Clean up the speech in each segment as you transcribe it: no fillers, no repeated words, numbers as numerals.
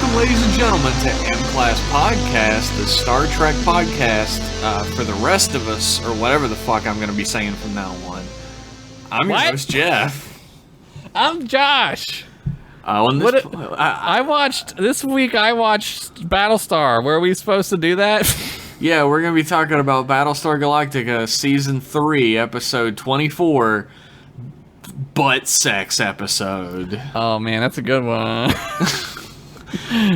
Welcome, ladies and gentlemen, to M-Class Podcast, the Star Trek podcast for the rest of us, or whatever the fuck I'm going to be saying from now on. I'm your host, Jeff. I'm Josh. I watched Battlestar. Were we supposed to do that? Yeah, we're going to be talking about Battlestar Galactica Season 3, Episode 24, Butt Sex Episode. Oh man, that's a good one.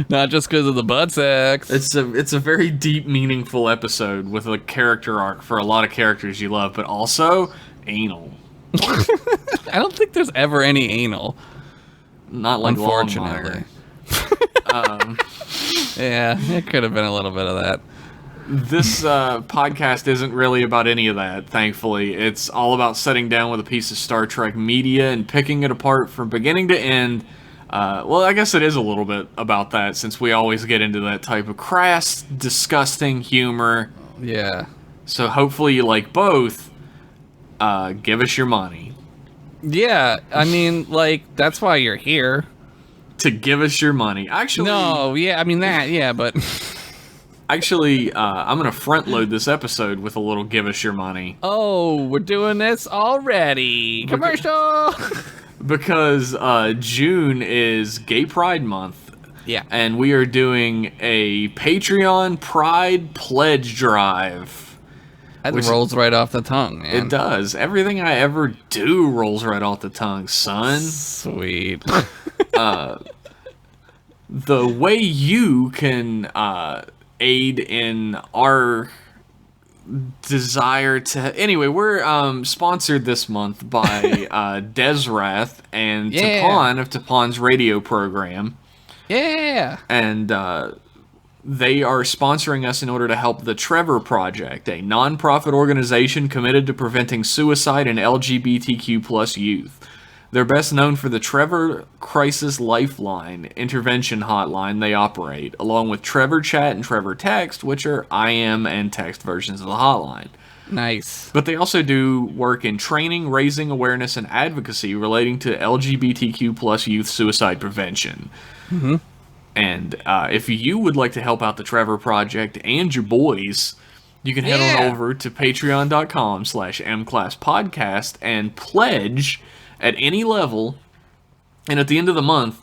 Not just because of the butt sex. It's a very deep, meaningful episode with a character arc for a lot of characters you love, but also anal. I don't think there's ever any anal. Not like unfortunately. Yeah, it could have been a little bit of that. This podcast isn't really about any of that, thankfully. It's all about sitting down with a piece of Star Trek media and picking it apart from beginning to end. Well, I guess it is a little bit about that, since we always get into that type of crass, disgusting humor. Yeah. So hopefully you like both. Give us your money. Yeah, I mean, like, that's why you're here. To give us your money. Actually... No, yeah, I mean that, yeah, but... Actually, I'm going to front load this episode with a little give us your money. Oh, we're doing this already. Commercial! Because June is Gay Pride Month. Yeah. And we are doing a Patreon Pride Pledge Drive. That rolls right off the tongue, man. It does. Everything I ever do rolls right off the tongue, son. Sweet. The way you can aid in our desire to... Anyway, we're sponsored this month by Desrath and Tapon of Tapon's radio program. Yeah! And they are sponsoring us in order to help the Trevor Project, a non-profit organization committed to preventing suicide in LGBTQ plus youth. They're best known for the Trevor Crisis Lifeline intervention hotline they operate, along with Trevor Chat and Trevor Text, which are IM and text versions of the hotline. Nice. But they also do work in training, raising awareness, and advocacy relating to LGBTQ plus youth suicide prevention. Mm-hmm. And if you would like to help out the Trevor Project and your boys, you can head on over to patreon.com/mclasspodcast and pledge at any level. And at the end of the month,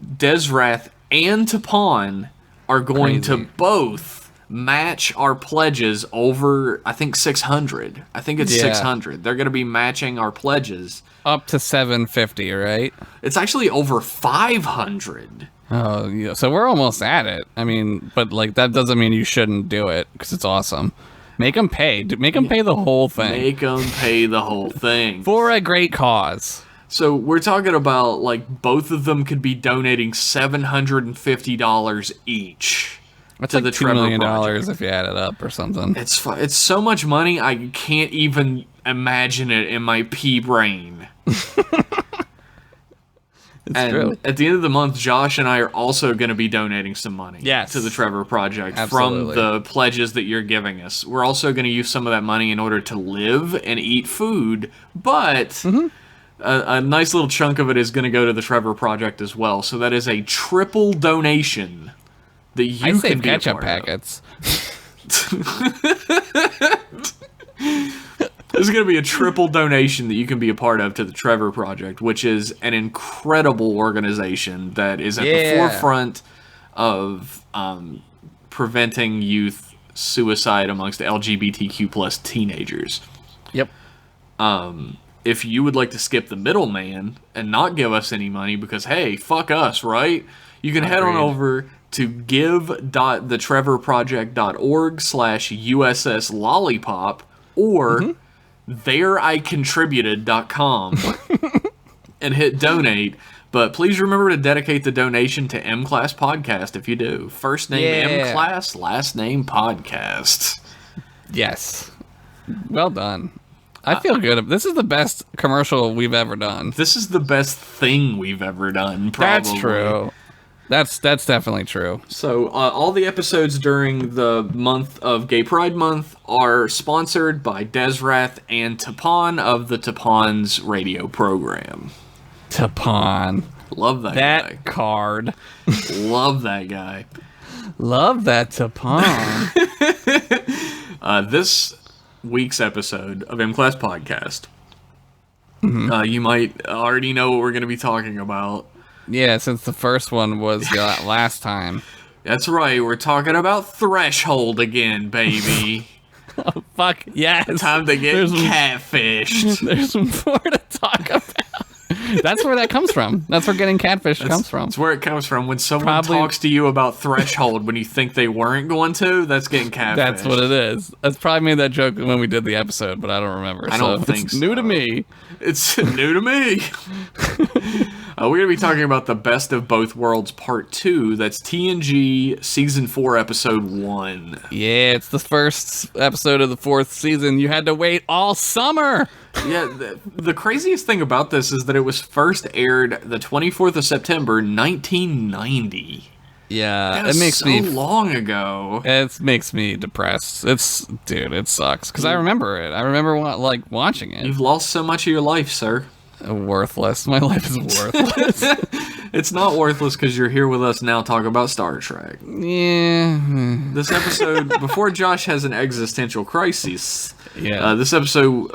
Desrath and Tapon are going to both match our pledges over, I think, 600. I think it's 600. They're going to be matching our pledges. Up to 750, right? It's actually over 500. Oh, yeah. So we're almost at it. I mean, but like that doesn't mean you shouldn't do it, because it's awesome. Make them pay. Make them pay the whole thing. Make them pay the whole thing. For a great cause. So we're talking about, like, both of them could be donating $750 each. That's to like the $2 Trevor million Project. if you add it up or something. It's so much money, I can't even imagine it in my pea brain. It's true. At the end of the month, Josh and I are also going to be donating some money to the Trevor Project from the pledges that you're giving us. We're also going to use some of that money in order to live and eat food, but a nice little chunk of it is going to go to the Trevor Project as well. So that is a triple donation that you can be a part packets. This is going to be a triple donation that you can be a part of to the Trevor Project, which is an incredible organization that is at the forefront of preventing youth suicide amongst LGBTQ plus teenagers. Yep. If you would like to skip the middleman and not give us any money because, hey, fuck us, right? You can head on over to give.thetrevorproject.org/USS Lollipop or thereicontributed.com and hit donate. But please remember to dedicate the donation to M-Class Podcast if you do. First name M-Class, last name Podcast. Yes. Well done. I feel good. This is the best commercial we've ever done. This is the best thing we've ever done, probably. That's true. That's definitely true. So all the episodes during the month of Gay Pride Month are sponsored by Desrath and Tapon of the Tapon's radio program. Tapon. Love that guy. That card. Love that guy. Love that Tapon. This week's episode of M-Class Podcast, you might already know what we're going to be talking about. Yeah, since the first one was last time. That's right, we're talking about Threshold again, baby. Oh, fuck, yes. Time to get catfished. There's more to talk about. That's where that comes from. That's where getting catfish comes from. That's where it comes from. When someone talks to you about Threshold when you think they weren't going to, that's getting catfished. That's what it is. That's probably made that joke when we did the episode, but I don't remember. I don't think it's so. new to me. It's new to me. We're going to be talking about the Best of Both Worlds Part 2. That's TNG Season 4, Episode 1. Yeah, it's the first episode of the 4th season. You had to wait all summer. Yeah, the craziest thing about this is that it was first aired the 24th of September, 1990. Yeah, That it makes so me long ago. It makes me depressed. It sucks because I remember it. I remember watching it. You've lost so much of your life, sir. Worthless. My life is worthless. It's not worthless because you're here with us now talking about Star Trek. Yeah. This episode, before Josh has an existential crisis, Yeah. this episode,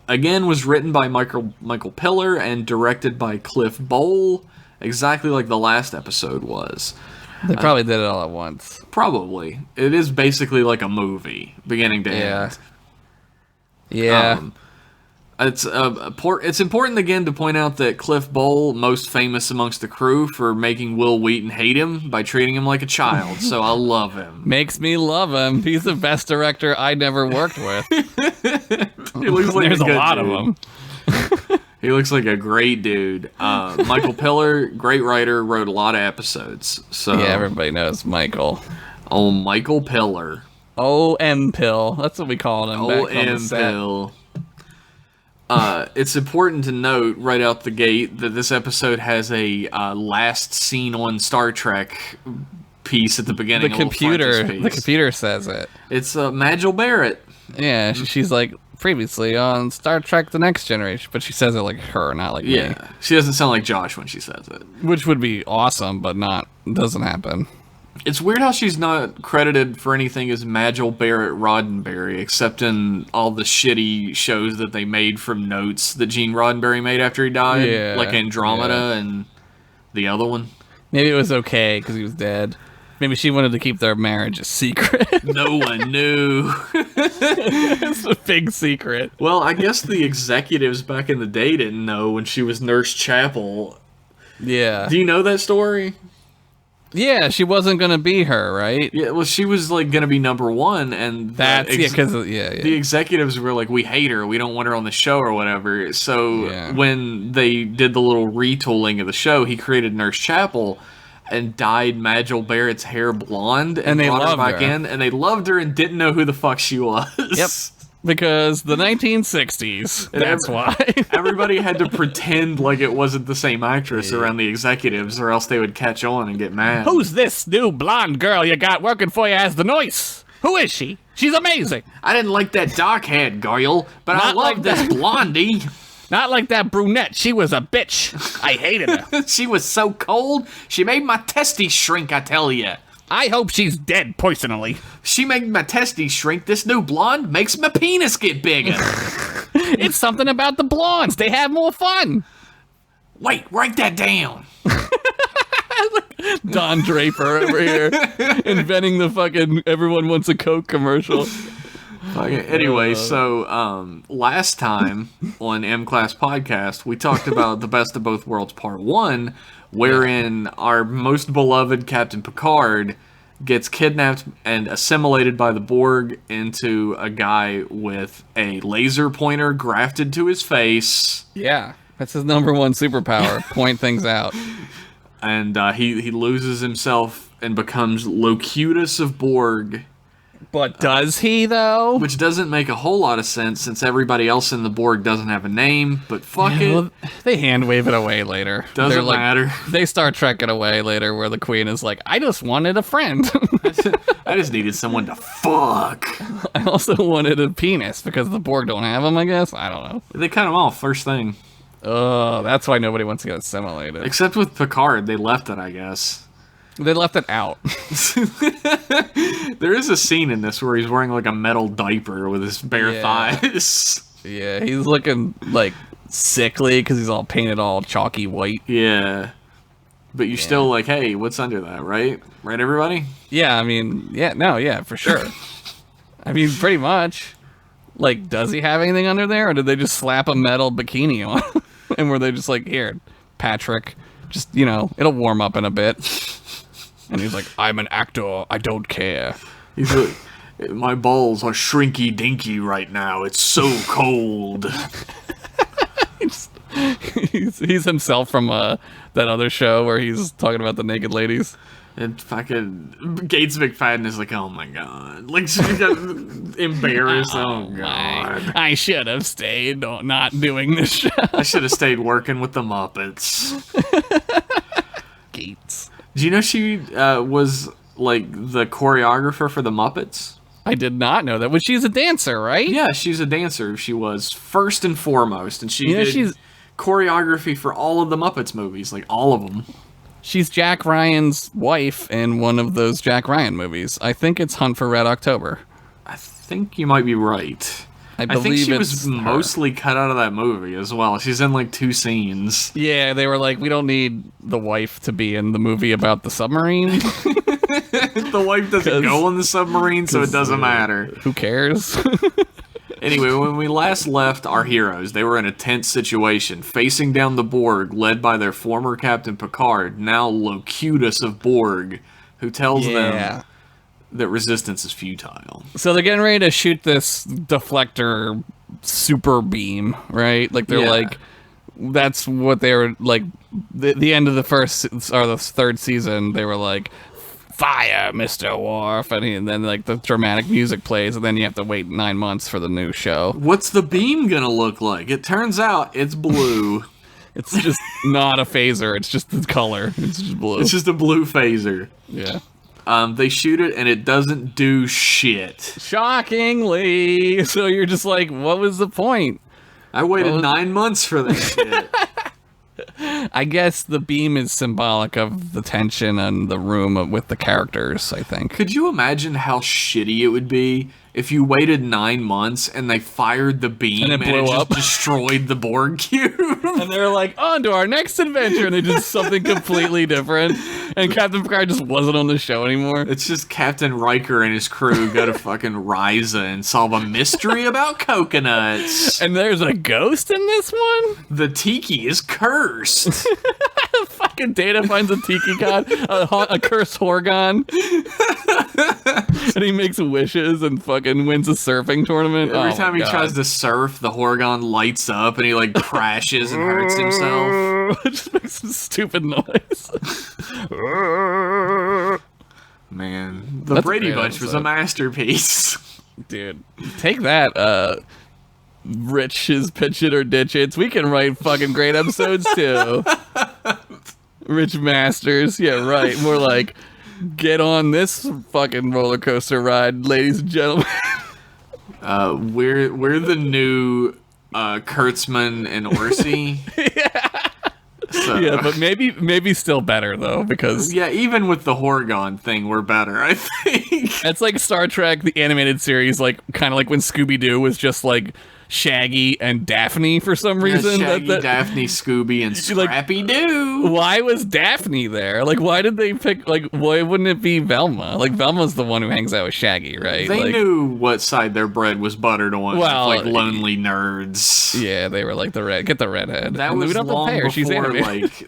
again, was written by Michael Piller and directed by Cliff Bowl, exactly like the last episode was. They probably did it all at once. Probably. It is basically like a movie, beginning to end. Yeah. It's important again to point out that Cliff Bowl, most famous amongst the crew for making Will Wheaton hate him by treating him like a child, so I love him. Makes me love him. He's the best director I never worked with. He looks like There's a lot dude. of them. He looks like a great dude. Michael Piller, great writer, wrote a lot of episodes. So Yeah, everybody knows Michael. Oh, Michael Piller. O.M. Pill. That's what we called him back on the O.M. set. Pill. It's important to note right out the gate that this episode has a last scene on Star Trek piece at the beginning. The computer says it. It's Majel Barrett. Yeah, she's like previously on Star Trek: The Next Generation, but she says it like her, not like me. She doesn't sound like Josh when she says it. Which would be awesome, but doesn't happen. It's weird how she's not credited for anything as Majel Barrett Roddenberry, except in all the shitty shows that they made from notes that Gene Roddenberry made after he died, like Andromeda and the other one. Maybe it was okay because he was dead. Maybe she wanted to keep their marriage a secret. No one knew. It's a big secret. Well, I guess the executives back in the day didn't know when she was Nurse Chapel. Yeah. Do you know that story? Yeah, she wasn't going to be her, right? Yeah, well, she was like going to be number one, and the executives were like, "We hate her. We don't want her on the show or whatever." So when they did the little retooling of the show, he created Nurse Chapel and dyed Majel Barrett's hair blonde, and they brought her back in, and they loved her and didn't know who the fuck she was. Yep. Because the 1960s. That's why. Everybody had to pretend like it wasn't the same actress around the executives, or else they would catch on and get mad. Who's this new blonde girl you got working for you as the nurse? Who is she? She's amazing. I didn't like that dark-haired girl, but I love this blondie. Not like that brunette. She was a bitch. I hated her. She was so cold, she made my testes shrink, I tell you. I hope she's dead, personally. She made my testes shrink. This new blonde makes my penis get bigger. It's something about the blondes. They have more fun. Wait, write that down. Don Draper over here inventing the fucking everyone wants a Coke commercial. Anyway, so last time on M-Class Podcast, we talked about the Best of Both Worlds Part 1, wherein our most beloved Captain Picard gets kidnapped and assimilated by the Borg into a guy with a laser pointer grafted to his face. Yeah, that's his number one superpower, point things out. And he loses himself and becomes Locutus of Borg. But does he, though? Which doesn't make a whole lot of sense since everybody else in the Borg doesn't have a name, but fuck it. Well, they hand wave it away later. Doesn't matter. They Star Trek it away later where the Queen is like, I just wanted a friend. I just needed someone to fuck. I also wanted a penis because the Borg don't have them, I guess. I don't know. They cut him off first thing. Oh, that's why nobody wants to get assimilated. Except with Picard, they left it, I guess. They left it out. There is a scene in this where he's wearing like a metal diaper with his bare thighs. Yeah, he's looking like sickly because he's all painted all chalky white. Yeah. But you're still like, hey, what's under that, right? Right, everybody? Yeah, I mean, yeah, for sure. I mean, pretty much. Like, does he have anything under there, or did they just slap a metal bikini on? And were they just like, here, Patrick, just, it'll warm up in a bit. And he's like, I'm an actor, I don't care. He's like, my balls are shrinky dinky right now. It's so cold. he's himself from that other show where he's talking about the naked ladies. And fucking Gates McFadden is like, oh my god. Like, she got embarrassed. Oh god. I should have stayed not doing this show. I should have stayed working with the Muppets. Gates. Do you know she was like the choreographer for the Muppets? I did not know that. Well, she's a dancer, right? Yeah, she's a dancer. She was first and foremost, and she did choreography for all of the Muppets movies, like all of them. She's Jack Ryan's wife in one of those Jack Ryan movies. I think it's Hunt for Red October. I think you might be right. I think she was mostly cut out of that movie as well. She's in like 2 scenes. Yeah, they were like, we don't need the wife to be in the movie about the submarine. The wife doesn't go on the submarine, so it doesn't matter. Who cares? Anyway, when we last left our heroes, they were in a tense situation, facing down the Borg, led by their former Captain Picard, now Locutus of Borg, who tells them that resistance is futile. So they're getting ready to shoot this deflector super beam, right? Like they're like, that's what they were like. The end of the first or the third season, they were like, fire, Mr. Worf, and then like the dramatic music plays, and then you have to wait 9 months for the new show. What's the beam gonna look like? It turns out it's blue. It's just not a phaser. It's just the color. It's just blue. It's just a blue phaser. Yeah. They shoot it, and it doesn't do shit. Shockingly. So you're just like, what was the point? I waited 9 months for this shit. I guess the beam is symbolic of the tension and the room with the characters, I think. Could you imagine how shitty it would be if you waited 9 months and they fired the beam and it blew up, just destroyed the Borg cube? And they're like, on to our next adventure, and they did something completely different. And Captain Picard just wasn't on the show anymore. It's just Captain Riker and his crew go to fucking Ryza and solve a mystery about coconuts. And there's a ghost in this one? The tiki is cursed. Fucking Data finds a tiki god, a cursed Horgon. And he makes wishes and fucking wins a surfing tournament. Every time he tries to surf, the Horgon lights up and he like crashes and hurts himself. It just makes some stupid noise. Man, the Brady Bunch was a masterpiece. Dude, take that, Rich is pitch it or ditch it. We can write fucking great episodes too. Rich Masters, yeah, right. More like, get on this fucking roller coaster ride, ladies and gentlemen. We're the new Kurtzman and Orsi. So, yeah, but maybe still better though, because even with the Horgon thing, we're better. I think it's like Star Trek, the animated series, like kind of like when Scooby-Doo was just like Shaggy and Daphne for some reason. Shaggy, Daphne, Scooby, and Scrappy-Doo. Like, why was Daphne there? Like, why did they pick, like, why wouldn't it be Velma? Like, Velma's the one who hangs out with Shaggy, right? They knew what side their bread was buttered on. Well, like lonely nerds. Yeah, they were like, get the redhead. That was long before,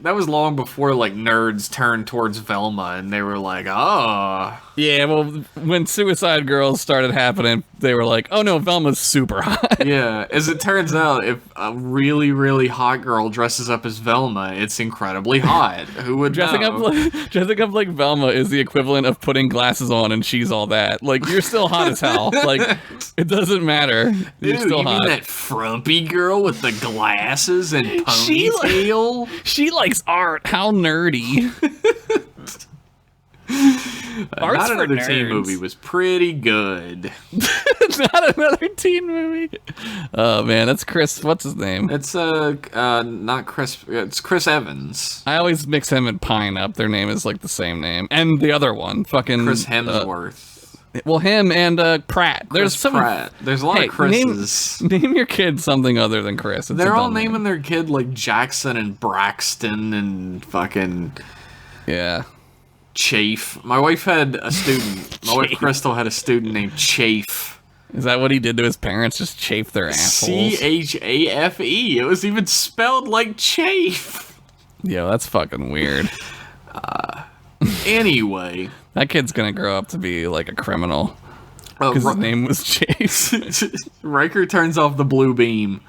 that was long before, like, nerds turned towards Velma, and they were like, oh. Yeah, well, when Suicide Girls started happening, they were like, oh no, Velma's super hot. Yeah, as it turns out, if a really, really hot girl dresses up as Velma, it's incredibly hot. Who would dressing know? Dressing up like Velma is the equivalent of putting glasses on and she's all that. Like, you're still hot as hell. Like, it doesn't matter. You're still you hot. Mean that frumpy girl with the glasses and ponytail? She likes art. How nerdy. Not Another Teen movie was pretty good. Not another teen movie. Oh man, that's Chris. What's his name? It's not Chris. It's Chris Evans. I always mix him and Pine up. Their name is like the same name, and the other one, fucking Chris Hemsworth. Well, him and Pratt. There's some Pratt. There's a lot of Chris's. Name your kid something other than Chris. They're all naming their kid like Jackson and Braxton and fucking Chafe. My wife had a student. My wife Crystal had a student named Chafe. Is that what he did to his parents? Just chafe their assholes? Chafe. It was even spelled like chafe. Yeah, that's fucking weird. Anyway. That kid's gonna grow up to be like a criminal. Because his name was Chase. Riker turns off the blue beam.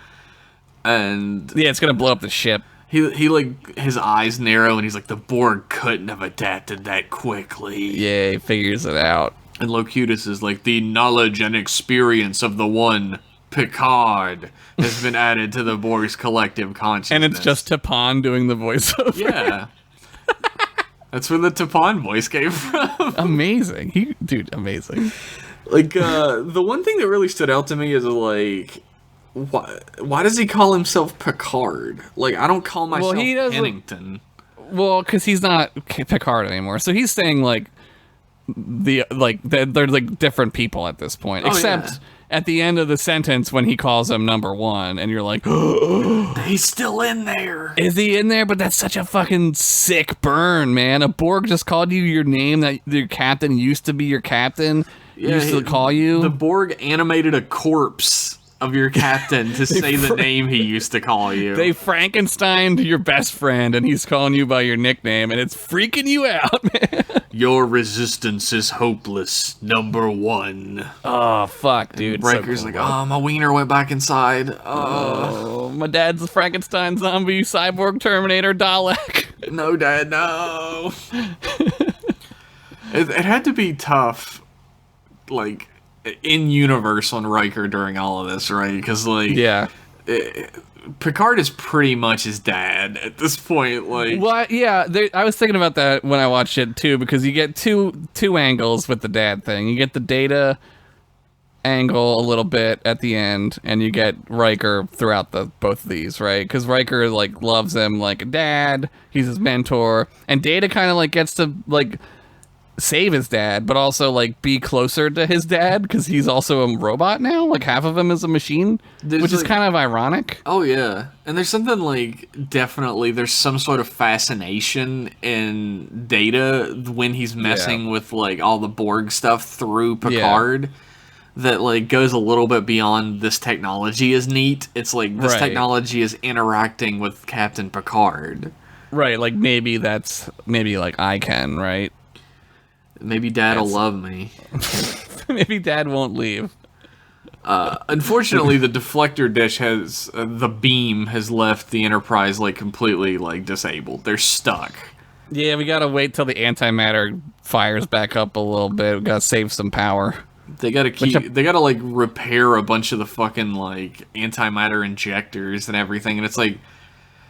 And... yeah, it's gonna blow up the ship. He like, his eyes narrow and he's like, the Borg couldn't have adapted that quickly. Yeah, he figures it out. And Locutus is like, the knowledge and experience of the one Picard has been added to the Borg's collective consciousness. And it's just Tapon doing the voiceover. Yeah. That's where the Tapon voice came from. Amazing. Amazing. Like, the one thing that really stood out to me is, like, why does he call himself Picard? Like, I don't call myself Pennington. Well, because he's not Picard anymore. So he's saying, like, they're like different people at this point. Except at the end of the sentence when he calls him number one, and you're like, he's still in there. Is he in there? But that's such a fucking sick burn, man. A Borg just called you your name that your captain used to be your captain. Used to call you. The Borg animated a corpse of your captain to say the name he used to call you. They Frankensteined your best friend, and he's calling you by your nickname, and it's freaking you out, man. Your resistance is hopeless, number one. Oh, fuck, dude. Breaker's so cool. Like, oh, my wiener went back inside. Oh, my dad's a Frankenstein zombie, cyborg, Terminator, Dalek. No, Dad, no. It had to be tough, like, in universe on Riker during all of this, right? Because, like, Picard is pretty much his dad at this point. Like, well, yeah, I was thinking about that when I watched it too, because you get two angles with the dad thing. You get the Data angle a little bit at the end, and you get Riker throughout both of these, right? Because Riker like loves him like a dad. He's his mentor, and Data kind of like gets to like save his dad, but also like be closer to his dad because he's also a robot now. Like half of him is a machine, which is kind of ironic. Oh yeah, and there's something like definitely there's some sort of fascination in Data when he's messing with like all the Borg stuff through Picard that like goes a little bit beyond this technology is neat. It's like this technology is interacting with Captain Picard. Right, like maybe like I can, right? Maybe Dad'll love me. Maybe Dad won't leave. Unfortunately, the deflector dish has... the beam has left the Enterprise, like, completely, like, disabled. They're stuck. Yeah, we gotta wait till the antimatter fires back up a little bit. We gotta save some power. They gotta, like, repair a bunch of the fucking, like, antimatter injectors and everything. And it's like...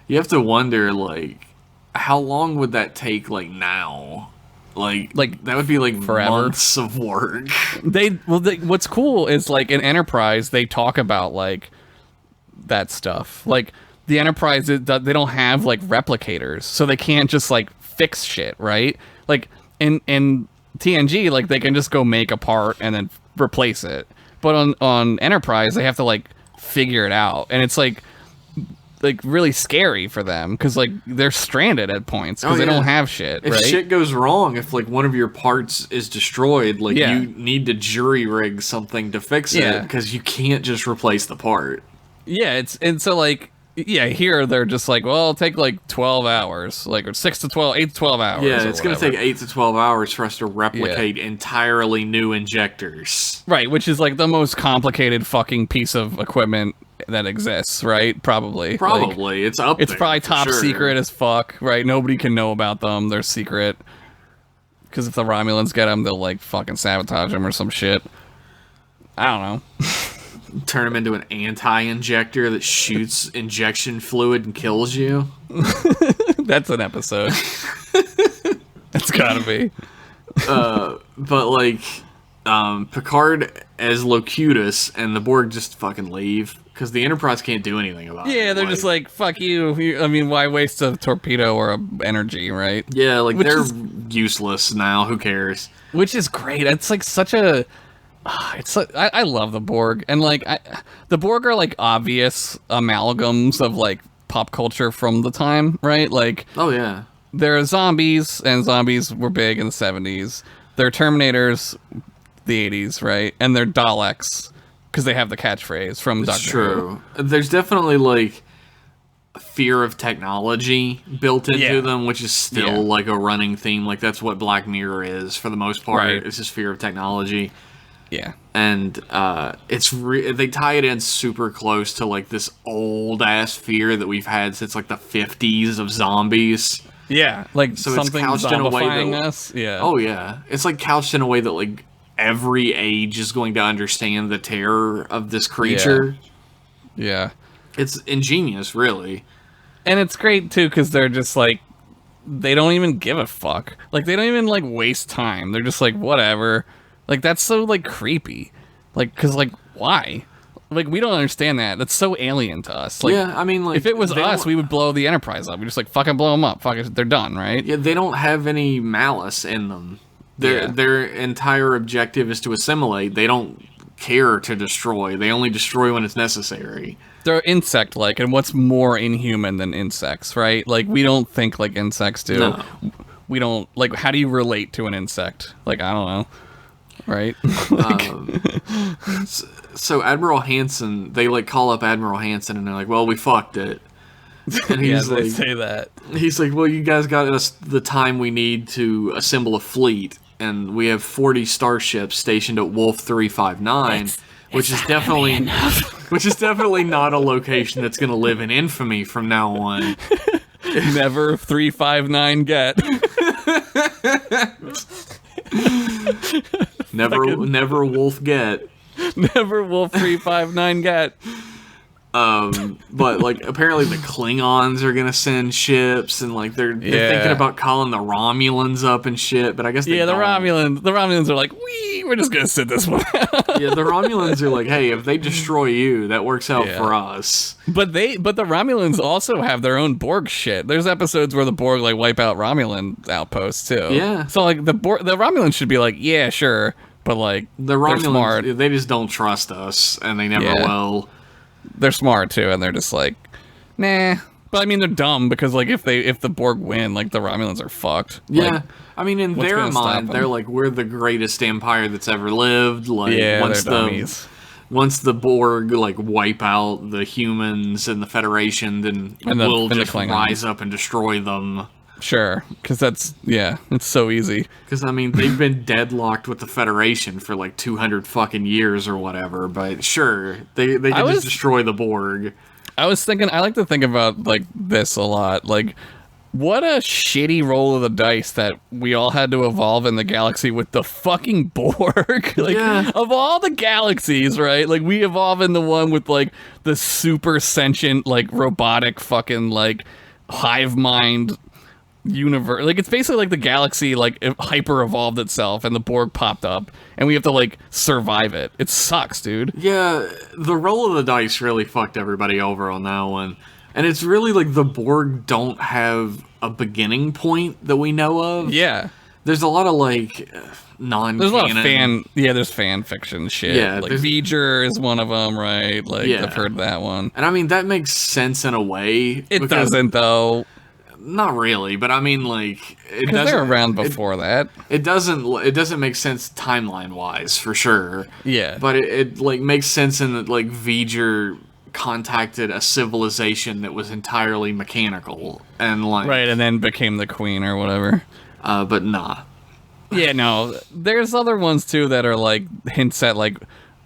you have to wonder, like... how long would that take, like, now? Like that would be like forever. Months of work. What's cool is like in Enterprise they talk about like that stuff. Like the Enterprise, they don't have like replicators, so they can't just like fix shit, right? Like in TNG, like they can just go make a part and then replace it. But on Enterprise, they have to like figure it out, and it's like really scary for them because like they're stranded at points because they don't have shit. If shit goes wrong, if like one of your parts is destroyed, like you need to jury rig something to fix it because you can't just replace the part. Yeah, so like here they're just like, well, it'll take like 12 hours, like or 8 to 12 hours. Yeah, it's gonna take 8 to 12 hours for us to replicate entirely new injectors. Right, which is like the most complicated fucking piece of equipment that exists, right? Probably. Like, it's up there. It's probably top secret as fuck, right? Nobody can know about them. They're secret. Because if the Romulans get them, they'll like fucking sabotage them or some shit. I don't know. Turn them into an anti-injector that shoots injection fluid and kills you. That's an episode. That's gotta be. But like... Picard as Locutus, and the Borg just fucking leave because the Enterprise can't do anything about it. Yeah, they're just like, fuck you. I mean, why waste a torpedo or a energy, right? yeah, like they're useless now. Who cares? Which is great. It's like such a. I love the Borg, and like the Borg are like obvious amalgams of like pop culture from the time, right? Like, Oh yeah, they're zombies, and zombies were big in the 70s. They're Terminators, the 80s, right? And they're Daleks, because they have the catchphrase from it's Doctor true. There's definitely like a fear of technology built into Yeah. them, which is still Yeah. like a running theme. Like that's what Black Mirror is for the most part. Right. It's just fear of technology. Who. Yeah. And they tie it in super close to like this old ass fear that we've had since like the 50s of zombies. Yeah. Like So it's something couched in a way zombifying that us. Yeah. Oh yeah, it's like couched in a way that like every age is going to understand the terror of this creature. Yeah. It's ingenious, really. And it's great too because they're just like they don't even give a fuck. Like they don't even like waste time. They're just like whatever. Like that's so like creepy. Like cuz like why? Like we don't understand that. That's so alien to us. Like Yeah, I mean, like if it was they us, don't- we would blow the Enterprise up. We just like fucking blow them up. Fuck it, they're done, right? Yeah, they don't have any malice in them. Yeah. Their entire objective is to assimilate. They don't care to destroy. They only destroy when it's necessary. They're insect-like, and what's more inhuman than insects, right? Like we don't think like insects do. No. We don't like. How do you relate to an insect? Like I don't know, right? So Admiral Hansen, they like call up Admiral Hansen and they're like, "Well, we fucked it." And yeah, he's they like, say that. He's like, well, you guys got us the time we need to assemble a fleet, and we have 40 starships stationed at Wolf 359, which is definitely not a location that's going to live in infamy from now on. Never 359 get. Never Wolf get. Never will 359 get. But like apparently the Klingons are gonna send ships, and like they're thinking about calling the Romulans up and shit. But I guess they Yeah, the don't. Romulans are like, we're just gonna sit this one out. Yeah, the Romulans are like, hey, if they destroy you, that works out Yeah. for us. But the Romulans also have their own Borg shit. There's episodes where the Borg like wipe out Romulan outposts too. Yeah. So like the Romulans should be like, yeah, sure, but like The they're Romulans, smart. they just don't trust us, and they never Yeah. will. They're smart too, and they're just like, nah. But I mean, they're dumb because like if the Borg win, like the Romulans are fucked. Yeah. Like, I mean, in what's their gonna stop mind, them? they're like, we're the greatest empire that's ever lived. Like, yeah, once they're dummies. once the Borg like wipe out the humans and the Federation, then we'll and the just Klingons. rise up and destroy them. Sure, because it's so easy. Because I mean, they've been deadlocked with the Federation for like 200 fucking years or whatever. But sure, they can just destroy the Borg. I was thinking, I like to think about like this a lot. Like, what a shitty roll of the dice that we all had to evolve in the galaxy with the fucking Borg. Like, Yeah. of all the galaxies, right? Like, we evolve in the one with like the super sentient, like robotic fucking like hive mind universe. Like, it's basically like the galaxy like hyper evolved itself and the Borg popped up and we have to like survive it. It sucks, dude. Yeah, the roll of the dice really fucked everybody over on that one. And it's really like the Borg don't have a beginning point that we know of. Yeah. There's a lot of like non-canon. There's a lot of there's fan fiction shit. Yeah, like there's- V'ger is one of them, right? Like, Yeah. I've heard that one. And I mean, that makes sense in a way. It because- doesn't, though, Not really, but I mean, like, it because doesn't. they're around before that. It doesn't make sense timeline-wise, for sure. Yeah. But it like makes sense in that like V'ger contacted a civilization that was entirely mechanical and like Right, and then became the queen or whatever. but nah. Yeah, no. There's other ones, too, that are, like, hints at, like,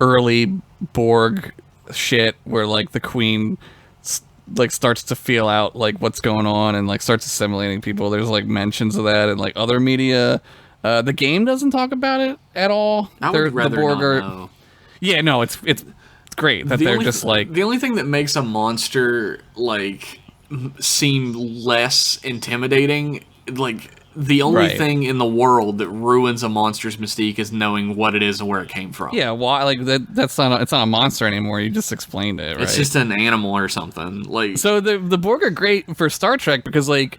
early Borg shit where, like, the queen like starts to feel out like what's going on and like starts assimilating people. There's like mentions of that in like other media. The game doesn't talk about it at all. I would rather not know. Yeah, no, it's great that they're just like the only thing that makes a monster like seem less intimidating, like the only Right. thing in the world that ruins a monster's mystique is knowing what it is and where it came from. Yeah, why? Like that's not. It's not a monster anymore. You just explained it, right? It's just an animal or something. Like, so the Borg are great for Star Trek because like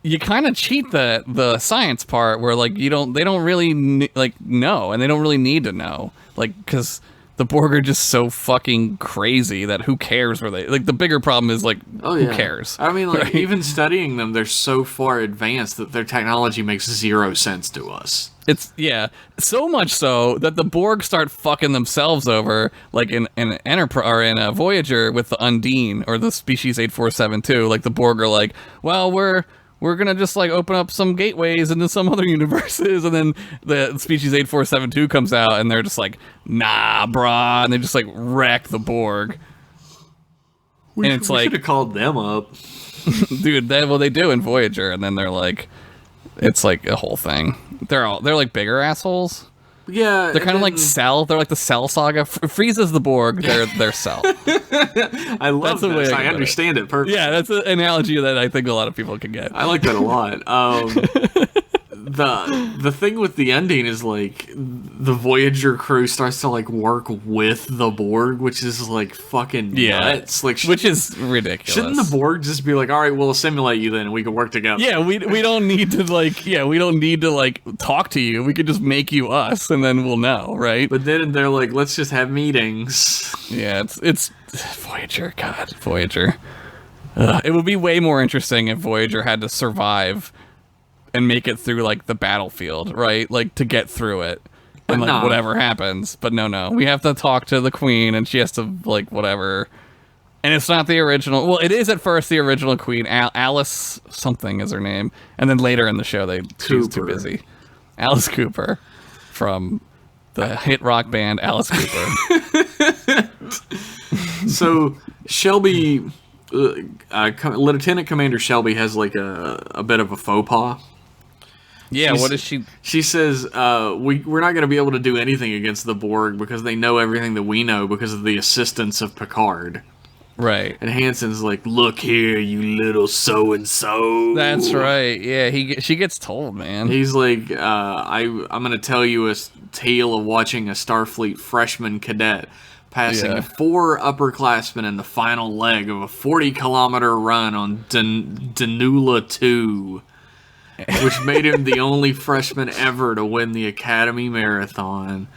you kind of cheat the science part where like they don't really know, and they don't really need to know, like, because the Borg are just so fucking crazy that who cares where they, like, the bigger problem is like who cares? I mean, like, right? even studying them, they're so far advanced that their technology makes 0 sense to us. It's so much so that the Borg start fucking themselves over, like in Enterprise or in a Voyager with the Undine or the species 8472. Like the Borg are like, well, we're gonna just like open up some gateways into some other universes, and then the species 8472 comes out, and they're just like, nah, brah, and they just like wreck the Borg. We should have called them up, dude. They do in Voyager, and then they're like, it's like a whole thing. They're like bigger assholes. Yeah, They're kind of like Cell. They're like the Cell saga. Frieza's the Borg. They're Cell. I love this. I understand it perfectly. Yeah, that's an analogy that I think a lot of people can get. I like that a lot. The thing with the Undine is like the Voyager crew starts to like work with the Borg, which is like fucking nuts. Like, which is ridiculous. Shouldn't the Borg just be like, all right, we'll assimilate you then, and we can work together? Yeah, we don't need to talk to you. We could just make you us, and then we'll know, right? But then they're like, let's just have meetings. Yeah, it's Voyager. God, Voyager. It would be way more interesting if Voyager had to survive and make it through like the battlefield, right? Like to get through it, and like whatever happens. But no, we have to talk to the Queen, and she has to like whatever. And it's not the original. Well, it is at first the original Queen, Alice something is her name, and then later in the show she's too busy. Alice Cooper from the hit rock band Alice Cooper. So Shelby, Lieutenant Commander Shelby has like a bit of a faux pas. Yeah, what is she? She says, we're not going to be able to do anything against the Borg because they know everything that we know because of the assistance of Picard. Right. And Hanson's like, look here, you little so-and-so. That's right. Yeah, she gets told, man. He's like, I'm going to tell you a tale of watching a Starfleet freshman cadet passing 4 upperclassmen in the final leg of a 40-kilometer run on Danula 2. Which made him the only freshman ever to win the Academy Marathon.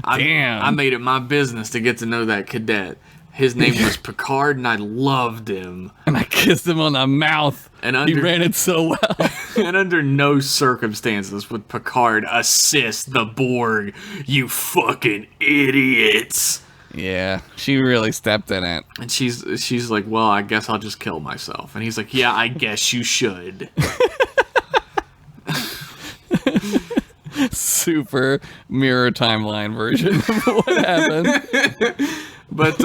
Damn. I made it my business to get to know that cadet. His name was Picard, and I loved him. And I kissed him on the mouth. And he ran it so well. And under no circumstances would Picard assist the Borg, you fucking idiots. Yeah, she really stepped in it. And she's like, well, I guess I'll just kill myself. And he's like, yeah, I guess you should. Super mirror timeline version of what happened. But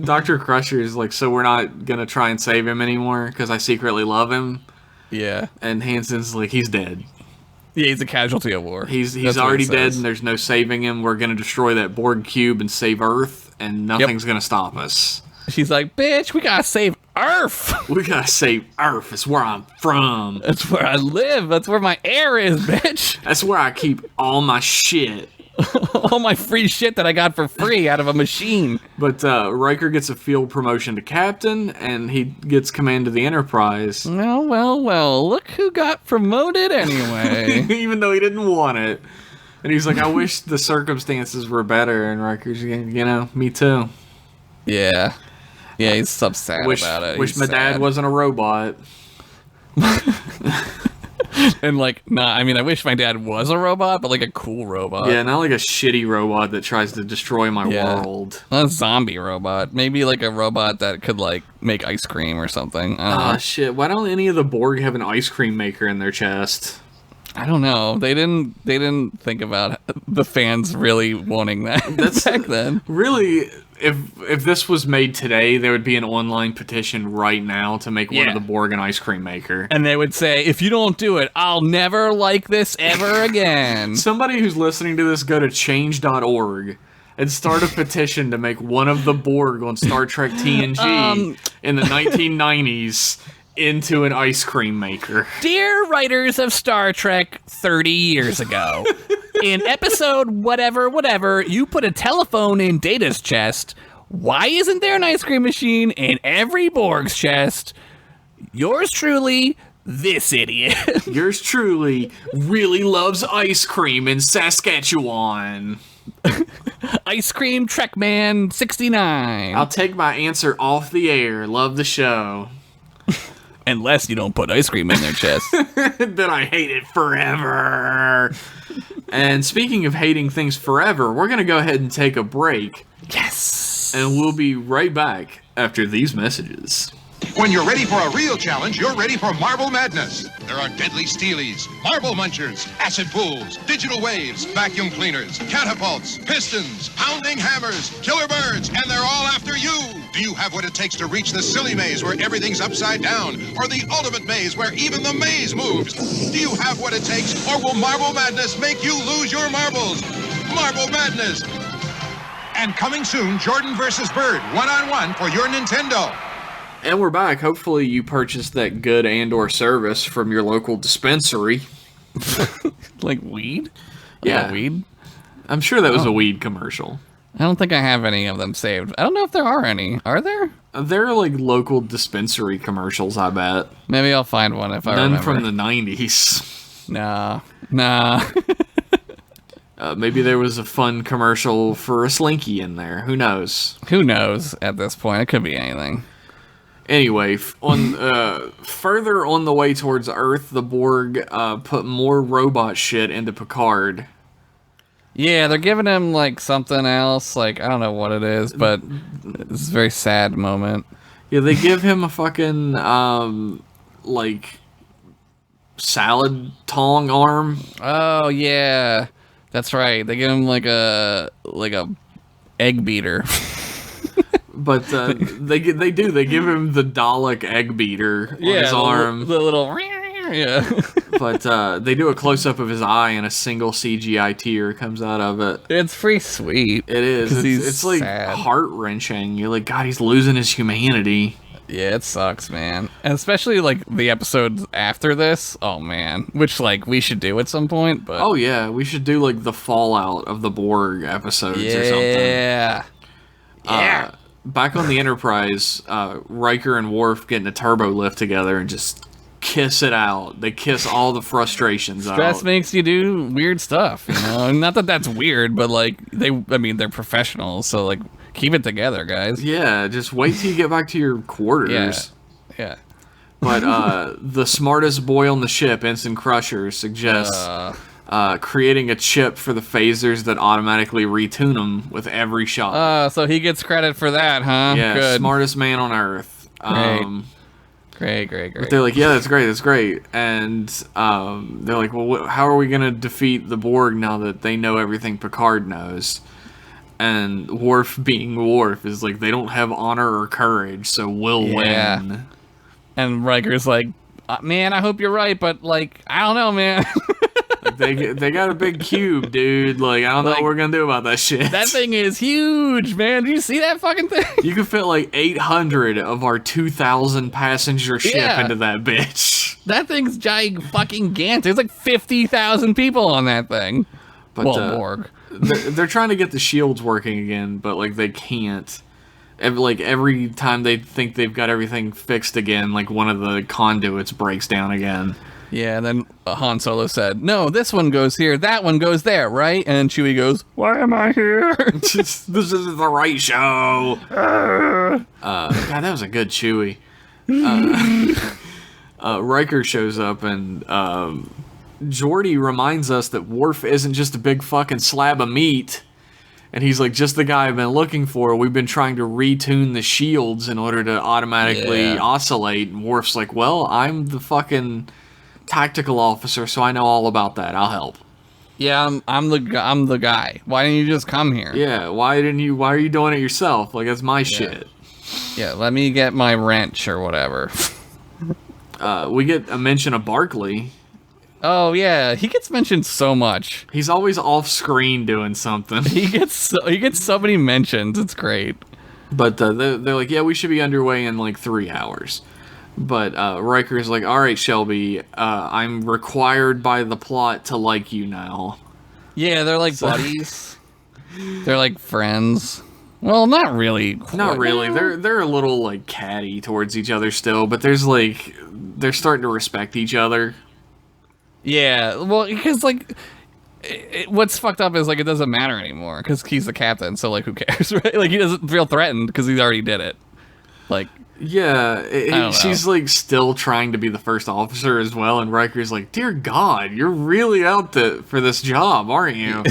Dr. Crusher is like, so we're not going to try and save him anymore because I secretly love him. Yeah. And Hanson's like, he's dead. Yeah, he's a casualty of war. He's already dead and there's no saving him. We're going to destroy that Borg cube and save Earth and nothing's going to stop us. She's like, bitch, we got to save Earth. We got to save Earth. It's where I'm from. That's where I live. That's where my air is, bitch. That's where I keep all my shit. All my free shit that I got for free out of a machine. But Riker gets a field promotion to captain, and he gets command of the Enterprise. Well, look who got promoted anyway. Even though he didn't want it. And he's like, I wish the circumstances were better. And Riker's, me too. Yeah. Yeah, he's upset about it. Wish my dad wasn't a robot. And I wish my dad was a robot, but like a cool robot. Yeah, not like a shitty robot that tries to destroy my world. Not a zombie robot. Maybe like a robot that could like make ice cream or something. Shit. Why don't any of the Borg have an ice cream maker in their chest? I don't know. They didn't think about the fans really wanting that back then. Really, if this was made today, there would be an online petition right now to make one of the Borg an ice cream maker. And they would say, if you don't do it, I'll never like this ever again. Somebody who's listening to this, go to change.org and start a petition to make one of the Borg on Star Trek TNG in the 1990s into an ice cream maker. Dear writers of Star Trek 30 years ago, in episode whatever, you put a telephone in Data's chest. Why isn't there an ice cream machine in every Borg's chest? Yours truly, this idiot. Yours truly really loves ice cream in Saskatchewan. Ice cream Trekman 69. I'll take my answer off the air. Love the show. Unless you don't put ice cream in their chest. Then I hate it forever. And speaking of hating things forever, we're going to go ahead and take a break. Yes. And we'll be right back after these messages. When you're ready for a real challenge, you're ready for Marble Madness. There are deadly steelies, marble munchers, acid pools, digital waves, vacuum cleaners, catapults, pistons, pounding hammers, killer birds, and they're all after you. Do you have what it takes to reach the silly maze where everything's upside down, or the ultimate maze where even the maze moves? Do you have what it takes, or will Marble Madness make you lose your marbles? Marble Madness. And coming soon, Jordan versus Bird, one-on-one for your Nintendo. And we're back. Hopefully you purchased that good and/or service from your local dispensary. Like weed? Yeah. Weed? I'm sure that was a weed commercial. I don't think I have any of them saved. I don't know if there are any. Are there? They're like local dispensary commercials, I bet. Maybe I'll find one if I remember. None from the 90s. Nah. Maybe there was a fun commercial for a Slinky in there. Who knows? Who knows at this point? It could be anything. Anyway, further on the way towards Earth, the Borg put more robot shit into Picard. Yeah, they're giving him, like, something else. Like, I don't know what it is, but it's a very sad moment. Yeah, they give him a fucking, like, salad tong arm. Oh, yeah. That's right. They give him, like a egg beater. But they give him the Dalek egg beater on his arm. The little yeah. But they do a close up of his eye, and a single CGI tear comes out of it. It's pretty sweet. It is. It's like heart wrenching. You're like, God, he's losing his humanity. Yeah, it sucks, man. And especially like the episodes after this. Oh man, which like we should do at some point. But oh yeah, we should do like the fallout of the Borg episodes or something. Yeah. Yeah. Back on the Enterprise, Riker and Worf get in a turbo lift together and just kiss it out. They kiss all the frustrations out. Stress makes you do weird stuff, you know? Not that that's weird, but like they're professionals, so like keep it together, guys. Yeah, just wait till you get back to your quarters. Yeah. But the smartest boy on the ship, Ensign Crusher, suggests creating a chip for the phasers that automatically retune them with every shot. So he gets credit for that, huh? Yeah, good. Smartest man on Earth. Great. But they're like, yeah, that's great. And they're like, well, how are we going to defeat the Borg now that they know everything Picard knows? And Worf, being Worf, is like, they don't have honor or courage, so we'll win. And Riker's like, man, I hope you're right, but like, I don't know, man. They got a big cube, dude. Like, I don't know what we're gonna do about that shit. That thing is huge, man. Do you see that fucking thing? You can fit like 800 of our 2,000 passenger ship into that bitch. That thing's fucking gigantic. There's like 50,000 people on that thing. But, Borg. they're trying to get the shields working again, but like they can't. Every time they think they've got everything fixed again, like one of the conduits breaks down again. Yeah, and then Han Solo said, no, this one goes here, that one goes there, right? And Chewie goes, why am I here? This isn't the right show. God, that was a good Chewie. Riker shows up, and Geordi reminds us that Worf isn't just a big fucking slab of meat. And he's like, just the guy I've been looking for. We've been trying to retune the shields in order to automatically oscillate. And Worf's like, well, I'm the fucking tactical officer, so I know all about that. I'll help. Yeah, I'm the guy. Why didn't you just come here? Yeah, why are you doing it yourself? Like, that's my shit. Yeah, let me get my wrench or whatever. We get a mention of Barclay. Oh yeah, he gets mentioned so much. He's always off screen doing something. He gets so many mentions. It's great. But they're like, yeah, we should be underway in like 3 hours. But Riker's like, all right, Shelby, I'm required by the plot to like you now. Yeah, they're like buddies. They're like friends. Well, not really. Not really. They're a little like catty towards each other still, but there's like they're starting to respect each other. Yeah, well, because like what's fucked up is like it doesn't matter anymore because he's the captain, so like who cares, right? Like he doesn't feel threatened because he already did it. Like. Yeah, she's like still trying to be the first officer as well, and Riker's like, "Dear God, you're really out for this job, aren't you?"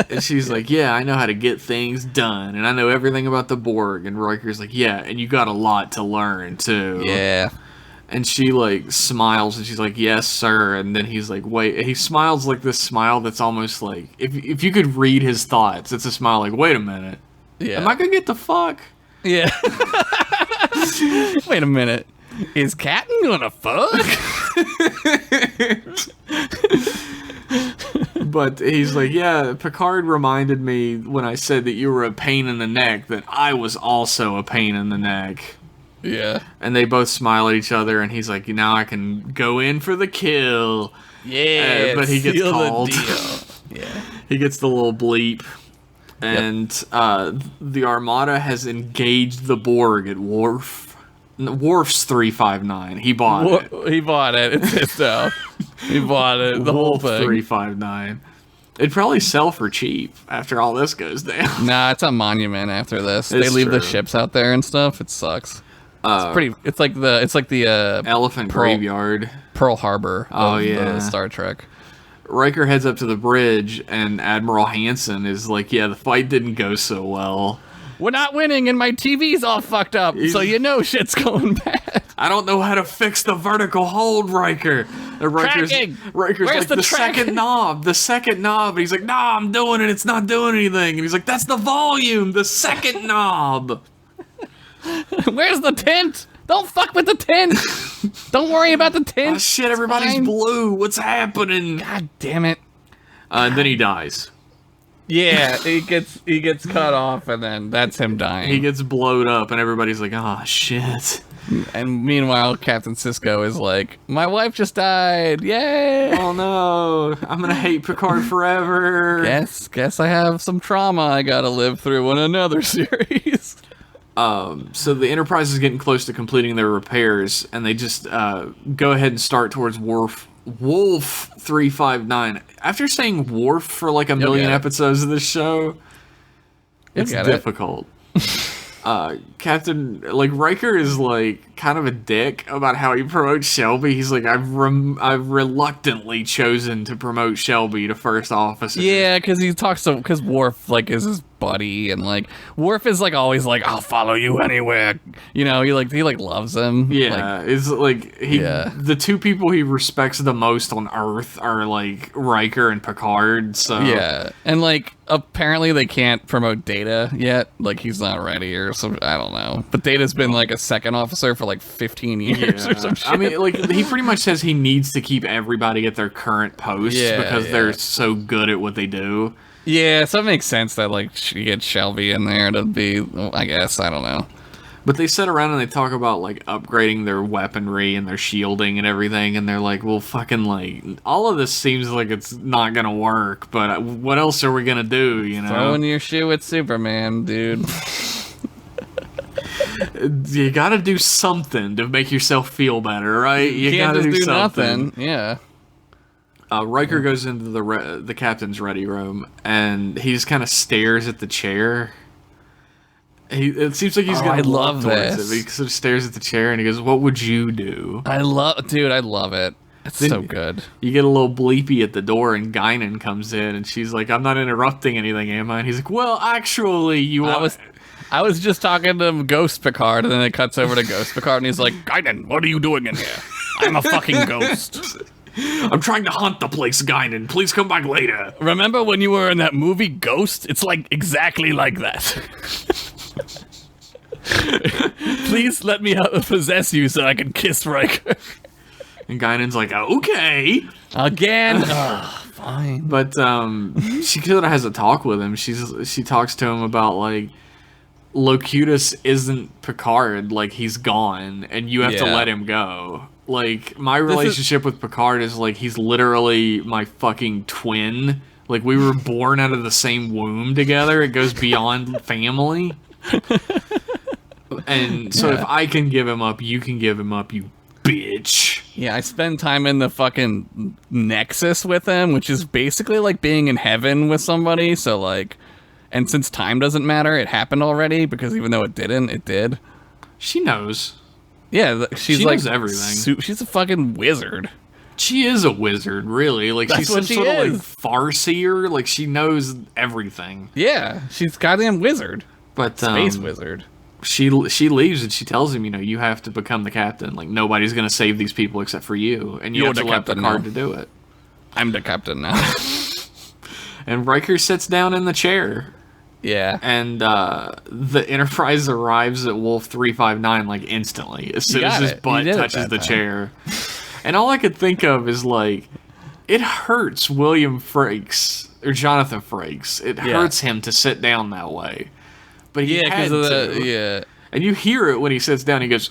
And she's like, "Yeah, I know how to get things done, and I know everything about the Borg." And Riker's like, "Yeah, and you got a lot to learn too." Yeah. And she like smiles, and she's like, "Yes, sir." And then he's like, "Wait." He smiles like this smile that's almost like if you could read his thoughts, it's a smile like, "Wait a minute, Yeah. am I gonna get the fuck?" Yeah. Wait a minute. Is Captain gonna fuck? But he's like, yeah, Picard reminded me when I said that you were a pain in the neck that I was also a pain in the neck. Yeah. And they both smile at each other, and he's like, now I can go in for the kill. Yeah. But he gets called. Yeah. He gets the little bleep. And the Armada has engaged the Borg at Worf's 359. He bought it. He bought it. It's pissed off. He bought it. The whole thing. 359. It'd probably sell for cheap after all this goes down. Nah, it's a monument after this. They leave the ships out there and stuff. It sucks. It's pretty. It's like the Elephant Graveyard. Pearl Harbor. Of the Star Trek. Riker heads up to the bridge, and Admiral Hansen is like, yeah, the fight didn't go so well. We're not winning, and my TV's all fucked up, so you know shit's going bad. I don't know how to fix the vertical hold, Riker. And Riker's Where's like, the tracking? second knob. And he's like, nah, I'm doing it. It's not doing anything. And he's like, that's the volume, the second knob. Where's the tint? Don't fuck with the tint. Don't worry about the tint. Oh, shit, everybody's blue. What's happening? God damn it. And then he dies. Yeah, he gets cut off, and then that's him dying. He gets blowed up, and everybody's like, oh, shit. And meanwhile, Captain Sisko is like, my wife just died. Yay. Oh, no. I'm going to hate Picard forever. Guess I have some trauma I gotta live through in another series. So the Enterprise is getting close to completing their repairs, and they just go ahead and start towards Wolf 359. After saying Worf for like a million episodes of this show, it's difficult. Captain, like, Riker is like kind of a dick about how he promotes Shelby. He's like, I've reluctantly chosen to promote Shelby to first officer. Yeah, because he talks to, because Worf like is his buddy, and like Worf is like always like, I'll follow you anywhere. You know, he loves him. Yeah, it's like the two people he respects the most on Earth are like Riker and Picard. So yeah, and like apparently they can't promote Data yet. Like he's not ready or something. I don't know. But Data's been like a second officer for like 15 years or some shit. I mean, like he pretty much says he needs to keep everybody at their current posts because they're so good at what they do. Yeah, so it makes sense that like you get Shelby in there to be, I guess, I don't know. But they sit around and they talk about like upgrading their weaponry and their shielding and everything, and they're like, well, fucking, like, all of this seems like it's not gonna work, but what else are we gonna do, you know? Throw in your shoe at Superman, dude. You gotta do something to make yourself feel better, right? You can't gotta just do something. nothing. Yeah. Riker goes into the captain's ready room, and he just kind of stares at the chair. It seems like he's gonna walk towards it. He sort of stares at the chair, and he goes, "What would you do?" I love it. It's so good. You get a little bleepy at the door, and Guinan comes in, and she's like, "I'm not interrupting anything, am I?" And he's like, "Well, actually, you are." I was just talking to Ghost Picard, and then it cuts over to Ghost Picard, and he's like, Guinan, what are you doing in here? I'm a fucking ghost. I'm trying to haunt the place, Guinan. Please come back later. Remember when you were in that movie Ghost? It's like exactly like that. Please let me possess you so I can kiss Riker. And Guinan's like, okay. Again? Fine. But she kind of has a talk with him. She talks to him about like Locutus isn't Picard, like, he's gone, and you have to let him go. Like, my relationship with Picard is, like, he's literally my fucking twin. Like, we were born out of the same womb together. It goes beyond family. And so if I can give him up, you can give him up, you bitch. Yeah, I spend time in the fucking Nexus with him, which is basically like being in heaven with somebody, so, like... And since time doesn't matter, it happened already, because even though it didn't, it did. She knows. Yeah, she knows everything. She's a fucking wizard. She is a wizard, really. Like, That's she's what some she sort of, is. like, farseer. Like, she knows everything. Yeah, she's a goddamn wizard. But, Space wizard. She leaves and she tells him, you know, you have to become the captain. Like, nobody's going to save these people except for you. And you You're have to the let captain Picard now. to do it. I'm the captain now. And Riker sits down in the chair. Yeah. And the Enterprise arrives at Wolf 359, like, instantly. As soon as his butt touches the chair. And all I could think of is, like, it hurts William Frakes, or Jonathan Frakes. It hurts him to sit down that way. But he had to. Yeah. And you hear it when he sits down, he goes...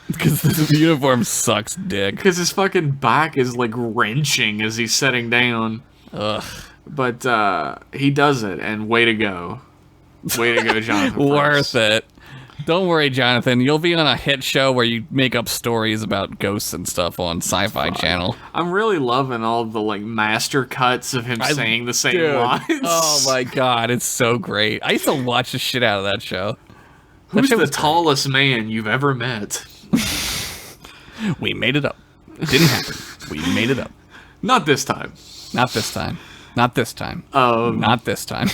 Because the uniform sucks dick. Because his fucking back is, like, wrenching as he's sitting down. Ugh. But he does it, and way to go. Way to go, Jonathan Frakes. Worth it. Don't worry, Jonathan. You'll be on a hit show where you make up stories about ghosts and stuff on Sci-Fi Channel. I'm really loving all the, like, master cuts of him saying the same lines. Oh my god, it's so great. I used to watch the shit out of that show. Who's the tallest man you've ever met? We made it up. It didn't happen. We made it up. Not this time. Not this time. Not this time. Not this time.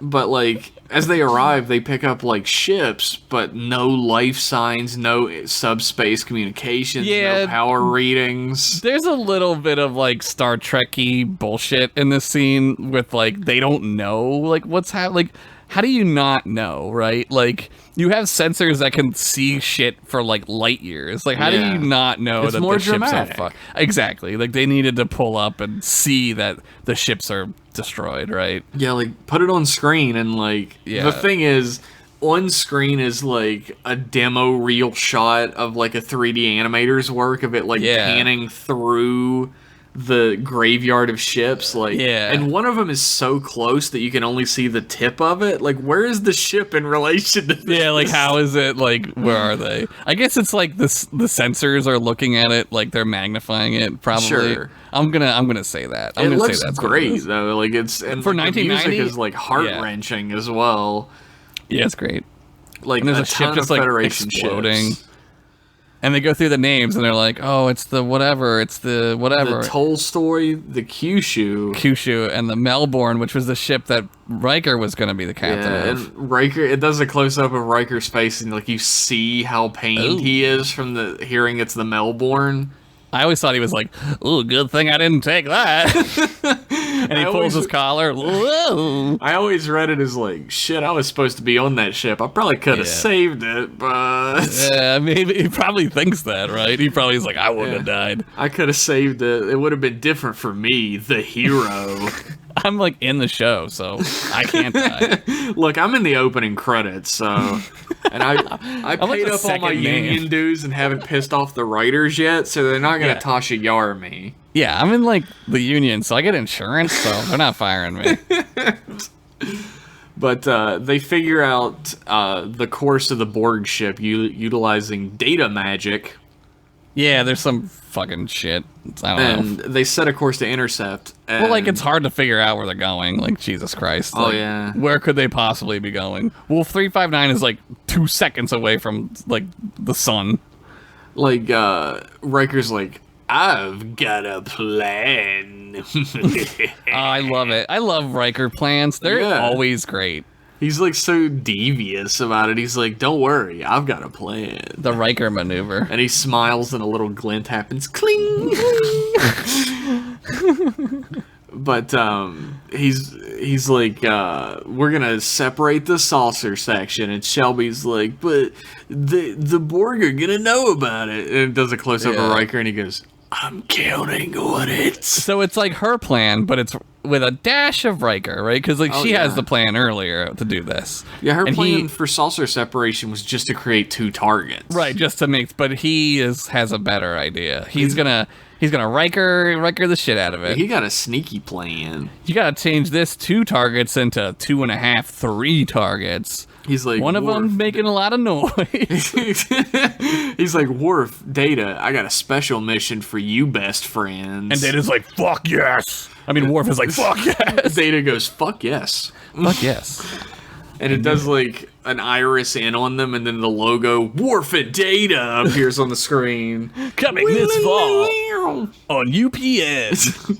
But, like, as they arrive, they pick up, like, ships, but no life signs, no subspace communications, no power readings. There's a little bit of, like, Star Trek-y bullshit in this scene with, like, they don't know, like, what's happening. Like, how do you not know, right? Like, you have sensors that can see shit for, like, light years. Like, how do you not know it's that more the ships dramatic. are fucked? Exactly. Like, they needed to pull up and see that the ships are destroyed, right? Yeah, like, put it on screen, and, like, the thing is, on screen is, like, a demo reel shot of, like, a 3D animator's work of it, like, panning through the graveyard of ships, like, and one of them is so close that you can only see the tip of it. Like, where is the ship in relation to this? Yeah, like, how is it, like, where are they? I guess it's like the sensors are looking at it, like, they're magnifying it, probably. Sure. I'm gonna say that. It looks great, though. Like, it's, and for like, the 1990, music is, like, heart-wrenching as well. Yeah, it's great. Like, and there's a a ship ton just, of like, Federation exploding. ships. And they go through the names, and they're like, oh, it's the whatever, The Tolstoy, the Kyushu, and the Melbourne, which was the ship that Riker was going to be the captain of. And Riker, it does a close-up of Riker's face, and, like, you see how pained he is from the hearing it's the Melbourne. I always thought he was like, ooh, good thing I didn't take that. And he pulls his collar. Whoa. I always read it as like, shit, I was supposed to be on that ship. I probably could have saved it, but... Yeah, maybe he probably thinks that, right? He probably is like, I wouldn't have died. I could have saved it. It would have been different for me, the hero. I'm like in the show, so I can't die. Look, I'm in the opening credits, so... And I paid up all my union dues and haven't pissed off the writers yet, so they're not going to Tasha Yar me. Yeah, I'm in, like, the union, so I get insurance, so they're not firing me. But they figure out the course of the Borg ship utilizing data magic. Yeah, there's some fucking shit. I don't know. And they set a course to intercept. And well, like, it's hard to figure out where they're going. Like, Jesus Christ. Oh, like, yeah. Where could they possibly be going? Wolf 359 is, like, 2 seconds away from, like, the sun. Like, Riker's like, I've got a plan. I love it. I love Riker plans. They're always great. He's, like, so devious about it. He's like, don't worry, I've got a plan. The Riker maneuver. And he smiles and a little glint happens. Cling! But, he's like, we're gonna separate the saucer section. And Shelby's like, but the Borg are gonna know about it. And it does a close-up of Riker and he goes, I'm counting on it. So it's like her plan, but it's with a dash of Riker, right? Because like she has the plan earlier to do this. Yeah, her And plan for saucer separation was just to create 2 targets. right, just to make. But he has a better idea. He's gonna Riker the shit out of it. He got a sneaky plan. You gotta change this 2 targets into 2.5, 3 targets. He's like, One of Worf, them making a lot of noise. He's like, Worf, Data, I got a special mission for you, best friends. And Data's like, fuck yes. I mean, Worf is like, fuck yes. Data goes, fuck yes. Fuck yes. And it does like an iris in on them, and then the logo Worf and Data appears on the screen. Coming this fall on UPS.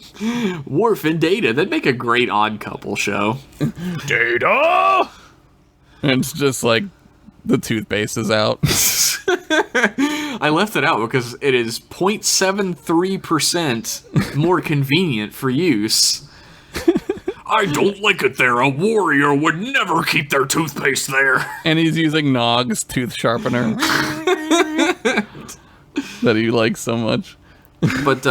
Worf and Data, that'd make a great odd couple show. Data! And it's just like the toothpaste is out. I left it out because it is 0.73% more convenient for use. I don't like it there. A warrior would never keep their toothpaste there. And he's using Nog's tooth sharpener that he likes so much. But,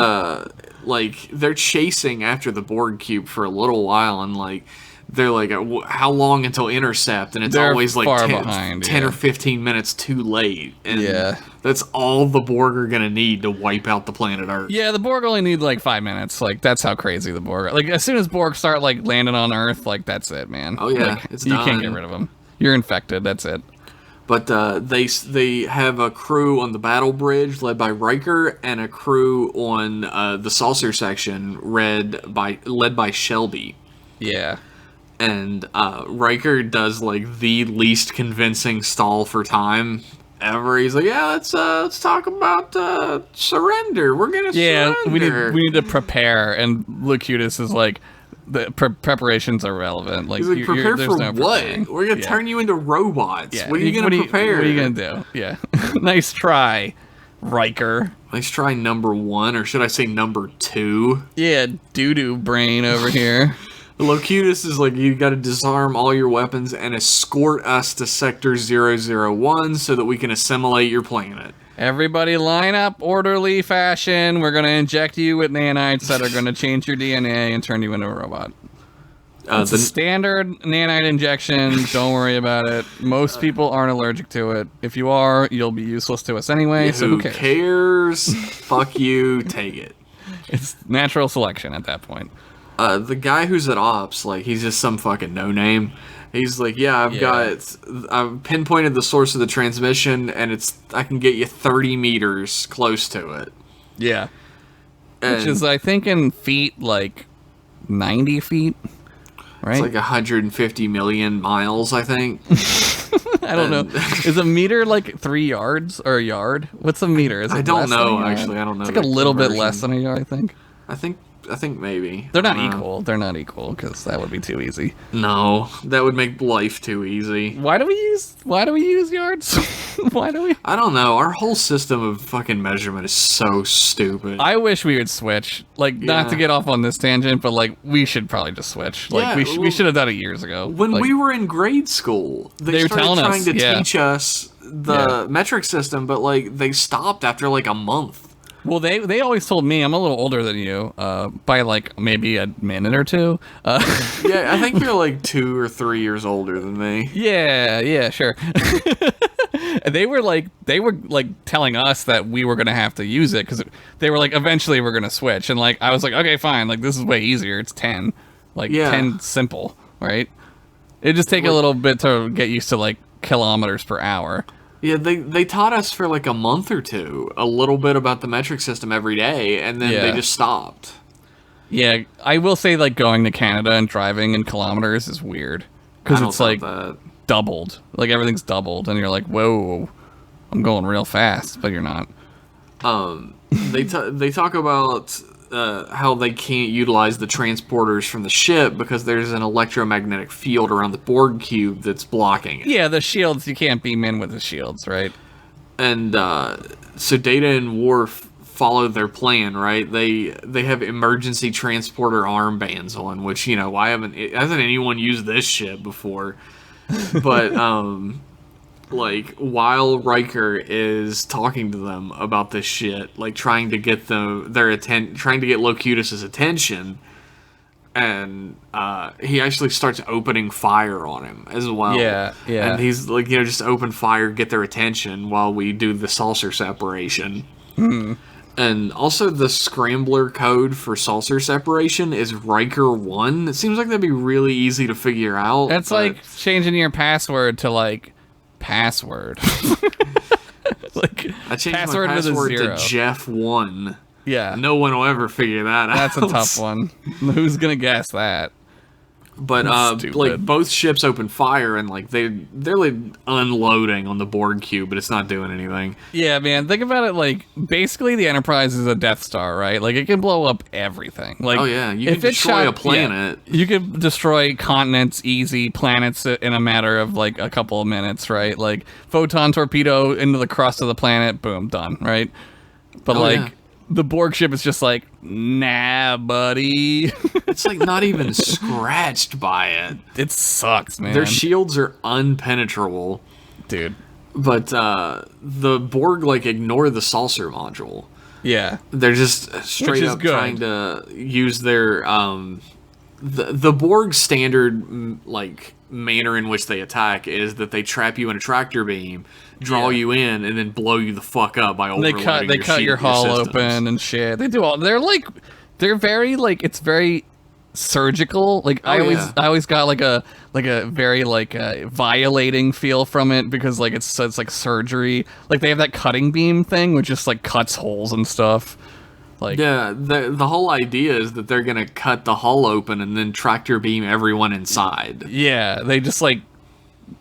like, they're chasing after the Borg cube for a little while, and, like, they're like, how long until intercept? And it's They're always like far 10 behind, or 15 minutes too late. And Yeah. that's all the Borg are going to need to wipe out the planet Earth. Yeah, the Borg only need like 5 minutes. Like, that's how crazy the Borg are. Like, as soon as Borg start like landing on Earth, like, that's it, man. Oh, yeah, Like, it's you can't done. get rid of them. You're infected. That's it. But they have a crew on the battle bridge led by Riker, and a crew on the saucer section led by Shelby. Yeah. And Riker does like the least convincing stall for time ever. He's like, yeah, let's talk about surrender. We're gonna surrender. we need to prepare. And Locutus is like, the preparations are relevant. Like, He's like, prepare there's for no what? preparing. We're gonna turn you into robots. Yeah. What are you gonna prepare? What are you gonna do? Yeah. Nice try, Riker. Let's try number 1, or should I say number 2? Yeah, doo-doo brain over here. Locutus is like, you gotta disarm all your weapons and escort us to Sector 001 so that we can assimilate your planet. Everybody line up, orderly fashion. We're gonna inject you with nanites that are gonna change your DNA and turn you into a robot. It's a standard nanite injection. Don't worry about it. Most people aren't allergic to it. If you are, you'll be useless to us anyway, so who cares? Fuck you, take it. It's natural selection at that point. The guy who's at Ops, like, he's just some fucking no-name. He's like, I've pinpointed the source of the transmission, and I can get you 30 meters close to it. Yeah. And Which is, I think, in feet, like, 90 feet, right? it's like 150 million miles, I think. I don't know. Is a meter, like, 3 yards or a yard? What's a meter? Is it I don't less than a know, yard? actually. I don't know. It's like a the little bit conversion. less than a yard, I think. I think maybe. They're not I don't know. equal. They're not equal, because that would be too easy. No, that would make life too easy. Why do we use yards? Why do we? I don't know. Our whole system of fucking measurement is so stupid. I wish we would switch. Like, not to Yeah. get off on this tangent, but like, we should probably just switch. Like, Yeah, we should have done it years ago. when Like, we were in grade school, they were started telling trying us, to yeah. teach us the Yeah. metric system, but like they stopped after like a month. well, they always told me, I'm a little older than you, by like maybe a minute or two. Yeah, I think you're like 2 or 3 years older than me. Yeah, sure. They were like telling us that we were gonna have to use it because they were like, eventually we're gonna switch, and like I was like, okay, fine, like this is way easier. It's 10, like Yeah. 10 simple, right? It just take a little bit to get used to like kilometers per hour. Yeah, they taught us for like a month or two a little bit about the metric system every day, and then they Yeah. just stopped. Yeah, I will say like going to Canada and driving in kilometers is weird because I don't it's like doubt doubled, like everything's doubled, and you're like, whoa, I'm going real fast, but you're not. that. They talk about how they can't utilize the transporters from the ship because there's an electromagnetic field around the Borg cube that's blocking it. Yeah, the shields, you can't beam in with the shields, right? And so Data and Worf follow their plan, right? They have emergency transporter armbands on, which, you know, hasn't anyone used this shit before? But like, while Riker is talking to them about this shit, like, trying to get trying to get Locutus's attention, and he actually starts opening fire on him as well. Yeah. And he's like, just open fire, get their attention while we do the saucer separation. And also the scrambler code for saucer separation is Riker 1. It seems like that'd be really easy to figure out. That's like changing your password to like password. Like I changed password my password with a to zero. Jeff1. Yeah. No one will ever figure that out. That's a tough one. Who's gonna guess that? But like both ships open fire and like they're like unloading on the Borg cube, but it's not doing anything. Yeah, man. Think about it. Like basically, the Enterprise is a Death Star, right? Like it can blow up everything. Like Oh yeah, you can destroy a planet. Yeah, you could destroy continents easy, planets in a matter of like a couple of minutes, right? Like photon torpedo into the crust of the planet, boom, done, right? But Oh, like. yeah. The Borg ship is just like, nah, buddy. It's like not even scratched by it. It sucks, man. Their shields are unpenetrable. Dude. But the Borg like ignore the saucer module. Yeah. They're just straight is up good. trying to use their the Borg standard like manner in which they attack is that they trap you in a tractor beam, draw you in, and then blow you the fuck up by overloading They cut your hull open and shit. They do all. They're very like it's very surgical. Like I always got like a very like violating feel from it because like it's like surgery. Like they have that cutting beam thing which just like cuts holes and stuff. Like Yeah, the whole idea is that they're gonna cut the hull open and then tractor beam everyone inside. yeah, they just like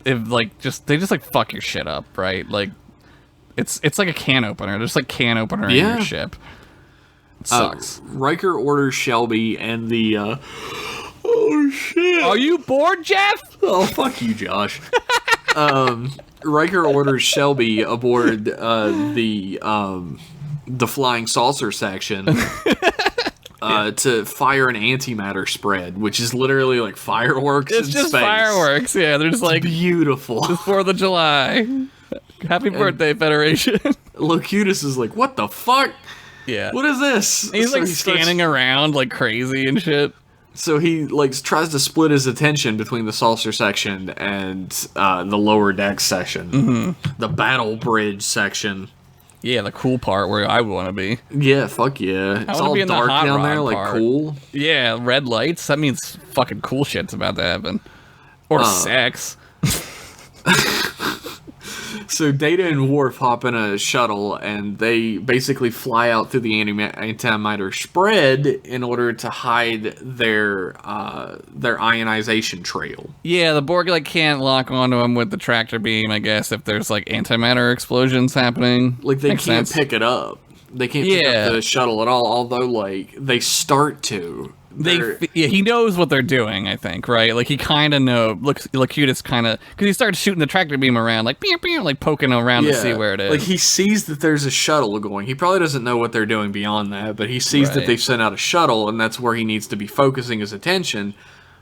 they just like fuck your shit up, right? Like it's like a can opener. There's like can opener in your ship. It sucks. Riker orders Shelby and the oh shit. Are you bored, Jeff? Oh fuck you, Josh. Riker orders Shelby aboard the flying saucer section to fire an antimatter spread, which is literally like fireworks. It's in just space. fireworks. Yeah, they're just like Beautiful. 4th of July. Happy birthday, Federation. Locutus is like, what the fuck? Yeah. What is this? He's So like he starts- scanning around like crazy and shit. So he like tries to split his attention between the saucer section and the lower deck section, the battle bridge section. Yeah, the cool part where I want to be. Yeah, fuck yeah. It's wanna all be in the dark hot down rod there, like part. cool. Yeah, red lights. That means fucking cool shit's about to happen. Or sex. So Data and Worf hop in a shuttle, and they basically fly out through the antimatter spread in order to hide their ionization trail. Yeah, the Borg like can't lock onto him with the tractor beam, I guess, if there's like antimatter explosions happening. Like they Makes can't sense. pick it up. They can't pick up the shuttle at all. Although like they start to. He knows what they're doing, I think, right? Like he kind of knows. Locutus kind of because he starts shooting the tractor beam around, like pew, pew, like poking around to see where it is. Like he sees that there's a shuttle going. He probably doesn't know what they're doing beyond that, but he sees that they've sent out a shuttle, and that's where he needs to be focusing his attention.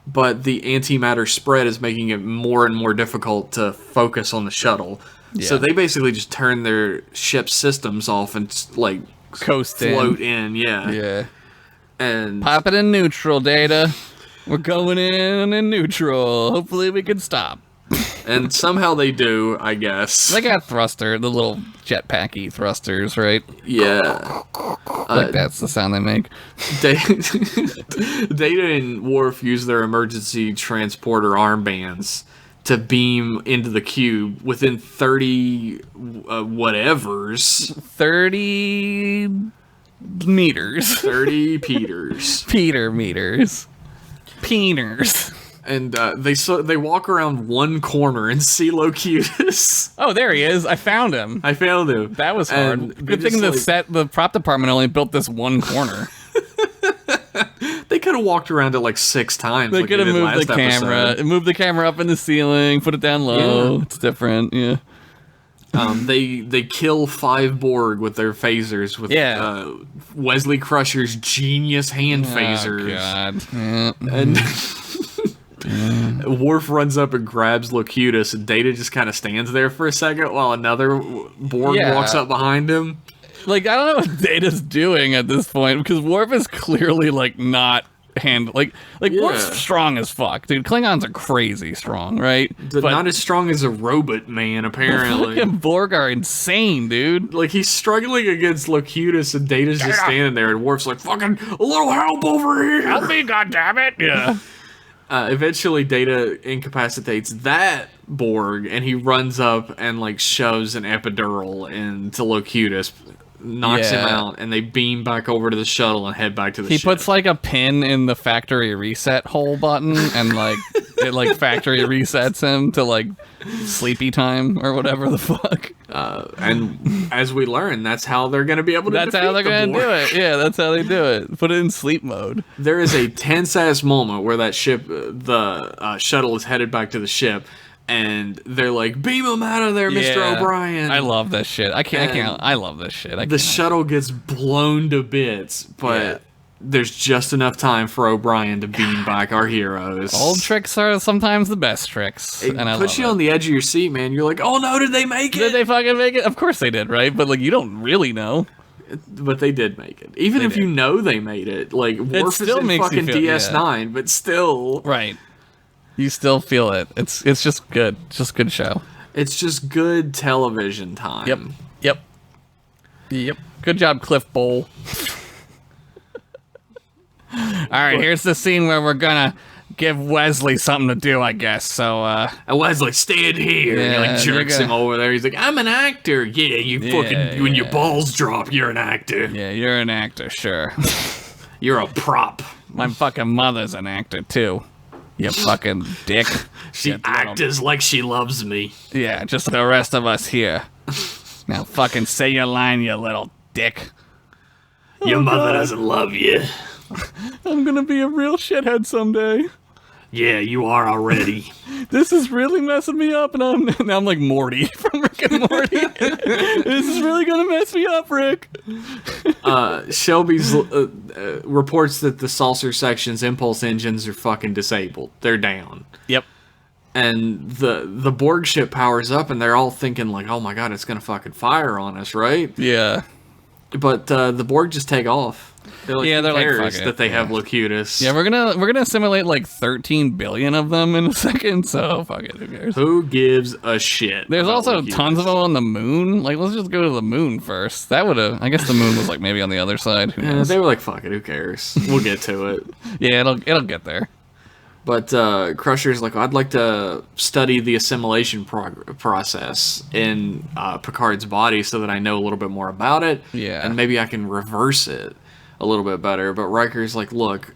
But the antimatter spread is making it more and more difficult to focus on the shuttle. Yeah. So they basically just turn their ship's systems off and like Coast float in. Yeah. And Pop it in neutral, Data. We're going in neutral. Hopefully we can stop. and somehow they do, I guess. They got the little jetpacky thrusters, right? Yeah. Like that's the sound they make. Data and Worf use their emergency transporter armbands to beam into the cube within 30 whatevers. 30 meters. 30 peters. Peter meters. Peeners. And they walk around one corner and see Locutus. Oh, there he is. I found him. I found him. That was hard. And they Good thing just, the prop department only built this one corner. They could have walked around it like 6 times. They like could have did moved the last camera. episode. Moved the camera up in the ceiling, put it down low. Yeah. It's different, yeah. They kill 5 Borg with their phasers with Wesley Crusher's genius hand phasers. Oh, God. Yeah. And Worf runs up and grabs Locutus, and Data just kind of stands there for a second while another Borg walks up behind him. Like, I don't know what Data's doing at this point, because Worf is clearly, like, not Worf's strong as fuck, dude. Klingons are crazy strong, right? But not as strong as a robot man, apparently. Fucking Borg are insane, dude. Like, he's struggling against Locutus, and Data's just standing there, and Worf's like, fucking, a little help over here! Help me, goddammit! Yeah. Eventually, Data incapacitates that Borg, and he runs up and, like, shoves an epidural into Locutus, knocks him out, and they beam back over to the shuttle and head back to the ship. He puts, like, a pin in the factory reset hole button, and, like, it, like, factory resets him to, like, sleepy time or whatever the fuck. And as we learn, that's how they're going to be able to That's how they're going to do it. Yeah, that's how they do it. Put it in sleep mode. There is a tense-ass moment where that ship, the shuttle is headed back to the ship, and they're like, beam him out of there, Mr. O'Brien. I love this shit. I love this shit. The shuttle gets blown to bits, but there's just enough time for O'Brien to beam back our heroes. Old tricks are sometimes the best tricks. It puts you on the edge of your seat, man. You're like, oh no, did they make it? Did they fucking make it? Of course they did, right? But, like, you don't really know. But they did make it. Even if you know they made it. Like, Worf is in fucking DS9, but still. Right. You still feel it. It's just good. It's just good show. It's just good television time. Yep. Good job, Cliff Bowl. All right, here's the scene where we're gonna give Wesley something to do, I guess. So, Wesley, stand here. Yeah, he like jerks him over there. He's like, I'm an actor. Yeah, when your balls drop, you're an actor. Yeah, you're an actor, sure. You're a prop. My fucking mother's an actor too. You fucking dick. She acts like she loves me. Yeah, just the rest of us here. Now fucking say your line, you little dick. Your mother doesn't love you. I'm gonna be a real shithead someday. Yeah, you are already. This is really messing me up, and now I'm like Morty from Rick and Morty. This is really gonna mess me up, Rick. Shelby's reports that the saucer section's impulse engines are fucking disabled. They're down. Yep. And the Borg ship powers up, and they're all thinking like, "Oh my god, it's gonna fucking fire on us, right?" Yeah. But the Borg just take off. They're like, they're like, cares fuck it. that they have Locutus. Yeah, we're gonna assimilate like 13 billion of them in a second. So fuck it, who cares? Who gives a shit? There's also Locutus? tons of them on the moon. Like, let's just go to the moon first. That would have. I guess the moon was like maybe on the other side. Who knows? They were like, fuck it, who cares? We'll get to it. Yeah, it'll get there. But Crusher's like, I'd like to study the assimilation process in Picard's body so that I know a little bit more about it. Yeah. And maybe I can reverse it a little bit better. But Riker's like, look,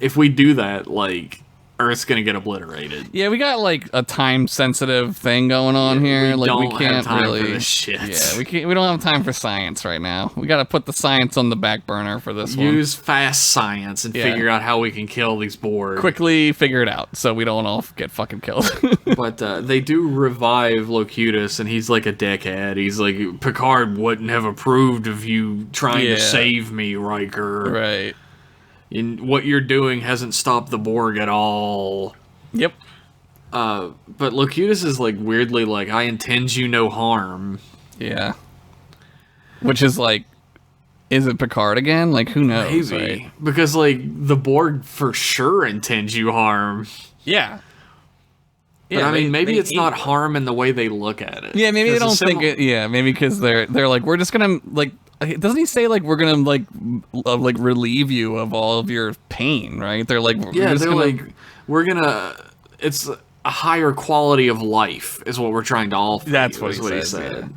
if we do that, like, Earth's gonna get obliterated. Yeah, we got like a time-sensitive thing going on here. We like we don't can't have time really. for this shit. Yeah, we don't have time for science right now. We got to put the science on the back burner for this one. Use fast science and figure out how we can kill these Borg. Quickly figure it out so we don't all get fucking killed. But they do revive Locutus, and he's like a dickhead. He's like, Picard wouldn't have approved of you trying to save me, Riker. Right. And what you're doing hasn't stopped the Borg at all. Yep. But Locutus is like weirdly like, I intend you no harm. Yeah. Which is like, is it Picard again? Like, who knows? Maybe. Right? Because like the Borg for sure intends you harm. Yeah. But I mean, maybe it's not harm in the way they look at it. Yeah, maybe they don't think it. Yeah, maybe because they're like, we're just gonna like. Doesn't he say like we're gonna like relieve you of all of your pain? Right? They're like, we're gonna. It's a higher quality of life is what we're trying to offer. That's what he said. Yeah.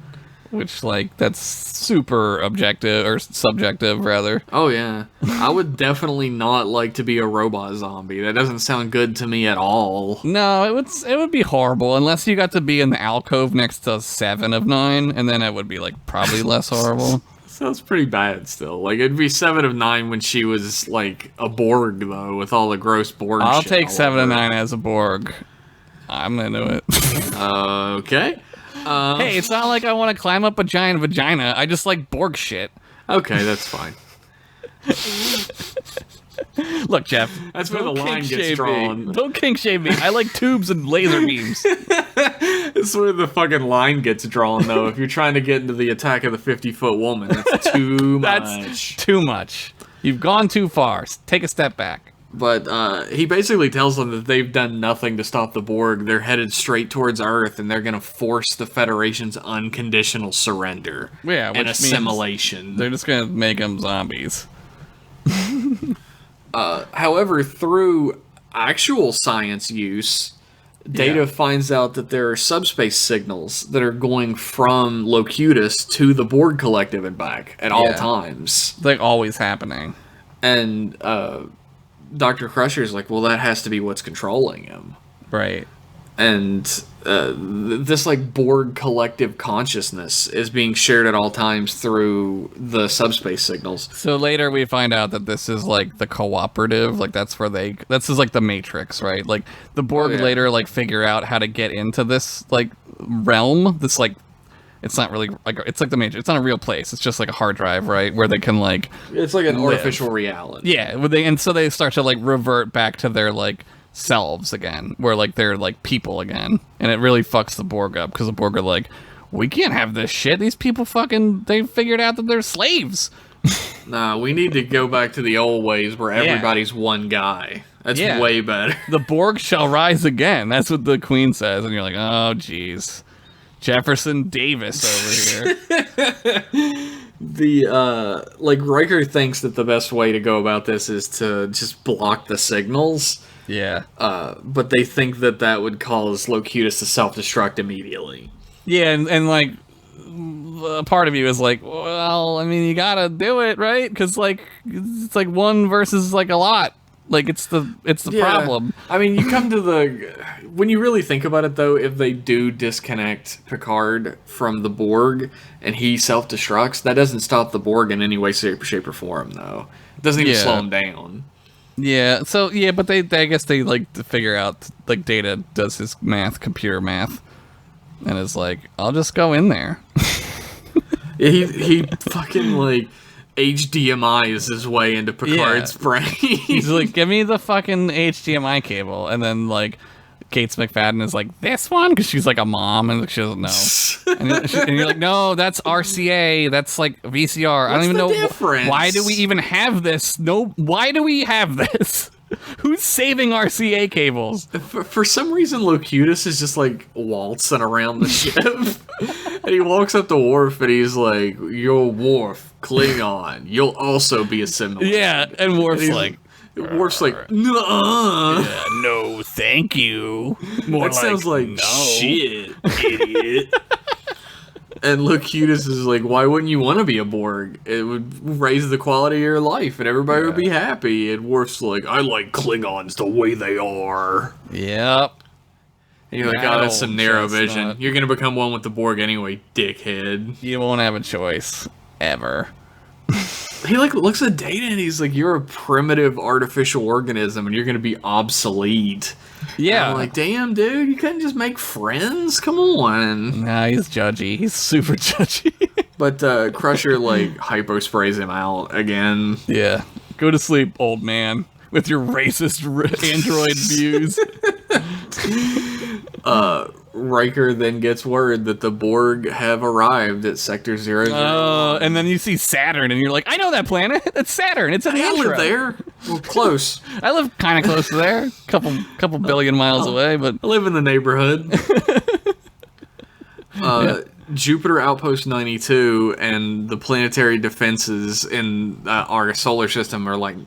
Which, like, that's super objective, or subjective, rather. Oh, yeah. I would definitely not like to be a robot zombie. That doesn't sound good to me at all. No, it would be horrible, unless you got to be in the alcove next to 7 of 9, and then it would be, like, probably less horrible. Sounds pretty bad still. Like, it'd be 7 of 9 when she was, like, a Borg, though, with all the gross Borg I'll shit take all 7 over of 9 as a Borg. I'm into it. Okay. Hey, it's not like I want to climb up a giant vagina. I just like Borg shit. Okay, that's fine. Look, Jeff. That's where the don't line kink gets shame drawn. me. Don't kink shame me. I like tubes and laser beams. That's where the fucking line gets drawn, though. If you're trying to get into the Attack of the 50-Foot Woman, that's too much. That's too much. You've gone too far. Take a step back. But he basically tells them that they've done nothing to stop the Borg. They're headed straight towards Earth, and they're going to force the Federation's unconditional surrender Yeah, and assimilation. They're just going to make them zombies. However, through actual science use, Data finds out that there are subspace signals that are going from Locutus to the Borg Collective and back at all times. It's like always happening. And Dr. Crusher's like, well, that has to be what's controlling him. Right. And this like Borg collective consciousness is being shared at all times through the subspace signals. So later we find out that this is like the cooperative, like this is like the Matrix, right? Like the Borg later like figure out how to get into this like realm, this like it's not really like it's like the Matrix. It's not a real place. It's just like a hard drive, right? Where they can like it's like an artificial reality. Yeah, and so they start to like revert back to their like selves again, where like they're like people again, and it really fucks the Borg up because the Borg are like, we can't have this shit. These people they figured out that they're slaves. Nah, we need to go back to the old ways where everybody's one guy. That's way better. The Borg shall rise again. That's what the Queen says, and you're like, oh jeez, Jefferson Davis over here. Like Riker thinks that the best way to go about this is to just block the signals. Yeah. But they think that would cause Locutus to self-destruct immediately. Yeah, and like, a part of you is like, well, I mean, you gotta do it, right? Because like, it's like one versus like a lot. Like it's the problem. I mean, you come to when you really think about it, though, if they do disconnect Picard from the Borg and he self-destructs, that doesn't stop the Borg in any way, shape, or form, though. It doesn't even slow him down. Yeah, so, yeah, but I guess they, like, to figure out, like, Data does his computer math, and is like, I'll just go in there. he fucking, like, HDMIs his way into Picard's brain. He's like, give me the fucking HDMI cable, and then, like, Gates McFadden is like, this one? Because she's, like, a mom, and she doesn't know. and you're like, no, that's RCA, that's, like, VCR. I don't even know. Difference? Why do we even have this? No, why do we have this? Who's saving RCA cables? For some reason, Locutus is just, like, waltzing around the ship. And he walks up to Worf, and he's like, you're Worf, Klingon. You'll also be assimilated. Yeah, and Worf's like, nuh-uh. Yeah, no, thank you. More that sounds like no. shit, idiot. And Locutus is like, why wouldn't you want to be a Borg? It would raise the quality of your life, and everybody would be happy. And Worf's like, I like Klingons the way they are. Yep. And you're like, oh, that's some narrow vision. You're going to become one with the Borg anyway, dickhead. You won't have a choice. Ever. He like looks at Data and he's like, you're a primitive artificial organism and you're going to be obsolete. Yeah. And I'm like, damn, dude, you couldn't just make friends? Come on. Nah, he's judgy. He's super judgy. But Crusher, like, hypo-sprays him out again. Yeah. Go to sleep, old man, with your racist android views. Riker then gets word that the Borg have arrived at Sector 001. And then you see Saturn, and you're like, I know that planet. That's Saturn. It's an intro. I live there. Well, close. I live kind of close to there. Couple billion miles away, but I live in the neighborhood. Jupiter Outpost 92 and the planetary defenses in our solar system are like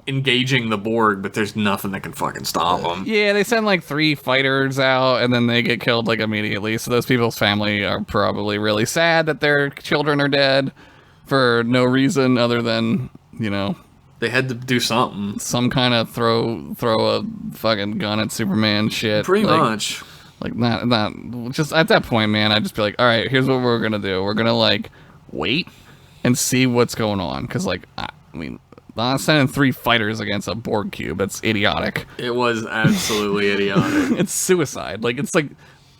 engaging the Borg, but there's nothing that can fucking stop them. Yeah, they send like 3 fighters out, and then they get killed like immediately. So those people's family are probably really sad that their children are dead for no reason other than, you know, they had to do something. Some kind of throw a fucking gun at Superman shit. Pretty much. Like not just at that point, man. I'd just be like, all right, here's what we're gonna do. We're gonna like wait and see what's going on, because like I mean, I'm sending 3 fighters against a Borg cube. That's idiotic. It was absolutely idiotic. It's suicide. Like, it's like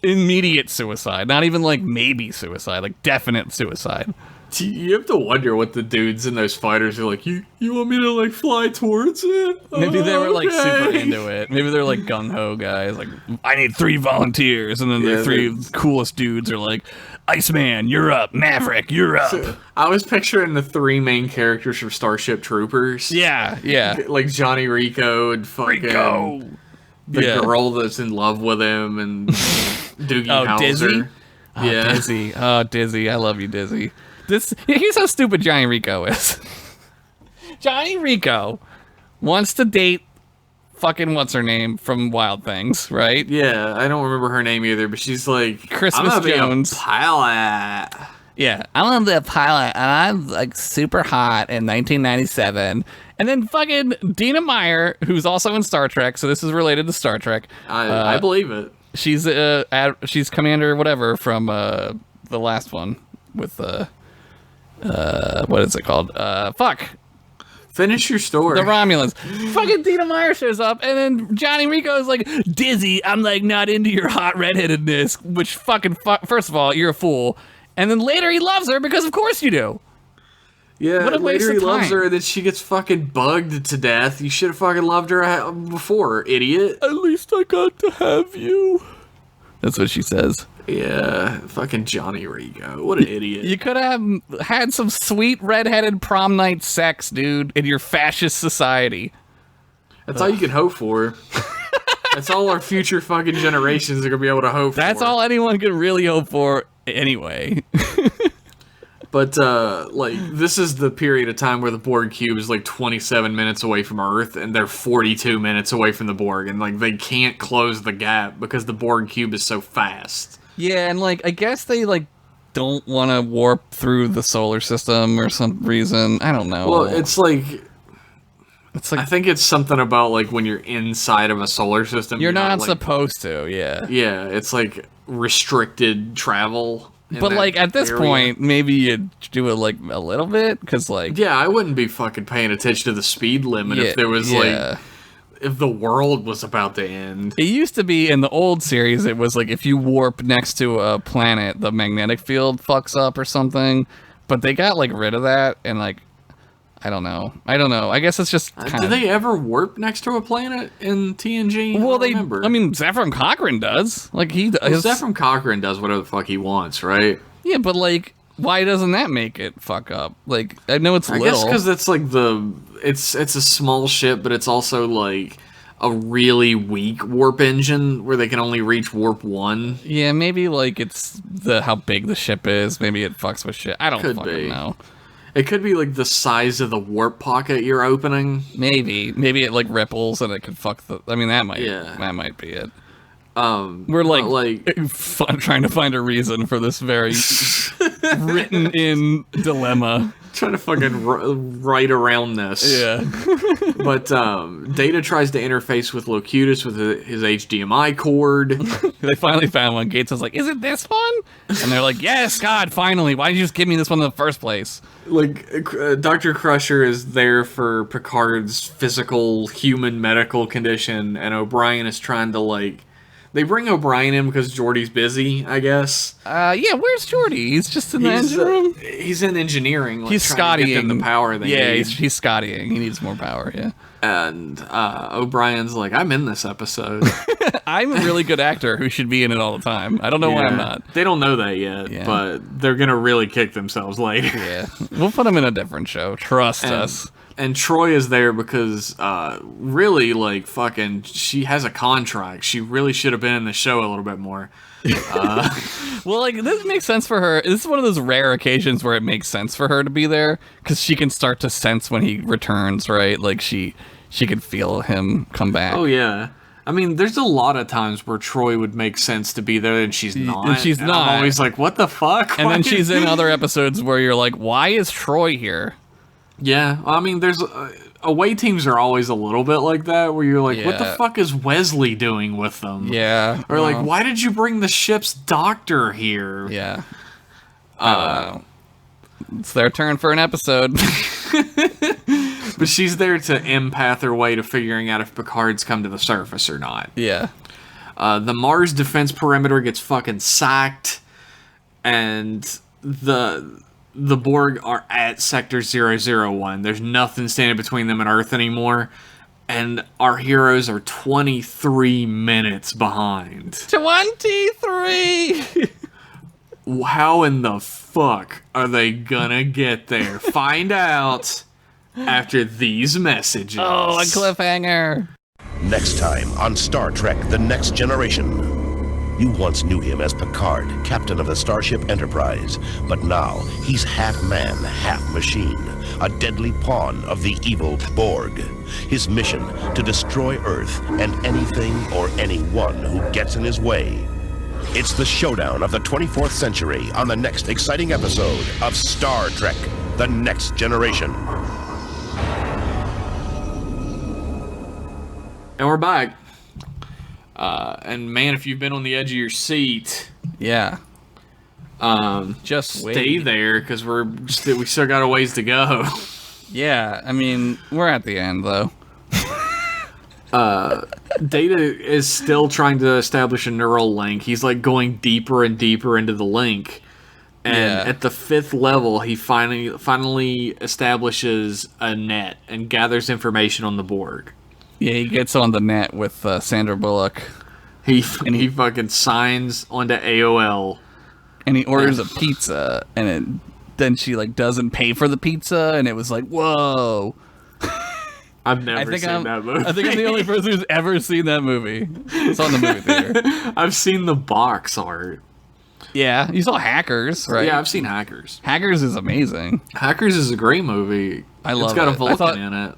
immediate suicide. Not even like maybe suicide. Like definite suicide. You have to wonder what the dudes in those fighters are like. You want me to like fly towards it? Maybe they were like Okay. super into it. Maybe they're like gung ho guys. Like, I need 3 volunteers, and then Yeah, the 3 coolest dudes are like, Iceman, you're up. Maverick, you're up. I was picturing the 3 main characters from Starship Troopers. Yeah, yeah. Like Johnny Rico and fucking the Yeah. girl that's in love with him and Doogie Oh, Howser. Dizzy? Oh, Yeah. Dizzy. Oh, Dizzy. I love you, Dizzy. Here's how stupid Johnny Rico is. Johnny Rico wants to date fucking what's her name from Wild Things, right? Yeah, I don't remember her name either, but she's like Christmas I'm gonna Jones. be a pilot. Yeah, I'm gonna be a pilot, and I'm like super hot in 1997. And then fucking Dina Meyer, who's also in Star Trek, so this is related to Star Trek. I believe it. She's commander whatever from the last one with what is it called? Fuck. Finish your story. The Romulans. Fucking Dina Meyer shows up, and then Johnny Rico is like, Dizzy, I'm like not into your hot redheadedness, which fucking first of all, you're a fool. And then later he loves her because of course you do. Yeah, What a waste later he of loves time. her, that she gets fucking bugged to death. You should have fucking loved her before, idiot. At least I got to have you. That's what she says. Yeah, fucking Johnny Rico. What an idiot. You could have had some sweet redheaded prom night sex, dude, in your fascist society. That's all you can hope for. That's all our future fucking generations are gonna be able to hope for. That's all anyone can really hope for anyway. But, like, this is the period of time where the Borg cube is, like, 27 minutes away from Earth, and they're 42 minutes away from the Borg, and, like, they can't close the gap because the Borg cube is so fast. Yeah, and like I guess they like don't want to warp through the solar system or some reason. I don't know. Well, it's like, it's I like think it's something about, like, when you're inside of a solar system. you're not like, supposed to. Yeah. Yeah, it's, like, restricted travel. in But that like at this area. point, maybe you do it like a little bit because like Yeah, I wouldn't be fucking paying attention to the speed limit if there was, yeah. like, if the world was about to end. It used to be in the old series, it was like if you warp next to a planet, the magnetic field fucks up or something. But they got like rid of that, and like, I don't know. I guess it's just kind Do of. they ever warp next to a planet in TNG? Well, I remember. I mean, Zefram Cochrane does. Like he does. Zefram Cochrane does whatever the fuck he wants, right? Yeah, but like, why doesn't that make it fuck up? Like, I know it's I little. guess because it's like it's a small ship, but it's also like a really weak warp engine where they can only reach warp 1. Yeah, maybe like it's how big the ship is. Maybe it fucks with shit. I don't Could fucking be. know. It could be like the size of the warp pocket you're opening. Maybe it like ripples and it could fuck the. I mean, that might be it. We're like, trying to find a reason for this very written in dilemma. Trying to fucking right around this. Yeah. But Data tries to interface with Locutus with his HDMI cord. They finally found one. Gates was like, "Is it this one?" And they're like, "Yes, God, finally! Why did you just give me this one in the first place?" Like, Dr. Crusher is there for Picard's physical human medical condition, and O'Brien is trying to, like... They bring O'Brien in because Geordi's busy, I guess. Yeah, where's Geordi? He's just in the engine room? He's in engineering. Like, He's trying to get them Scottying. the power they Yeah, need. he's Scottying. He needs more power, yeah. And O'Brien's like, I'm in this episode. I'm a really good actor who should be in it all the time. I don't know why I'm Yeah. not. They don't know that yet, Yeah. but they're going to really kick themselves later. Yeah. We'll put him in a different show. Trust us. And Troy is there because, really, like, fucking, she has a contract. She really should have been in the show a little bit more. Well, like, this makes sense for her. This is one of those rare occasions where it makes sense for her to be there because she can start to sense when he returns, right? Like, she can feel him come back. Oh, yeah. I mean, there's a lot of times where Troy would make sense to be there and she's not. And she's not. I'm always like, what the fuck? And Why then is- she's in other episodes where you're like, why is Troy here? Yeah, I mean, there's... away teams are always a little bit like that, where you're like, what the Yeah. fuck is Wesley doing with them? Yeah. Or like, well, why did you bring the ship's doctor here? Yeah. I don't know. It's their turn for an episode. But she's there to empath her way to figuring out if Picard's come to the surface or not. Yeah. The Mars defense perimeter gets fucking sacked, and the Borg are at Sector 001. There's nothing standing between them and Earth anymore. And our heroes are 23 minutes behind. 23! How in the fuck are they gonna get there? Find out after these messages. Oh, a cliffhanger. Next time on Star Trek The Next Generation. You once knew him as Picard, captain of the Starship Enterprise, but now he's half man, half machine, a deadly pawn of the evil Borg. His mission to destroy Earth and anything or anyone who gets in his way. It's the showdown of the 24th century on the next exciting episode of Star Trek The Next Generation. And we're back. And man, if you've been on the edge of your seat, Yeah. Just stay there, because we still got a ways to go. Yeah, I mean, we're at the end, though. Data is still trying to establish a neural link. He's like going deeper and deeper into the link. And at the 5th level, he finally establishes a net and gathers information on the Borg. Yeah, he gets on the net with Sandra Bullock. He fucking signs onto AOL. And he orders a pizza, and then she, like, doesn't pay for the pizza, and it was like, whoa. I've never seen that movie. I think I'm the only person who's ever seen that movie. It's on the movie theater. I've seen the box art. Yeah, you saw Hackers, right? Yeah, I've seen Hackers. Hackers is amazing. Hackers is a great movie. I love it. It's got a Vulcan in it.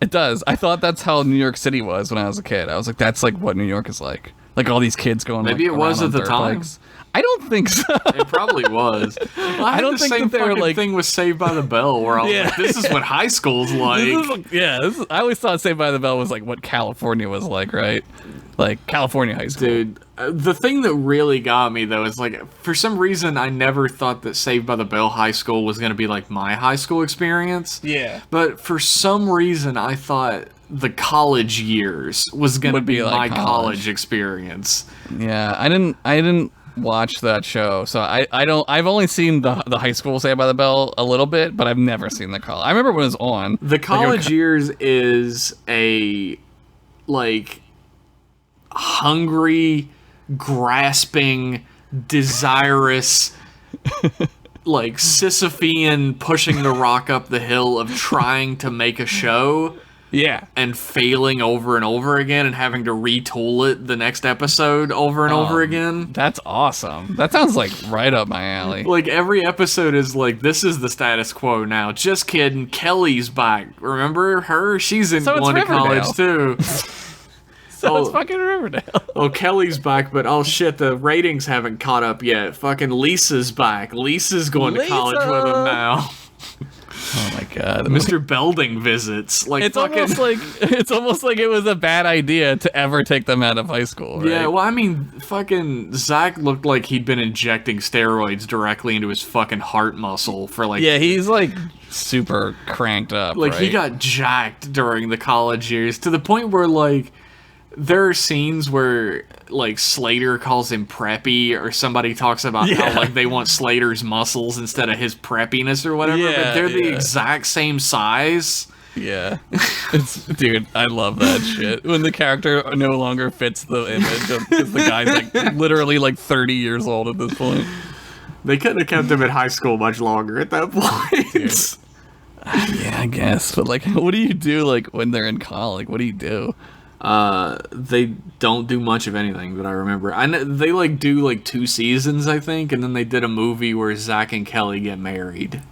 It does. I thought that's how New York City was when I was a kid. I was like, that's like what New York is like. Like all these kids going. Maybe like, it was around at on the dirt time. bikes. I don't think so. It probably was. Well, I don't think the same fucking thing was Saved by the Bell, where I was like, this is what high school's like. I always thought Saved by the Bell was like what California was like, right? Like California high school. Dude, the thing that really got me, though, is like, for some reason, I never thought that Saved by the Bell high school was going to be like my high school experience. Yeah. But for some reason, I thought the college years was going to be like my college experience. Yeah, I didn't watch that show, so I've only seen the high school Saved by the Bell a little bit, but I've never seen the college. I remember when it was on. The college years is a like hungry, grasping, desirous, like Sisyphean pushing the rock up the hill of trying to make a show. Yeah. And failing over and over again and having to retool it the next episode over and over again. That's awesome. That sounds like right up my alley. Like every episode is like, this is the status quo now. Just kidding. Kelly's back. Remember her? She's going to college too. So it's fucking Riverdale. Oh, Kelly's back, but oh shit, the ratings haven't caught up yet. Fucking Lisa's back. Lisa's going to college with him now. Oh my god. Mr. Belding visits. Like it's almost like it was a bad idea to ever take them out of high school, right? Yeah, well, I mean, fucking Zach looked like he'd been injecting steroids directly into his fucking heart muscle for like... Yeah, he's like super cranked up, like, right? he got jacked during the college years to the point where, like, there are scenes where, like, Slater calls him preppy, or somebody talks about how, like, they want Slater's muscles instead of his preppiness or whatever, but they're the exact same size. Yeah. Dude, I love that shit. When the character no longer fits the image of, because the guy's, like, literally, like, 30 years old at this point. They couldn't have kept him in high school much longer at that point. Dude. Yeah, I guess. But, like, what do you do, like, when they're in college? Like, what do you do? They don't do much of anything that I remember. I know they like do like 2 seasons, I think, and then they did a movie where Zach and Kelly get married.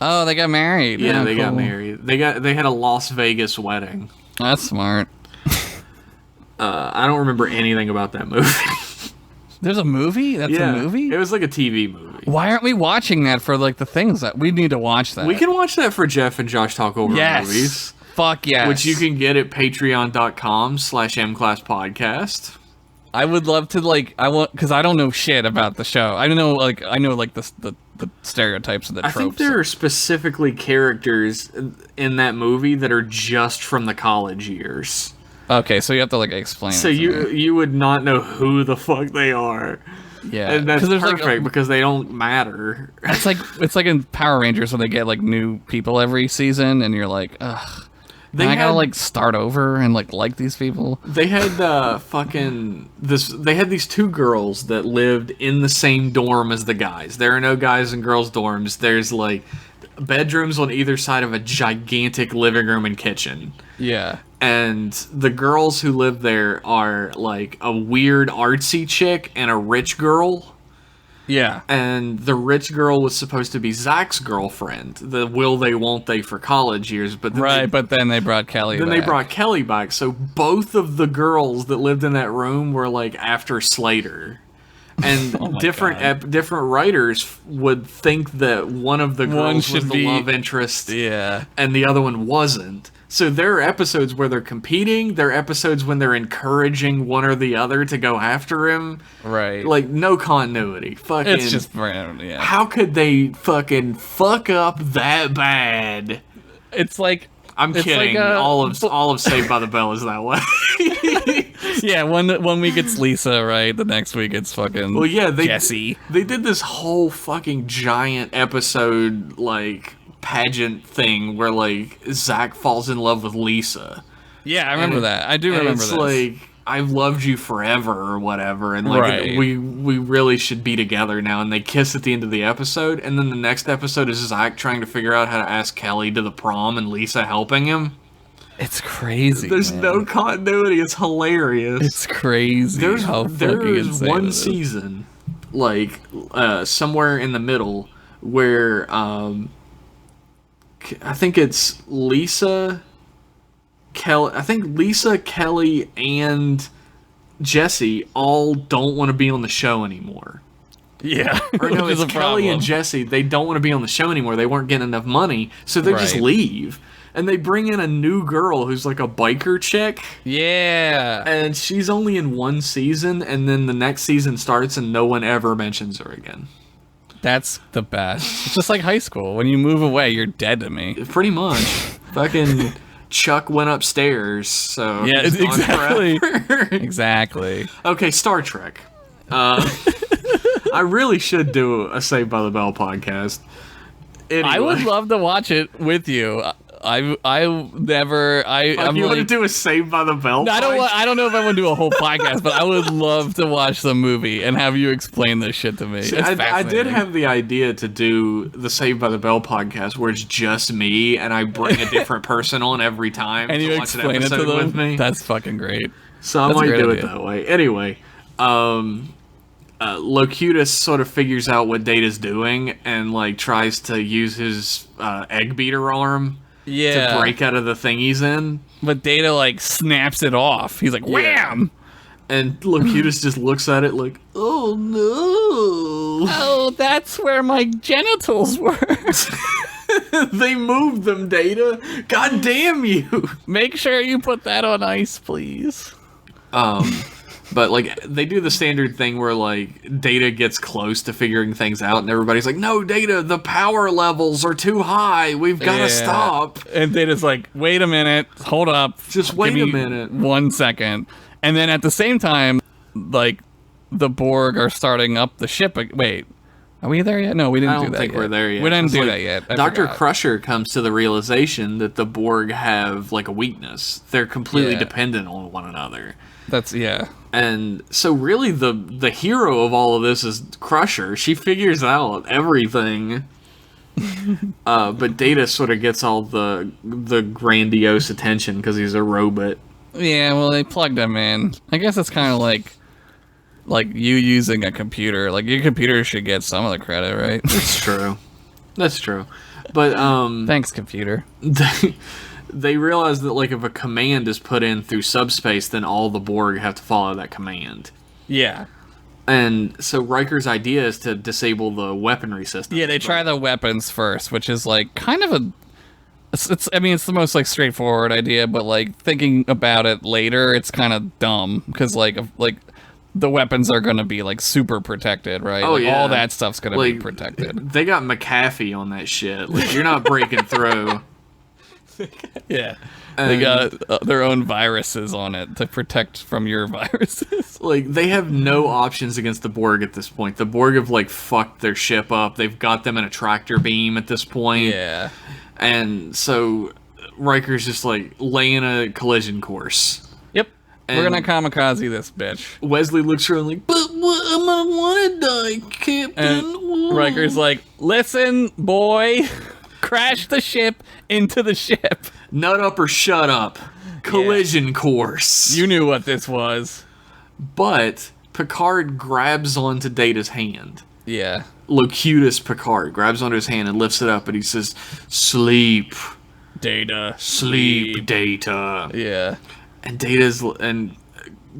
Oh, they got married. Yeah, they got married. They had a Las Vegas wedding. That's smart. I don't remember anything about that movie. There's a movie? That's a movie? It was like a TV movie. Why aren't we watching that for like the things that we need to watch that? We can watch that for Jeff and Josh Talk Over Movies. Fuck yes. Which you can get at patreon.com/mclasspodcast. I would love to, like, because I don't know shit about the show. I know the stereotypes and the tropes. I think there are specifically characters in that movie that are just from the college years. Okay, so you have to, like, explain So it to me. you would not know who the fuck they are. Yeah, And that's 'cause there's, like, perfect because they don't matter. It's like in Power Rangers when they get like new people every season, and you're like, ugh. They I gotta had- like start over and like these people. They had They had these two girls that lived in the same dorm as the guys. There are no guys and girls dorms. There's like bedrooms on either side of a gigantic living room and kitchen. Yeah. And the girls who live there are like a weird artsy chick and a rich girl. Yeah. And the rich girl was supposed to be Zach's girlfriend, the will they won't they for college years, but then But then they brought Kelly then back. they brought Kelly back. So both of the girls that lived in that room were like after Slater. And Oh my different writers would think that one of the girls should was the be- love interest Yeah. and the other one wasn't. So there are episodes where they're competing, there are episodes when they're encouraging one or the other to go after him. Right. Like, no continuity. Fucking, It's just random, yeah. how could they fucking fuck up that bad? It's like I'm it's kidding. like all of Saved by the Bell is that way. yeah, one week it's Lisa, right? The next week it's fucking Well, yeah, Jesse. They did this whole fucking giant episode, like, pageant thing where, like, Zach falls in love with Lisa. Yeah, I remember that. I do And remember it's this. like, I've loved you forever or whatever, and like Right. we really should be together now. And they kiss at the end of the episode, and then the next episode is Zach trying to figure out how to ask Kelly to the prom, and Lisa helping him. It's crazy. There's man. no continuity. It's hilarious. It's crazy. There's how there fucking is insane one it is. season, like somewhere in the middle, where I think it's Lisa, Kelly. I think Lisa, Kelly, and Jesse all don't want to be on the show anymore. Yeah. Or no, which is it's a Kelly problem. and Jesse. They don't want to be on the show anymore. They weren't getting enough money, so they just Right. leave. And they bring in a new girl who's like a biker chick. Yeah. And she's only in one season, and then the next season starts, and no one ever mentions her again. That's the best. It's just like high school. When you move away, you're dead to me. Pretty much. Fucking Chuck went upstairs, so Yeah, he's gone exactly. forever. Exactly. Okay, Star Trek. I really should do a Saved by the Bell podcast. Anyway. I would love to watch it with you. I'm Like, you want to like, do a Saved by the Bell? I podcast? don't know if I want to do a whole podcast, but I would love to watch the movie and have you explain this shit to me. It's I did fascinating. have the idea to do the Saved by the Bell podcast where it's just me and I bring a different person on every time and to you watch an explain it to episode them. with me. That's fucking great. So I that's a might great do it idea. that way. Anyway, Locutus sort of figures out what Data's doing and like tries to use his egg beater arm Yeah. to break out of the thing he's in. But Data like snaps it off. He's like, wham! And Locutus just looks at it like, oh no. Oh, that's where my genitals were. They moved them, Data. God damn you. Make sure you put that on ice, please. But like they do the standard thing where like Data gets close to figuring things out and everybody's like, no, Data, the power levels are too high. We've got to Yeah. stop. And Data's like, wait a minute, hold up. Just wait Give a me minute. 1 second. And then at the same time, like, the Borg are starting up the ship. Wait, are we there yet? No, we didn't I do don't that think yet. we're there yet. We didn't It's do like, that yet. I Dr. forgot. Crusher comes to the realization that the Borg have like a weakness. They're completely Yeah. dependent on one another. That's, yeah. And so really the hero of all of this is Crusher. She figures out everything. But Data sort of gets all the grandiose attention because he's a robot. Yeah, well, they plugged him in. I guess it's kind of like you using a computer. Like, your computer should get some of the credit, right? That's true. That's true. But Thanks, computer. they realize that like if a command is put in through subspace, then all the Borg have to follow that command. Yeah. And so Riker's idea is to disable the weaponry system. Yeah, they try the weapons first, which is like kind of a. It's I mean, it's the most like straightforward idea, but like thinking about it later, it's kind of dumb because like the weapons are gonna be like super protected, right? Oh, Like, yeah. all that stuff's gonna be Like, protected. They got McAfee on that shit. Like you're not breaking through. Yeah. They got their own viruses on it to protect from your viruses. Like, they have no options against the Borg at this point. The Borg have, like, fucked their ship up. They've got them in a tractor beam at this point. Yeah. And so Riker's just, like, laying a collision course. Yep. We're And- gonna kamikaze this bitch. Wesley looks around like, but what, I don't want to die, Captain. And Riker's like, listen, boy, crash the ship into the ship. Nut up or shut up. Collision course. You knew what this was. But Picard grabs onto Data's hand. Yeah. Locutus Picard grabs onto his hand and lifts it up, and he says, "Sleep, Data. sleep, Data." Yeah. And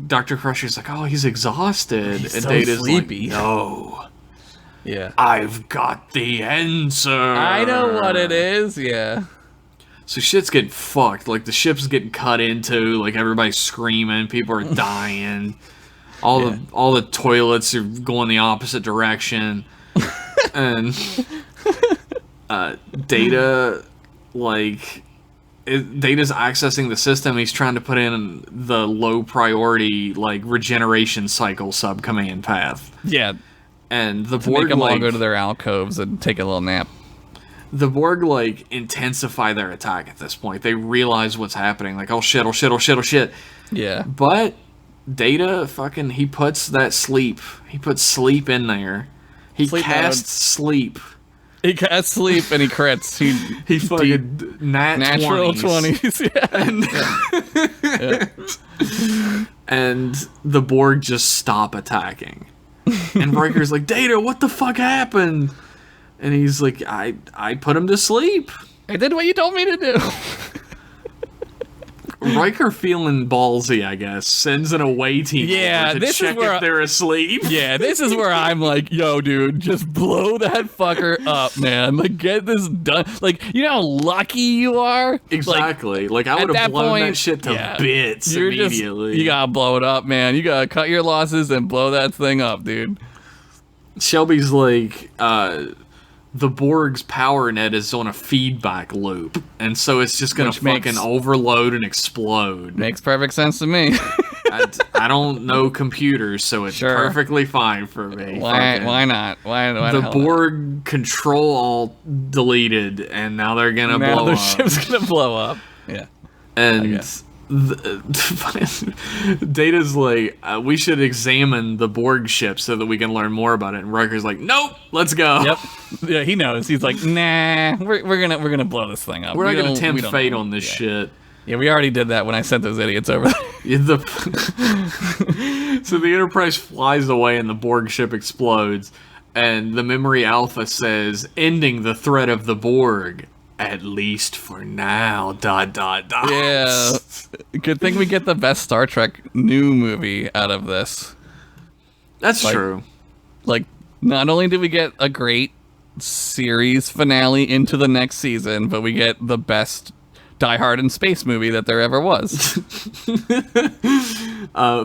Dr. Crusher's like, "Oh, he's exhausted." He's and so Data's sleepy. like, "No, Yeah. I've got the answer. I know what it is. Yeah. So shit's getting fucked. Like, the ship's getting cut into. Like, everybody's screaming. People are dying. All the toilets are going the opposite direction. And Data, like, Data's accessing the system. He's trying to put in the low priority, like, regeneration cycle sub-command path. Yeah. And the To Borg, make them all like, go to their alcoves and take a little nap. the Borg, like, intensify their attack at this point. They realize what's happening. Like, oh shit, oh shit, oh shit, oh shit. Yeah. But Data fucking, he puts that sleep. He puts sleep in there. He Sleep casts sleep. He casts sleep and he crits. He fucking Natural 20s. Yeah. And the Borg just stop attacking. And Riker's like, Data, what the fuck happened? And he's like, I put him to sleep. I did what you told me to do. Riker, feeling ballsy, I guess, sends an away team Yeah, over to this is check where if they're asleep. Yeah, this is where I'm like, yo, dude, just blow that fucker up, man. Like, get this done. Like, you know how lucky you are? Exactly. Like, I at would have that blown that point, shit to yeah, bits You're immediately. you gotta blow it up, man. You gotta cut your losses and blow that thing up, dude. Shelby's like, the Borg's power net is on a feedback loop, and so it's just gonna Which fucking makes- overload and explode. Makes perfect sense to me. I don't know computers, so it's Sure. perfectly fine for me. Fucking- Why not? Why The hell not? Borg control alt deleted, and now they're gonna Now blow the up. ship's gonna blow up. Yeah. And guess. Data's like, we should examine the Borg ship so that we can learn more about it. And Riker's like, nope, let's go. Yep. Yeah, he knows. He's like, nah, we're gonna blow this thing up. We're not We gonna don't- tempt we don't fate know. on this Yeah. shit. Yeah, we already did that when I sent those idiots over there. So the Enterprise flies away and the Borg ship explodes. And the Memory Alpha says, ending the threat of the Borg. At least for now, ... Yeah. Good thing we get the best Star Trek new movie out of this. That's Like- true. Like, not only do we get a great series finale into the next season, but we get the best Die Hard in space movie that there ever was.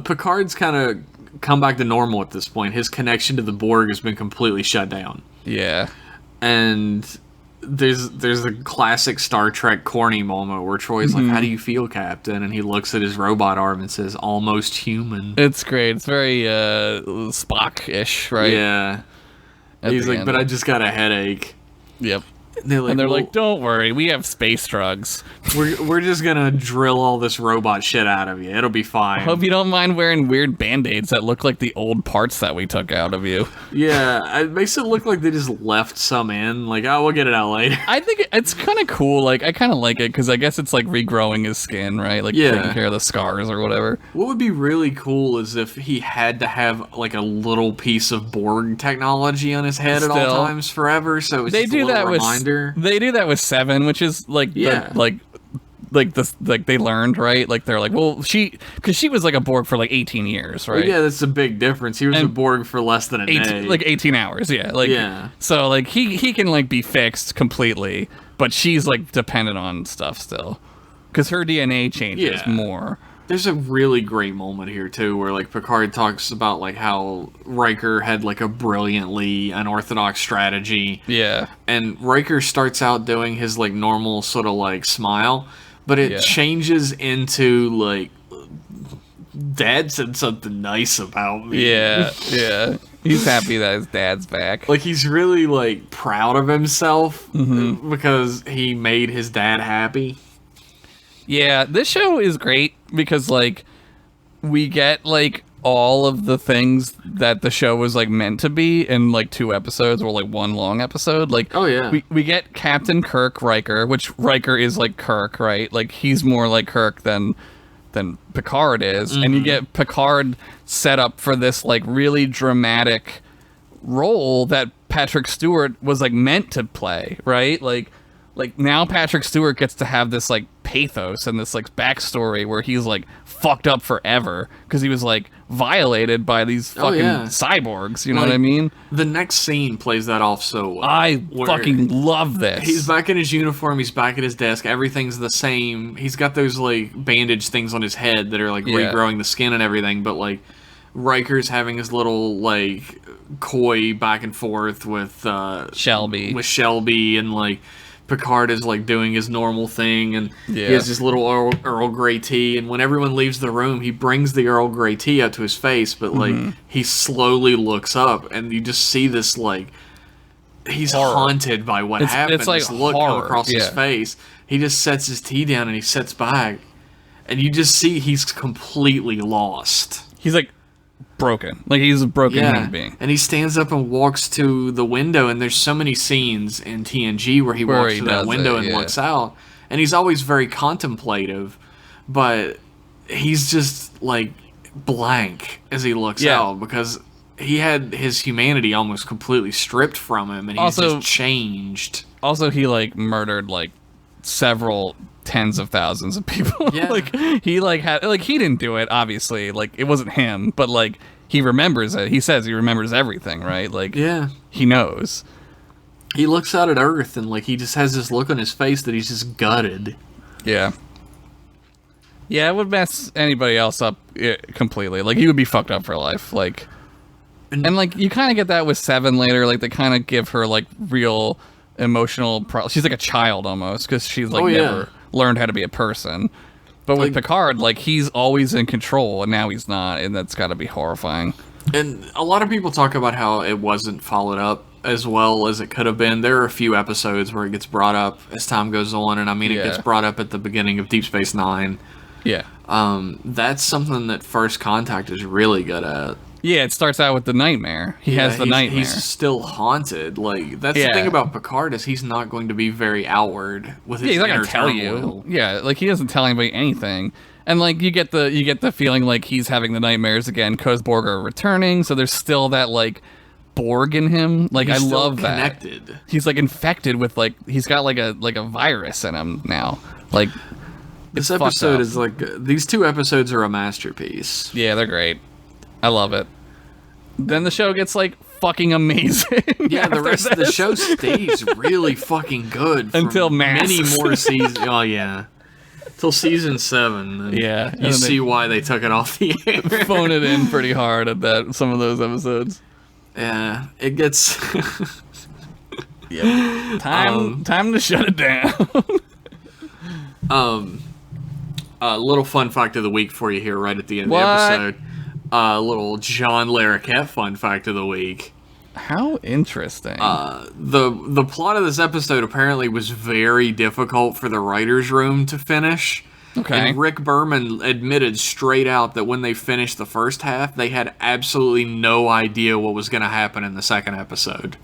Picard's kind of come back to normal at this point. His connection to the Borg has been completely shut down. Yeah. And there's a classic Star Trek corny moment where Troy's like, how do you feel, Captain? And he looks at his robot arm and says, almost human. It's great. It's very Spock-ish, right? Yeah. At He's the like, end. but I just got a headache. Yep. And they're like, And they're "Well, like, don't worry, we have space drugs. we're just gonna drill all this robot shit out of you. It'll be fine. Hope you don't mind wearing weird band-aids that look like the old parts that we took out of you. Yeah, it makes it look like they just left some in. Like, oh, we'll get it out later. I think it's kind of cool. Like, I kind of like it because I guess it's like regrowing his skin, right? Like, Yeah. taking care of the scars or whatever. What would be really cool is if he had to have like a little piece of Borg technology on his head at all Still. times forever. So it's They just a do little that with reminder. they do that with Seven, which is like Yeah. like they learned, right? Like they're like, well, because she was like a Borg for like 18 years, right? But yeah, that's a big difference. He was a And Borg for less than a day. 18 hours, yeah. Like, Yeah. So like he can like be fixed completely, but she's like dependent on stuff still, because her DNA changes Yeah. more. There's a really great moment here too, where like Picard talks about like how Riker had like a brilliantly unorthodox strategy. Yeah. And Riker starts out doing his like normal sort of like smile, but it changes into like, Dad said something nice about me. Yeah, yeah. He's happy that his dad's back. Like, he's really like proud of himself because he made his dad happy. Yeah, this show is great because, like, we get, like, all of the things that the show was, like, meant to be in, like, 2 episodes or, like, 1 long episode. Like, oh, yeah. We get Captain Kirk Riker, which Riker is, like, Kirk, right? Like, he's more like Kirk than Picard is. And you get Picard set up for this, like, really dramatic role that Patrick Stewart was, like, meant to play, right? Like now Patrick Stewart gets to have this like pathos and this like backstory where he's like fucked up forever because he was like violated by these fucking cyborgs. You know what I mean? The next scene plays that off so well. I fucking love this. He's back in his uniform. He's back at his desk. Everything's the same. He's got those like bandage things on his head that are like regrowing the skin and everything. But like Riker's having his little like coy back and forth with Shelby and like. Picard is like doing his normal thing, and he has this little Earl Grey tea. And when everyone leaves the room, he brings the Earl Grey tea up to his face, but like he slowly looks up, and you just see this like he's haunted by what happened. It's like this look come across his face. He just sets his tea down and he sits back, and you just see he's completely lost. He's like broken. Like he's a broken human being. And he stands up and walks to the window, and there's so many scenes in TNG where he walks to that window and looks out, and he's always very contemplative, but he's just like blank as he looks out because he had his humanity almost completely stripped from him, and he's just changed. Also, he like murdered like several tens of thousands of people. Like he like had like he didn't do it, obviously, like it wasn't him, but like he remembers it. He says he remembers everything, right? Like he knows. He looks out at Earth and like he just has this look on his face that he's just gutted. Yeah, it would mess anybody else up completely. Like he would be fucked up for life. Like and like you kind of get that with Seven later. Like they kind of give her like real emotional she's like a child almost because she's like never learned how to be a person. But with Picard, like he's always in control and now he's not, and that's got to be horrifying. And a lot of people talk about how it wasn't followed up as well as it could have been. There are a few episodes where it gets brought up as time goes on, and I mean it gets brought up at the beginning of Deep Space Nine. That's something that First Contact is really good at. Yeah, it starts out with the nightmare. He has the nightmare. He's still haunted. Like that's the thing about Picard is he's not going to be very outward with his. He's not going to tell you. Yeah, like he doesn't tell anybody anything. And like you get the feeling like he's having the nightmares again because Borg are returning. So there's still that like Borg in him. Like he's I love connected. That. He's like infected with like he's got like a virus in him now. Like this episode is like these 2 episodes are a masterpiece. Yeah, they're great. I love it. Then the show gets like fucking amazing. Yeah, the rest of the show stays really fucking good for until many more seasons. Oh yeah, till season 7. Yeah, you see why they took it off the air. Phone it in pretty hard at some of those episodes. Yeah, it gets. Time to shut it down. A little fun fact of the week for you here, right at the end of the episode. Little John Larroquette fun fact of the week. How interesting. The plot of this episode apparently was very difficult for the writer's room to finish. Okay. And Rick Berman admitted straight out that when they finished the first half, they had absolutely no idea what was going to happen in the second episode.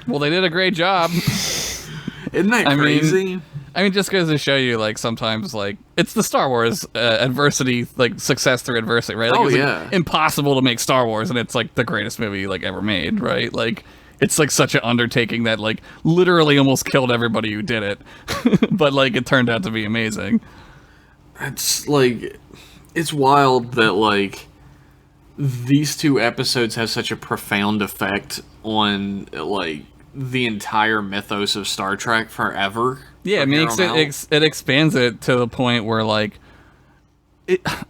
Well, they did a great job. Isn't that crazy? I mean, just goes to show you, like, sometimes, like, it's the Star Wars adversity, like, success through adversity, right? Like, like, impossible to make Star Wars, and it's, like, the greatest movie, like, ever made, right? Like, it's, like, such an undertaking that, like, literally almost killed everybody who did it. But, like, it turned out to be amazing. It's, like, it's wild that, like, these 2 episodes have such a profound effect on, like, the entire mythos of Star Trek forever. Yeah, it makes it expands it to the point where like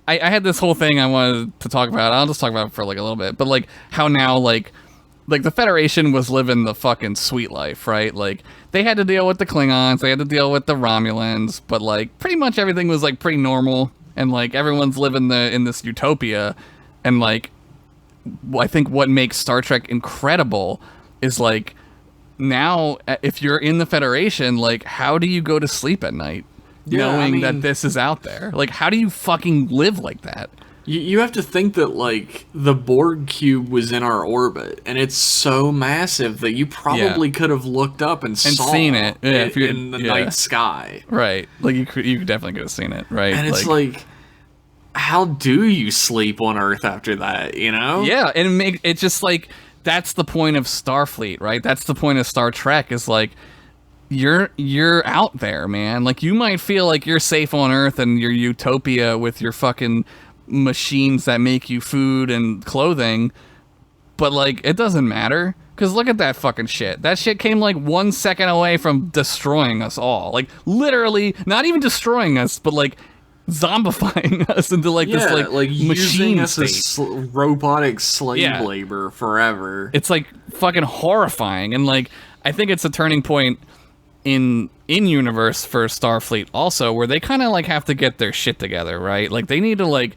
I had this whole thing I wanted to talk about. I'll just talk about it for like a little bit. But like how now like the Federation was living the fucking sweet life, right? Like they had to deal with the Klingons, they had to deal with the Romulans, but like pretty much everything was like pretty normal, and like everyone's living in this utopia. And like I think what makes Star Trek incredible is like now if you're in the Federation, like how do you go to sleep at night knowing that this is out there? Like how do you fucking live like that? You have to think that, like, the Borg cube was in our orbit, and it's so massive that you probably could have looked up and saw seen it in the night sky. Right. Like, you definitely could have seen it, right? And it's like, how do you sleep on Earth after that, you know? Yeah, and it's just, like, that's the point of Starfleet, right? That's the point of Star Trek, is, like, you're out there, man. Like, you might feel like you're safe on Earth and your utopia with your fucking machines that make you food and clothing, but like it doesn't matter, because look at that fucking shit. That shit came like 1 second away from destroying us all. Like literally not even destroying us, but like zombifying us into like this like machine using us as robotic slave labor forever. It's like fucking horrifying. And like I think it's a turning point in universe for Starfleet also, where they kind of like have to get their shit together, right? Like they need to like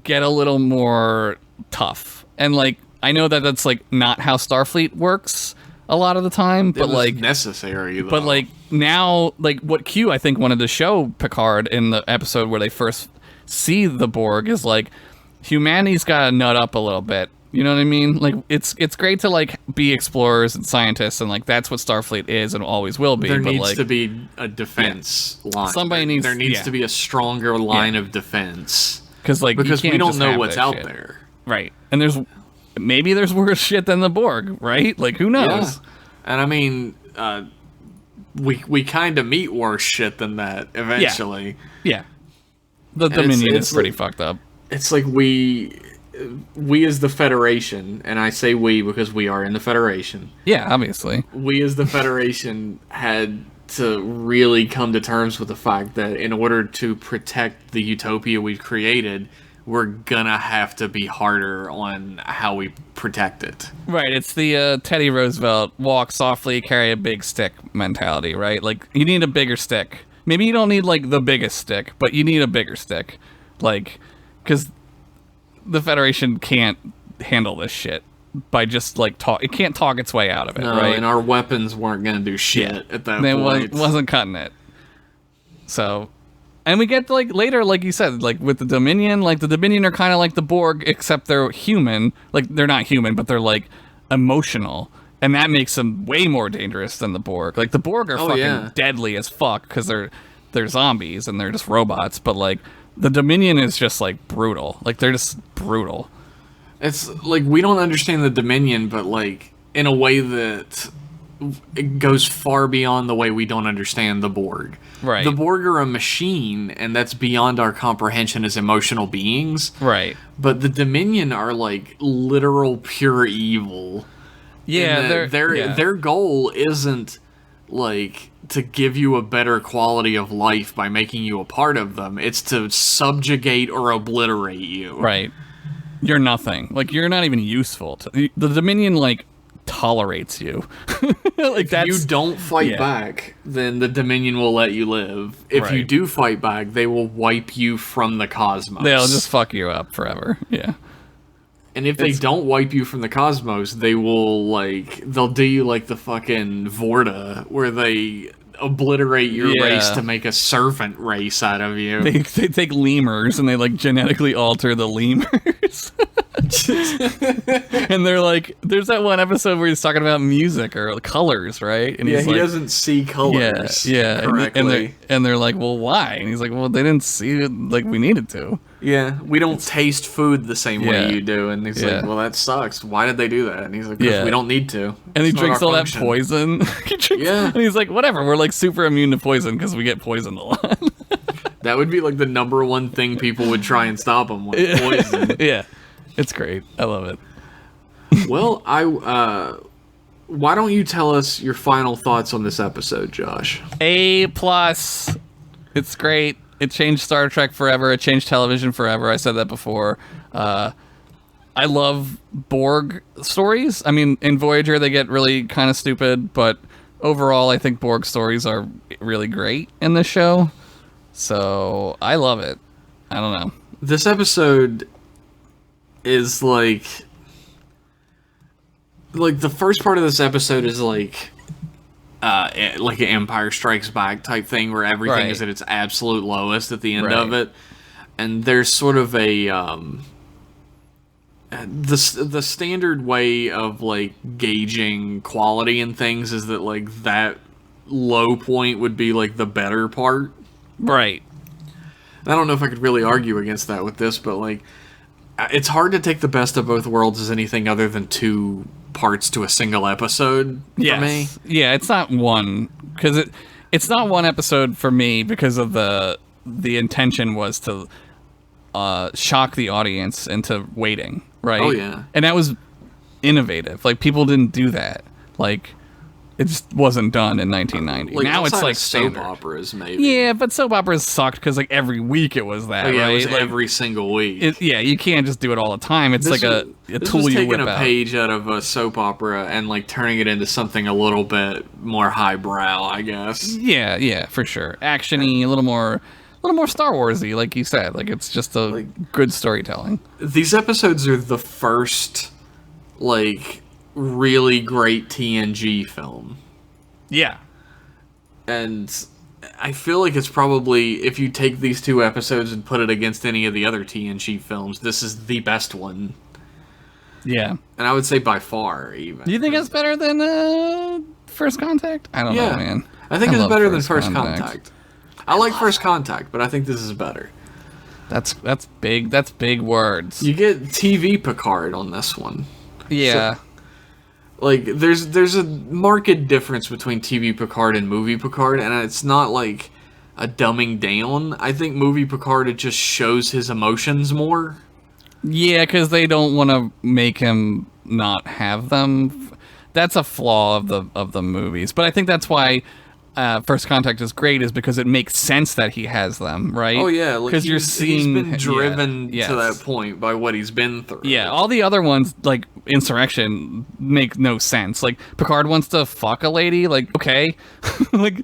get a little more tough. And like I know that that's like not how Starfleet works a lot of the time, but like necessary though. But like now, like what Q I think wanted to show Picard in the episode where they first see the Borg is like humanity's got to nut up a little bit. You know what I mean? Like it's great to like be explorers and scientists, and like that's what Starfleet is and always will be. There but, needs like, to be a defense line. There needs to be a stronger line of defense. Because we don't know what's out there, right? And maybe there's worse shit than the Borg, right? Like who knows? Yeah. And I mean, we kind of meet worse shit than that eventually. Yeah. The Dominion is pretty fucked up. It's like we as the Federation, and I say we because we are in the Federation. Yeah, obviously. We as the Federation had to really come to terms with the fact that in order to protect the utopia we've created, we're gonna have to be harder on how we protect it. Right, it's the Teddy Roosevelt walk softly, carry a big stick mentality, right? Like, you need a bigger stick. Maybe you don't need, like, the biggest stick, but you need a bigger stick. Like, because the Federation can't handle this shit by just, like, it can't talk its way out of it, right? And our weapons weren't gonna do shit at that point. Wasn't cutting it. So... And we get, like, later, like you said, like, with the Dominion, like, the Dominion are kind of like the Borg, except they're human. Like, they're not human, but they're, like, emotional. And that makes them way more dangerous than the Borg. Like, the Borg are fucking deadly as fuck, because they're zombies, and they're just robots. But, like, the Dominion is just, like, brutal. Like, they're just brutal. It's, like, we don't understand the Dominion, but, like, in a way that it goes far beyond the way we don't understand the Borg. Right. The Borg are a machine, and that's beyond our comprehension as emotional beings. Right. But the Dominion are like literal pure evil. Yeah, their goal isn't like to give you a better quality of life by making you a part of them. It's to subjugate or obliterate you. Right. You're nothing. Like, you're not even useful. The Dominion, like, tolerates you. Like, if you don't fight back, then the Dominion will let you live. If you do fight back, they will wipe you from the cosmos. They'll just fuck you up forever. Yeah. And if they don't wipe you from the cosmos, they will, like, they'll do you like the fucking Vorta, where they obliterate your race to make a servant race out of you. They take lemurs and they, like, genetically alter the lemurs. And they're like, there's that one episode where he's talking about music or colors, right? And he like, doesn't see colors correctly. And they're like, well, why? And he's like, well, they didn't see it like we needed to. Yeah, we don't taste food the same way you do. And he's like, well, that sucks. Why did they do that? And he's like, because we don't need to. And he drinks all that poison. And he's like, whatever, we're like super immune to poison because we get poisoned a lot. That would be like the number one thing people would try and stop him with, poison. Yeah. It's great. I love it. Well, why don't you tell us your final thoughts on this episode, Josh? A+. It's great. It changed Star Trek forever. It changed television forever. I said that before. I love Borg stories. I mean, in Voyager, they get really kind of stupid, but overall, I think Borg stories are really great in this show. So, I love it. I don't know. This episode is like the first part of this episode is like an Empire Strikes Back type thing where everything is at its absolute lowest at the end of it. And there's sort of a the standard way of like gauging quality in things is that like that low point would be like the better part. Right. I don't know if I could really argue against that with this, but like it's hard to take the best of both worlds as anything other than two parts to a single episode for me. Yeah, it's not one because it's not one episode for me because of the intention was to shock the audience into waiting, right? Oh yeah. And that was innovative. Like people didn't do that. Like it just wasn't done in 1990. Like, now it's like soap standard. operas, maybe. Yeah, but soap operas sucked because like every week it was that. Oh, yeah, right? it was like, every single week. Yeah, you can't just do it all the time. It's This like was- a this tool was you taking whip a out. page out of a soap opera and like turning it into something a little bit more highbrow, I guess. Yeah, for sure. Actiony, a little more Star Warsy, like you said. Like it's just a good storytelling. These episodes are the first like really great TNG film. Yeah. And I feel like it's probably, if you take these two episodes and put it against any of the other TNG films, this is the best one. Yeah. And I would say by far, even. Do you think it's better than First Contact? I don't know, man. I think it's love better than First Contact. I like First Contact, but I think this is better. That's big. That's big words. You get TV Picard on this one. Yeah. So, like, there's a marked difference between TV Picard and movie Picard, and it's not like a dumbing down. I think movie Picard, it just shows his emotions more. Yeah, because they don't want to make him not have them. That's a flaw of the movies. But I think that's why First Contact is great, is because it makes sense that he has them, right? Oh yeah, because you're seeing he's been driven yes. to that point by what he's been through. Yeah, all the other ones, like Insurrection, make no sense. Like Picard wants to fuck a lady, like okay, like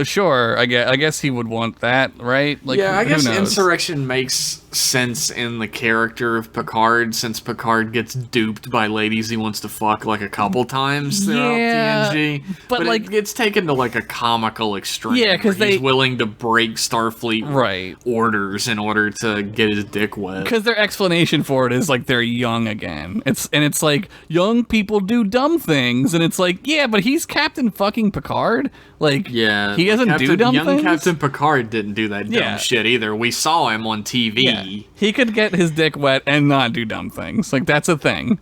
sure, I guess he would want that, right? Like yeah, I guess who knows? Insurrection makes sense in the character of Picard, since Picard gets duped by ladies he wants to fuck like a couple times throughout TNG. But like it gets taken to like a comical extreme. Yeah, 'cause where he's they- willing to break Starfleet orders in order to get his dick wet. Because their explanation for it is like they're young again. It's like young people do dumb things, and it's like yeah, but he's Captain fucking Picard. Like Yeah, he doesn't do dumb young things. Captain Picard didn't do that dumb Yeah. shit either. We saw him on TV. Yeah. He could get his dick wet and not do dumb things. Like that's a thing.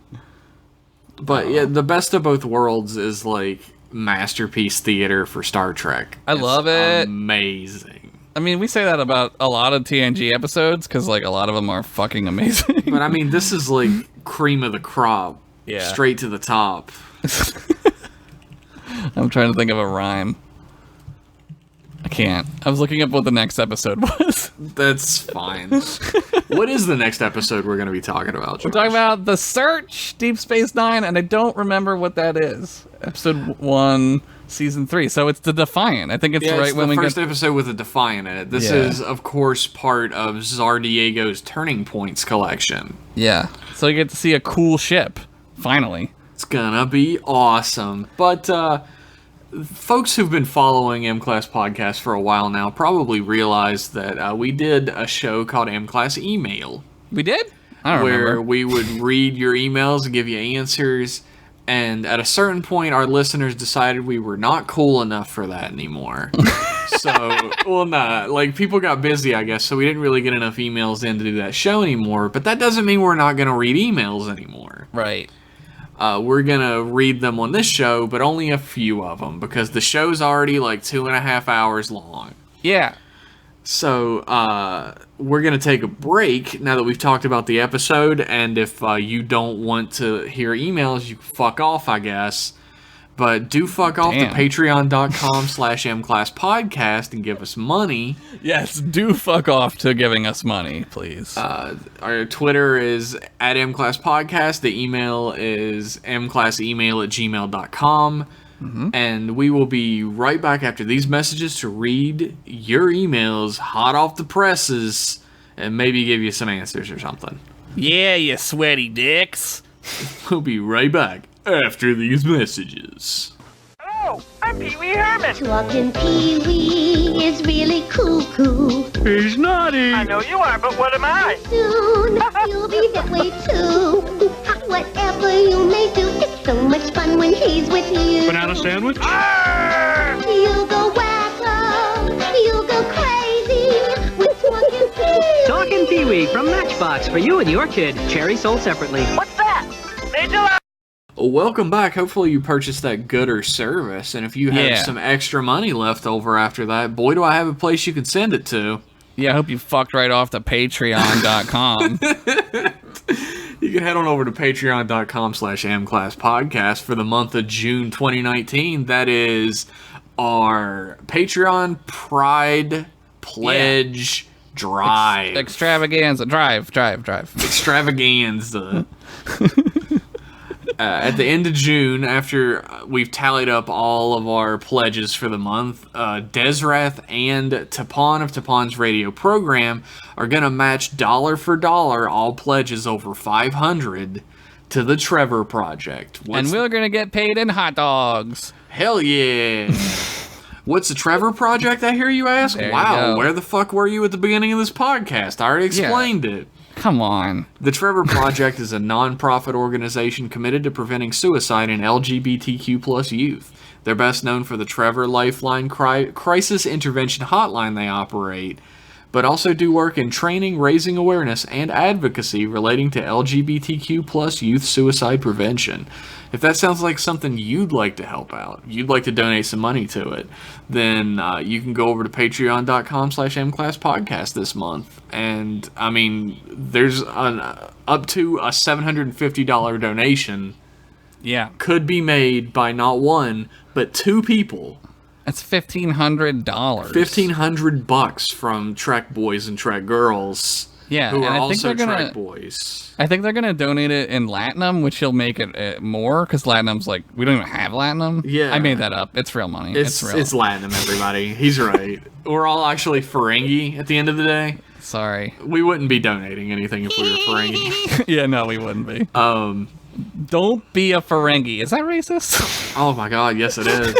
But yeah, the best of both worlds is like masterpiece theater for Star Trek. I love it. Amazing. I mean, we say that about a lot of TNG episodes because like a lot of them are fucking amazing. But I mean, this is like cream of the crop. Yeah. Straight to the top. I'm trying to think of a rhyme. I can't. I was looking up what the next episode was. That's fine. What is the next episode we're going to be talking about? We're talking about The Search, Deep Space Nine, and I don't remember what that is. Episode 1, Season 3. So it's The Defiant. I think it's right it's when the we first get... episode with a Defiant in it. This Yeah. is, of course, part of CzarDiego's Turning Points collection. Yeah. So you get to see a cool ship, finally. It's gonna be awesome. But folks who've been following M-Class Podcast for a while now probably realize that we did a show called M-Class Email. We did? I don't where remember. we would read your emails and give you answers. And at a certain point, our listeners decided we were not cool enough for that anymore. Like, people got busy, I guess, so we didn't really get enough emails in to do that show anymore. But that doesn't mean we're not going to read emails anymore. Right. We're going to read them on this show, but only a few of them, because the show's already, like, 2.5 hours long. Yeah. So, we're going to take a break now that we've talked about the episode, and if you don't want to hear emails, you can fuck off, I guess. But do fuck off to patreon.com/mclasspodcast and give us money. Yes, do fuck off to giving us money, please. Our Twitter is @mclasspodcast. The email is mclassemail@gmail.com. And we will be right back after these messages to read your emails hot off the presses and maybe give you some answers or something. Yeah, you sweaty dicks. We'll be right back after these messages. Hello, I'm Pee Wee Herman. Talking Pee-wee is really cuckoo. He's naughty. I know you are, but what am I? Soon you'll be that way too. Whatever you may do, it's so much fun when he's with you. Banana sandwich? Arr! You'll go wacko, you'll go crazy with Talking Pee-wee. Talking Pee-wee from Matchbox for you and your kid. Cherry sold separately. What's that? Angela! Welcome back. Hopefully you purchased that good or service, and if you have Yeah. some extra money left over after that, boy, do I have a place you can send it to. Yeah, I hope you fucked right off to patreon.com. You can head on over to patreon.com/mclasspodcast for the month of June 2019. That is our Patreon Pride Pledge Drive. Extravaganza. Drive. Extravaganza. At the end of June, after we've tallied up all of our pledges for the month, Desrath and Tapon of Tapon's radio program are going to match dollar for dollar all pledges over 500 to the Trevor Project. And we're going to get paid in hot dogs. Hell yeah! What's the Trevor Project, I hear you ask? There you Wow, go. where the fuck were you at the beginning of this podcast? I already explained it. Come on. The Trevor Project is a non-profit organization committed to preventing suicide in LGBTQ+ youth. They're best known for the Trevor Lifeline crisis intervention hotline they operate, but also do work in training, raising awareness, and advocacy relating to LGBTQ+ youth suicide prevention. If that sounds like something you'd like to help out, you'd like to donate some money to it, then you can go over to patreon.com/mclasspodcast this month. And, I mean, there's up to a $750 donation Yeah. could be made by not one, but two people. That's $1,500. $1,500 from Trek Boys and Trek Girls. Yeah, who and are I think also they're gonna- Trek Boys. I think they're going to donate it in Latinum, which will make it more, because Latinum's like, we don't even have Latinum. Yeah. I made that up. It's real money. It's real. It's Latinum, everybody. He's right. We're all actually Ferengi at the end of the day. Sorry. We wouldn't be donating anything if we were Ferengi. Yeah, no, we wouldn't be. Don't be a Ferengi. Is that racist? Oh my god, yes it is.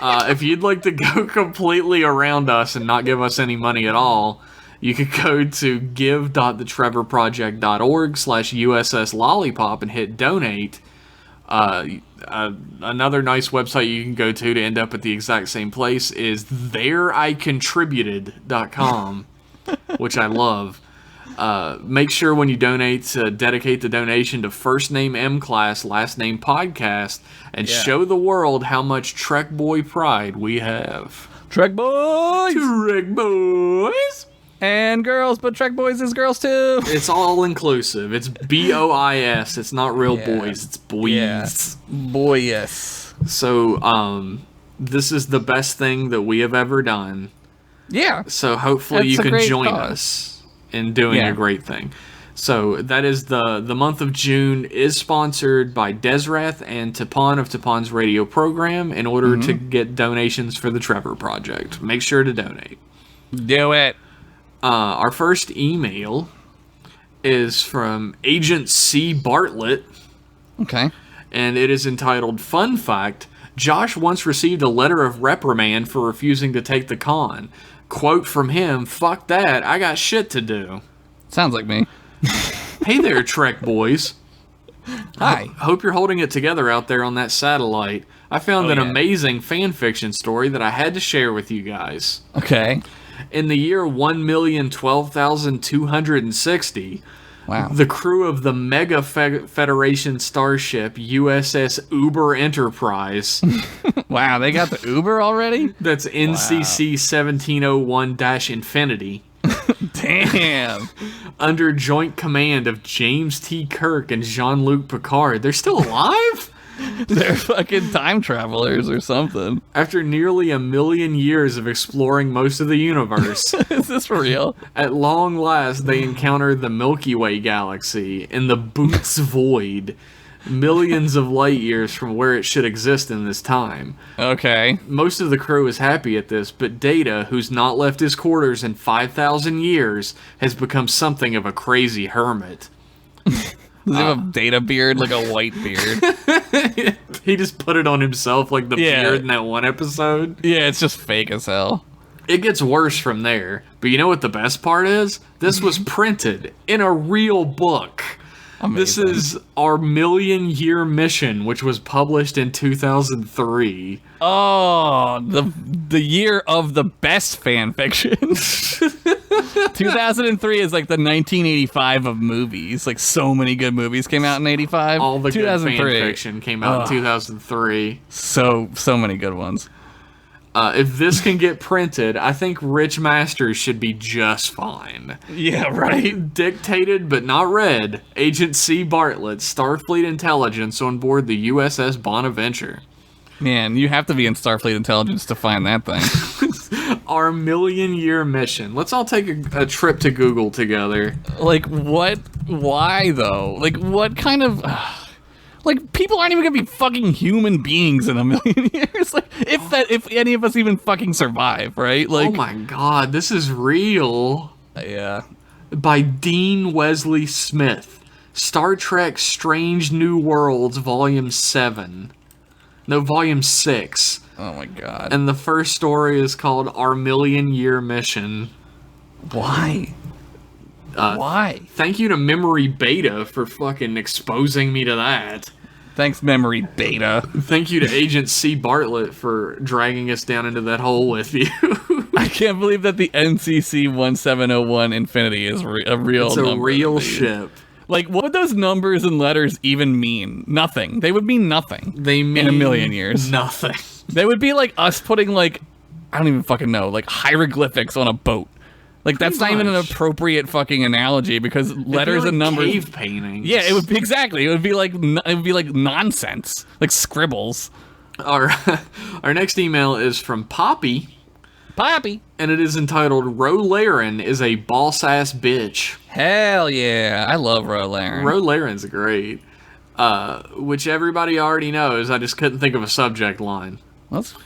If you'd like to go completely around us and not give us any money at all, you could go to give.thetrevorproject.org/USS Lollipop and hit donate. Another nice website you can go to end up at the exact same place is thereicontributed.com, which I love. Make sure when you donate to dedicate the donation to first name M Class, last name podcast, and show the world how much Trek Boy pride we have. Trek boys! Trek Boys! And girls, but Trek boys is girls too. It's all inclusive. It's BOIS. It's not real boys. It's boys. Yeah. Boy, yes. So, this is the best thing that we have ever done. Yeah. So hopefully That's you a can great join cause. us in doing Yeah. a great thing. So that is the month of June is sponsored by Desrath and Tapon of Tapon's radio program in order to get donations for the Trevor Project. Make sure to donate. Do it. Our first email is from Agent C. Bartlett, Okay. and it is entitled, Fun Fact, Josh once received a letter of reprimand for refusing to take the con. Quote from him, fuck that, I got shit to do. Sounds like me. Hey there, Trek boys. Hi. Hope you're holding it together out there on that satellite. I found an yeah. amazing fan fiction story that I had to share with you guys. Okay. In the year 1,012,260, Wow. the crew of the Mega Federation starship USS Uber Enterprise, Wow, they got the Uber already? that's NCC 1701-Infinity, Damn. under joint command of James T. Kirk and Jean-Luc Picard. They're still alive? They're fucking time travelers or something. After nearly 1 million years of exploring most of the universe, Is this for real? at long last they encounter the Milky Way galaxy in the Boots Void, millions of light years from where it should exist in this time. Okay. Most of the crew is happy at this, but Data, who's not left his quarters in 5,000 years, has become something of a crazy hermit. Does he have a data beard, like a white beard? He just put it on himself like the Yeah. beard in that one episode. Yeah, it's just fake as hell. It gets worse from there. But you know what the best part is? This was printed in a real book. This Amazing. is our 1,000,000-year mission, which was published in 2003. Oh, the year of the best fan fiction. 2003 is like the 1985 of movies. Like so many good movies came out in 85. All the good fan 2003. fiction came out in 2003. So many good ones. If this can get printed, I think Rich Masters should be just fine. Yeah, right. Dictated but not read, Agent C. Bartlett, Starfleet Intelligence on board the USS Bonaventure. Man, you have to be in Starfleet Intelligence to find that thing. Our 1,000,000-year mission. Let's all take a trip to Google together. Like, what? Why, though? Like, what kind of... like, people aren't even gonna be fucking human beings in 1,000,000 years. Like, if any of us even fucking survive, right? Like, Oh my god, this is real. yeah. By Dean Wesley Smith. Star Trek Strange New Worlds, Volume 7. No, Volume 6. Oh my god. And the first story is called Our 1,000,000-Year Mission. Why? Why? Thank you to Memory Beta for fucking exposing me to that. Thanks, Memory Beta. Thank you to Agent C. Bartlett for dragging us down into that hole with you. I can't believe that the NCC 1701 Infinity is a real It's a number, real dude. ship. Like, what would those numbers and letters even mean? Nothing. They would mean nothing. They mean in 1,000,000 years. nothing. They would be like us putting, like, I don't even fucking know, like hieroglyphics on a boat. Like, that's not even an much. appropriate fucking analogy because letters like and numbers. Cave paintings. Yeah, it would be exactly. It would be like nonsense, like scribbles. Our next email is from Poppy, Poppy. and it is entitled "Ro Laren is a boss ass bitch." Hell yeah, I love Ro Laren. Ro Laren's great. Which everybody already knows. I just couldn't think of a subject line.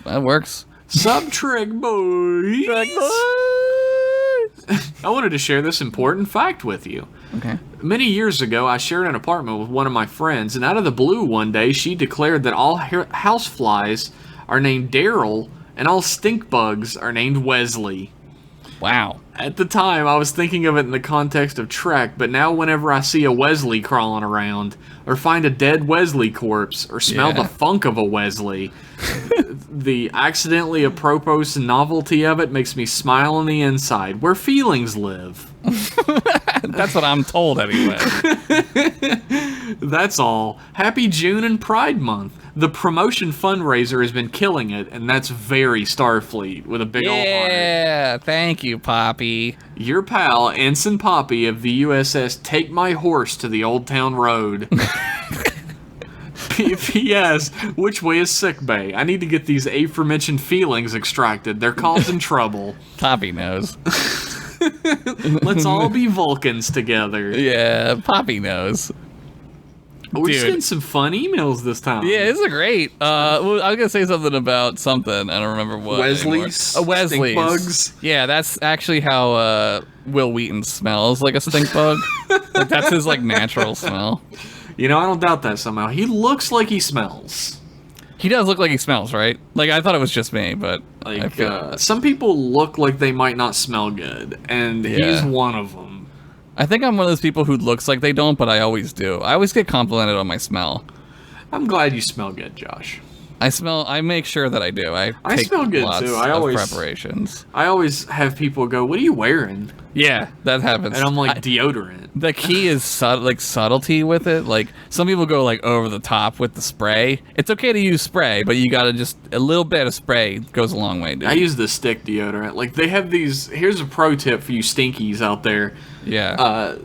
That works. Sub Trek boys. I wanted to share this important fact with you. Okay. Many years ago, I shared an apartment with one of my friends, and out of the blue one day, she declared that all houseflies are named Daryl and all stink bugs are named Wesley. Wow. At the time, I was thinking of it in the context of Trek, but now whenever I see a Wesley crawling around, or find a dead Wesley corpse, or smell Yeah. the funk of a Wesley, the accidentally apropos novelty of it makes me smile on the inside, where feelings live. That's what I'm told anyway. That's all. Happy June and Pride Month. The promotion fundraiser has been killing it, and that's very Starfleet with a big old heart. Yeah, thank you, Poppy. Your pal, Ensign Poppy of the USS Take My Horse to the Old Town Road. P.S. Which way is sickbay? I need to get these aforementioned feelings extracted. They're causing trouble. Poppy knows. Let's all be Vulcans together. Yeah, Poppy knows. We're just Dude. getting some fun emails this time. Yeah, this is great. Well, I was gonna say something about something. I don't remember what. Wesley's? anymore. Wesley's. Stink bugs? Yeah, that's actually how Will Wheaton smells, like a stink bug. Like that's his like natural smell. You know, I don't doubt that somehow. He looks like he smells. He does look like he smells, right? Like I thought it was just me, but I Like, feel some people look like they might not smell good, and he's Yeah. one of them. I think I'm one of those people who looks like they don't, but I always do. I always get complimented on my smell. I'm glad you smell good, Josh. I make sure that I do. I take smell good, lots too. I of always- preparations. I always have people go, "What are you wearing?" Yeah, that happens. And I'm like, "Deodorant." The key is subtlety with it. Like some people go like over the top with the spray. It's okay to use spray, but you gotta just a little bit of spray goes a long way, dude. I use the stick deodorant. Like they have these. Here's a pro tip for you stinkies out there. Yeah.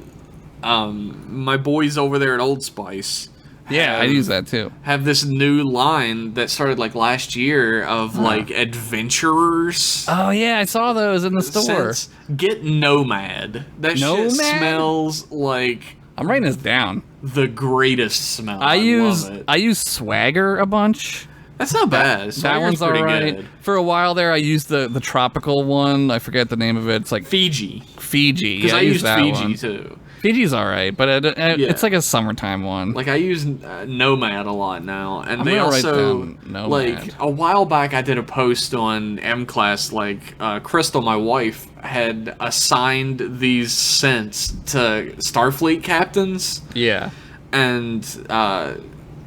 My boys over there at Old Spice, Yeah, I use that too. Have this new line that started like last year of like adventurers. Oh yeah, I saw those in the store. Get Nomad. That Nomad? shit smells like I'm writing this down. the greatest smell. I love it. I use Swagger a bunch. That's not bad. That Swagger's one's pretty alright. good. For a while there, I used the tropical one. I forget the name of it. It's like Fiji. Fiji. Because Yeah, I used that Fiji one. too. Fiji's alright, but it's like a summertime one. Like I use Nomad a lot now, and I'm they gonna write also down Nomad. like a while back I did a post on M Class. Like Crystal, my wife, had assigned these scents to Starfleet captains, Yeah. and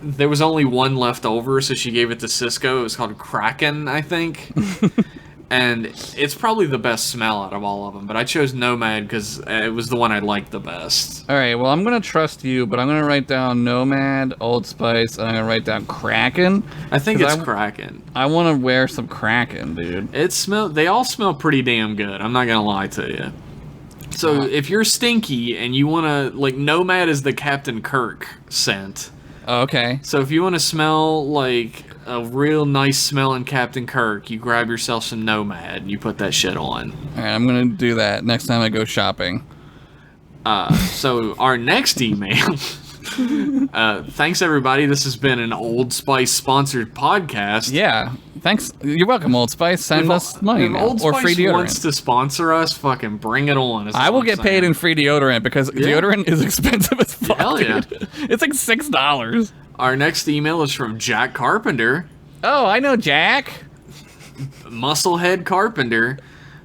there was only one left over, so she gave it to Cisco. It was called Kraken, I think. And it's probably the best smell out of all of them, but I chose Nomad because it was the one I liked the best. All right, well, I'm going to trust you, but I'm going to write down Nomad, Old Spice, and I'm going to write down Kraken. I think it's Kraken. I want to wear some Kraken, dude. They all smell pretty damn good. I'm not going to lie to you. So if you're stinky and you want to, like, Nomad is the Captain Kirk scent. Oh, okay. So if you want to smell like a real nice smelling Captain Kirk, you grab yourself some Nomad and you put that shit on. All right, I'm going to do that next time I go shopping. So our next email. Thanks everybody. This has been an Old Spice sponsored podcast. Yeah, thanks. You're welcome, Old Spice. Send us money If now, Old or Spice free deodorant. wants to sponsor us, fucking bring it on. I will get paid in free deodorant because deodorant is expensive as fuck. Hell yeah. Dude. It's like $6. Our next email is from Jack Carpenter, Oh, I know Jack. Musclehead Carpenter,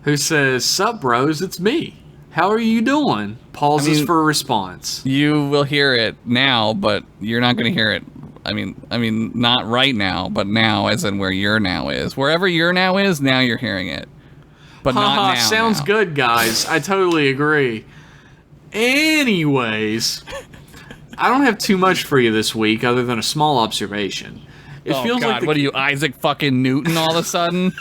who says, "Sup, bros? It's me. How are you doing?" Pauses for a response. You will hear it now, but you're not going to hear it. I mean, not right now, but now, as in where your now is. Wherever your now is, now you're hearing it. But not now. Sounds now. good, guys. I totally agree. Anyways, I don't have too much for you this week other than a small observation. It Oh, feels God, like what are you, Isaac fucking Newton all of a sudden?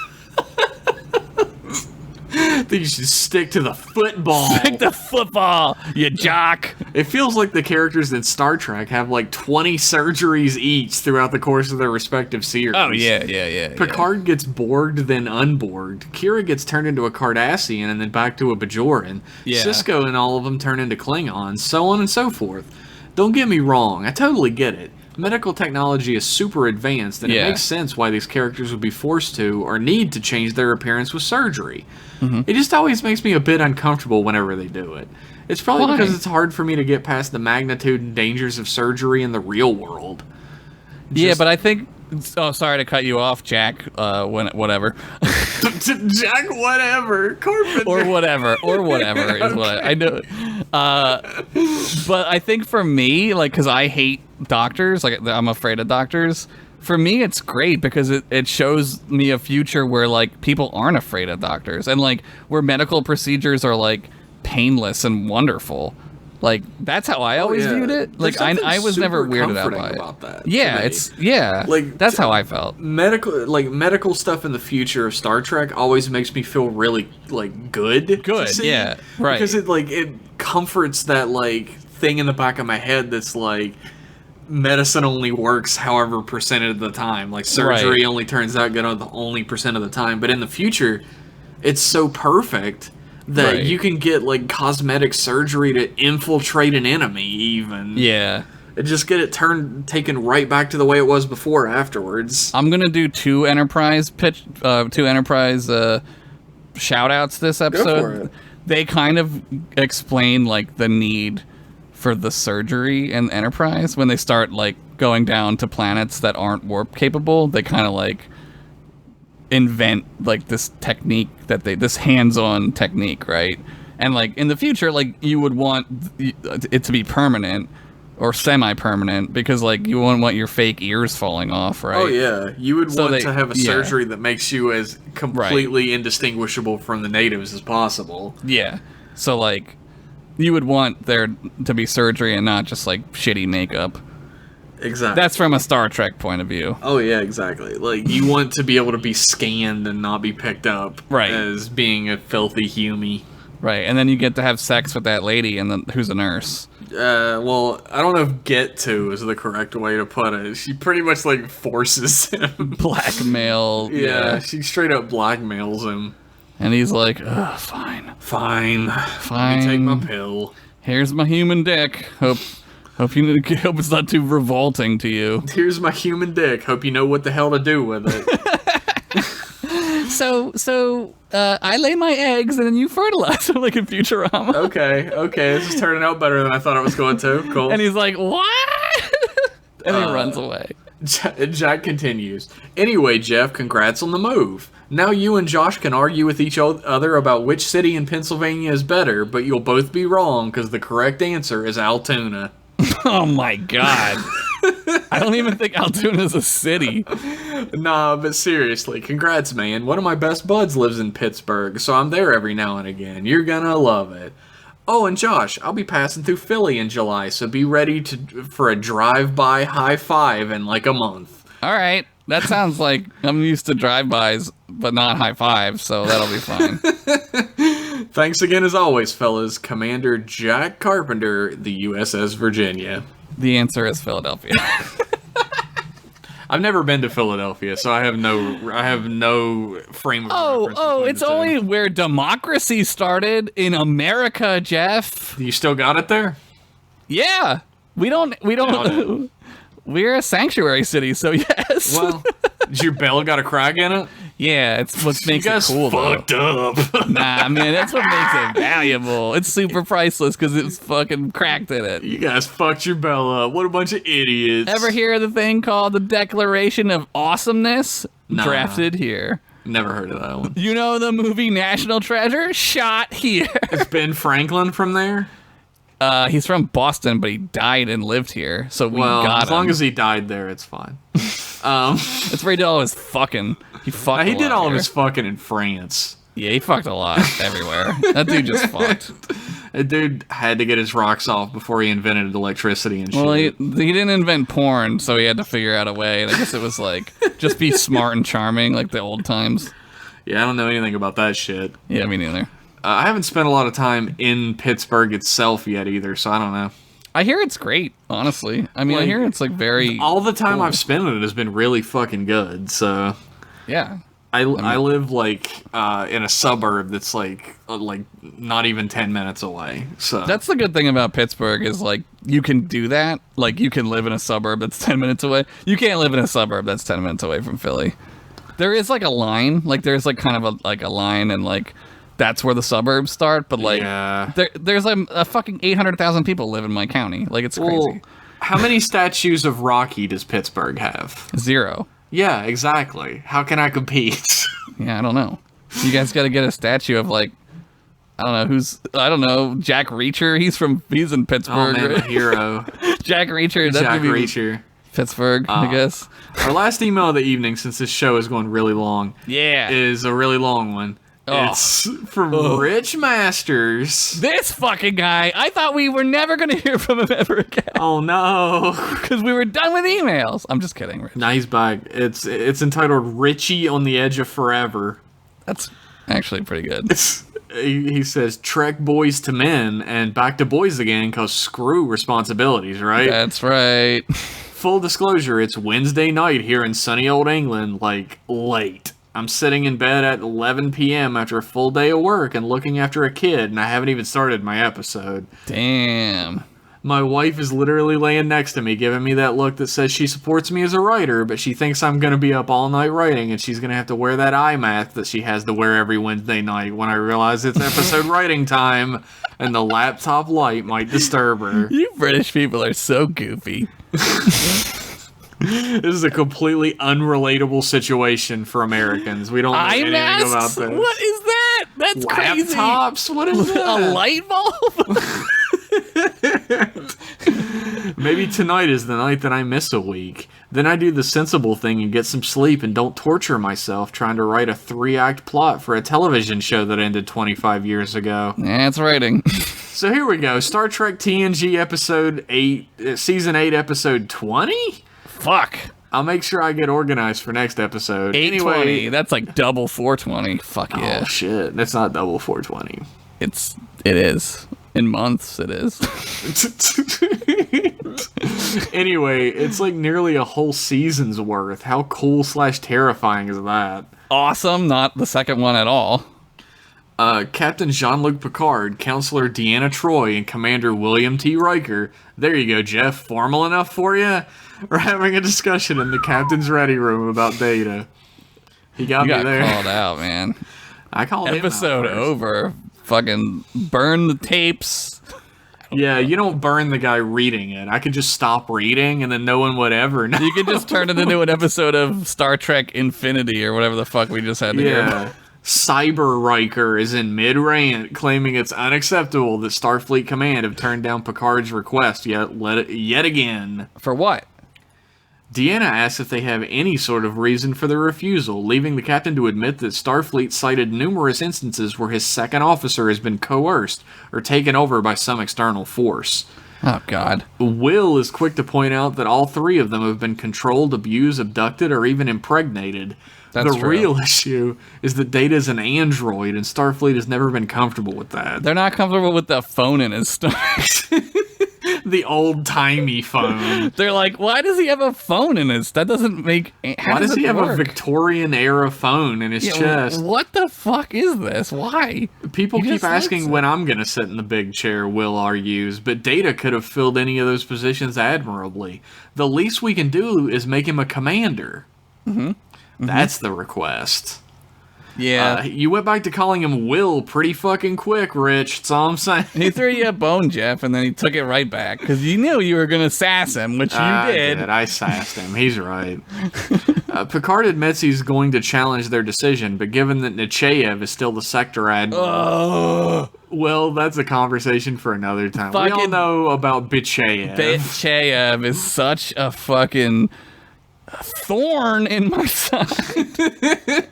I think you should stick to the football. Pick the football, you jock. It feels like the characters in Star Trek have like 20 surgeries each throughout the course of their respective series. Oh, yeah. Picard gets Borged, then unborged. Kira gets turned into a Cardassian and then back to a Bajoran. Yeah. Cisco and all of them turn into Klingons, so on and so forth. Don't get me wrong, I totally get it. Medical technology is super advanced, and it makes sense why these characters would be forced to or need to change their appearance with surgery. It just always makes me a bit uncomfortable whenever they do it. It's probably because it's hard for me to get past the magnitude and dangers of surgery in the real world. Yeah, but I think... Oh, sorry to cut you off, Jack. Whatever. Jack, whatever. Carpenter. or whatever is what I know. But I think for me, like, because I hate doctors, like, I'm afraid of doctors. For me, it's great because it shows me a future where, like, people aren't afraid of doctors and, like, where medical procedures are, like, painless and wonderful. Like, that's how I always viewed it. Like, I was never weirded out by it. About that, Yeah, like, that's how I felt. Medical stuff in the future of Star Trek always makes me feel really, like, good. Good, to see, yeah, right. Because it comforts that, like, thing in the back of my head that's like, medicine only works however percentage of the time. Like, surgery only turns out good on the only percent of the time. But in the future, it's so perfect that you can get, like, cosmetic surgery to infiltrate an enemy, even. Yeah. And just get it taken right back to the way it was before afterwards. I'm gonna do two Enterprise shout outs this episode. Go for it. They kind of explain, like, the need for the surgery in Enterprise when they start, like, going down to planets that aren't warp capable. They kind of, like, invent, like, this technique this hands-on technique, right? And, like, in the future, like, you would want it to be permanent or semi-permanent because, like, you wouldn't want your fake ears falling off, right? Oh yeah, you would want to have a surgery that makes you as completely indistinguishable from the natives as possible. Yeah. So, like, you would want there to be surgery and not just, like, shitty makeup. Exactly. That's from a Star Trek point of view. Oh yeah, exactly. Like, you want to be able to be scanned and not be picked up Right. as being a filthy humie. Right, and then you get to have sex with that lady, and then who's a nurse. Well, I don't know if "get to" is the correct way to put it. She pretty much like forces him. Blackmail. Yeah, she straight up blackmails him. And he's like, ugh, fine. Fine. Let me take my pill. Here's my human dick. Hope it's not too revolting to you. Here's my human dick. Hope you know what the hell to do with it. So I lay my eggs and then you fertilize them like in Futurama. Okay, this is turning out better than I thought it was going to. Cool. And he's like, what? And he runs away. Jack continues. Anyway, Jeff, congrats on the move. Now you and Josh can argue with each other about which city in Pennsylvania is better, but you'll both be wrong because the correct answer is Altoona. Oh my god. I don't even think Altoona is a city. Nah, but seriously, congrats, man. One of my best buds lives in Pittsburgh, so I'm there every now and again. You're gonna love it. Oh, and Josh, I'll be passing through Philly in July, so be ready for a drive-by high five in like a month. All right. That sounds like I'm used to drive-bys, but not high fives, so that'll be fine. Thanks again as always, fellas. Commander Jack Carpenter, the USS Virginia. The answer is Philadelphia. I've never been to Philadelphia, so I have no frame of reference. Oh, it's only where democracy started in America, Jeff. You still got it there? Yeah. We don't we're a sanctuary city, so yes. Well, does your bell got a crack in it? Yeah, it's what makes it cool, fucked though. up. Nah, man, that's what makes it valuable. It's super priceless because it's fucking cracked in it. You guys fucked your bell up. What a bunch of idiots. Ever hear of the thing called the Declaration of Awesomeness? Nah. Drafted here. Never heard of that one. You know the movie National Treasure? Shot here. Is Ben Franklin from there? He's from Boston, but he died and lived here, so we got him. As long as he died there, it's fine. That's where he did all his fucking. He fucked. He did all here. of his fucking in France. Yeah, he fucked a lot everywhere. That dude just fucked. That dude had to get his rocks off before he invented electricity and shit. Well, he didn't invent porn, so he had to figure out a way. And I guess it was like just be smart and charming, like the old times. Yeah, I don't know anything about that shit. Yeah, me neither. I haven't spent a lot of time in Pittsburgh itself yet either, so I don't know. I hear it's great, honestly. I mean, I hear it's like very. All the time cool. I've spent in it has been really fucking good. So yeah, I live like in a suburb that's like not even 10 minutes away. So that's the good thing about Pittsburgh is like you can do that. Like you can live in a suburb that's 10 minutes away. You can't live in a suburb that's 10 minutes away from Philly. There is like a line, like there's like kind of a line and like. That's where the suburbs start, but like, there's like a fucking 800,000 people live in my county. Like, it's crazy. Well, how many statues of Rocky does Pittsburgh have? 0. Yeah, exactly. How can I compete? Yeah, I don't know. You guys got to get a statue of like, I don't know, Jack Reacher. He's in Pittsburgh. Oh man, right? a hero. Jack Reacher. Jack Reacher. Pittsburgh, I guess. Our last email of the evening, since this show is going really long, is a really long one. It's from Rich Masters. This fucking guy. I thought we were never going to hear from him ever again. Oh, no. Because we were done with emails. I'm just kidding, Rich. Nah, he's back. It's entitled Richie on the Edge of Forever. That's actually pretty good. He says, Trek boys to men and back to boys again because screw responsibilities, right? That's right. Full disclosure, it's Wednesday night here in sunny old England, like, late. I'm sitting in bed at 11 p.m. after a full day of work and looking after a kid, and I haven't even started my episode. Damn. My wife is literally laying next to me, giving me that look that says she supports me as a writer, but she thinks I'm going to be up all night writing, and she's going to have to wear that eye mask that she has to wear every Wednesday night when I realize it's episode writing time, and the laptop light might disturb her. You British people are so goofy. This is a completely unrelatable situation for Americans. We don't know anything about this. What is that? That's crazy. Laptops? What is that? A light bulb? Maybe tonight is the night that I miss a week. Then I do the sensible thing and get some sleep and don't torture myself trying to write a 3-act plot for a television show that ended 25 years ago. That's writing. So here we go. Star Trek TNG episode 8, season 8, episode 20? Fuck. I'll make sure I get organized for next episode. 820. Anyway, That's like double 420. Fuck yeah. Oh shit, that's not double 420. It is. In months, it is. Anyway, it's like nearly a whole season's worth. How cool / terrifying is that? Awesome, not the second one at all. Captain Jean-Luc Picard, Counselor Deanna Troi, and Commander William T. Riker. There you go, Jeff. Formal enough for you? We're having a discussion in the captain's ready room about Data. He got me there. Called out, man. I called Episode him out first. over. Fucking burn the tapes. Yeah, you don't burn the guy reading it. I could just stop reading and then no one would ever know. You could just turn it into an episode of Star Trek Infinity or whatever the fuck we just had to hear about. Yeah. Cyber Riker is in mid-rant, claiming it's unacceptable that Starfleet Command have turned down Picard's request yet again. For what? Deanna asks if they have any sort of reason for the refusal, leaving the captain to admit that Starfleet cited numerous instances where his second officer has been coerced or taken over by some external force. Oh, God. Will is quick to point out that all three of them have been controlled, abused, abducted, or even impregnated. That's the true. real issue is that Data's an android, and Starfleet has never been comfortable with that. They're not comfortable with the phone in his stomach. The old-timey phone. They're like, why does he have a phone in his... That doesn't make... Why does he have a Victorian-era phone in his chest? What the fuck is this? Why? People He keep just likes asking it. when I'm going to sit in the big chair, Will argues, but Data could have filled any of those positions admirably. The least we can do is make him a commander. That's the request. Yeah. You went back to calling him Will pretty fucking quick, Rich. That's all I'm saying. He threw you a bone, Jeff, and then he took it right back. Because you knew you were going to sass him, which you did. I sassed him. He's right. Picard admits he's going to challenge their decision, but given that Nechayev is still the sector admiral... Well, that's a conversation for another time. We all Fucking know about Bichayev. Bitchayev is such a fucking thorn in my side.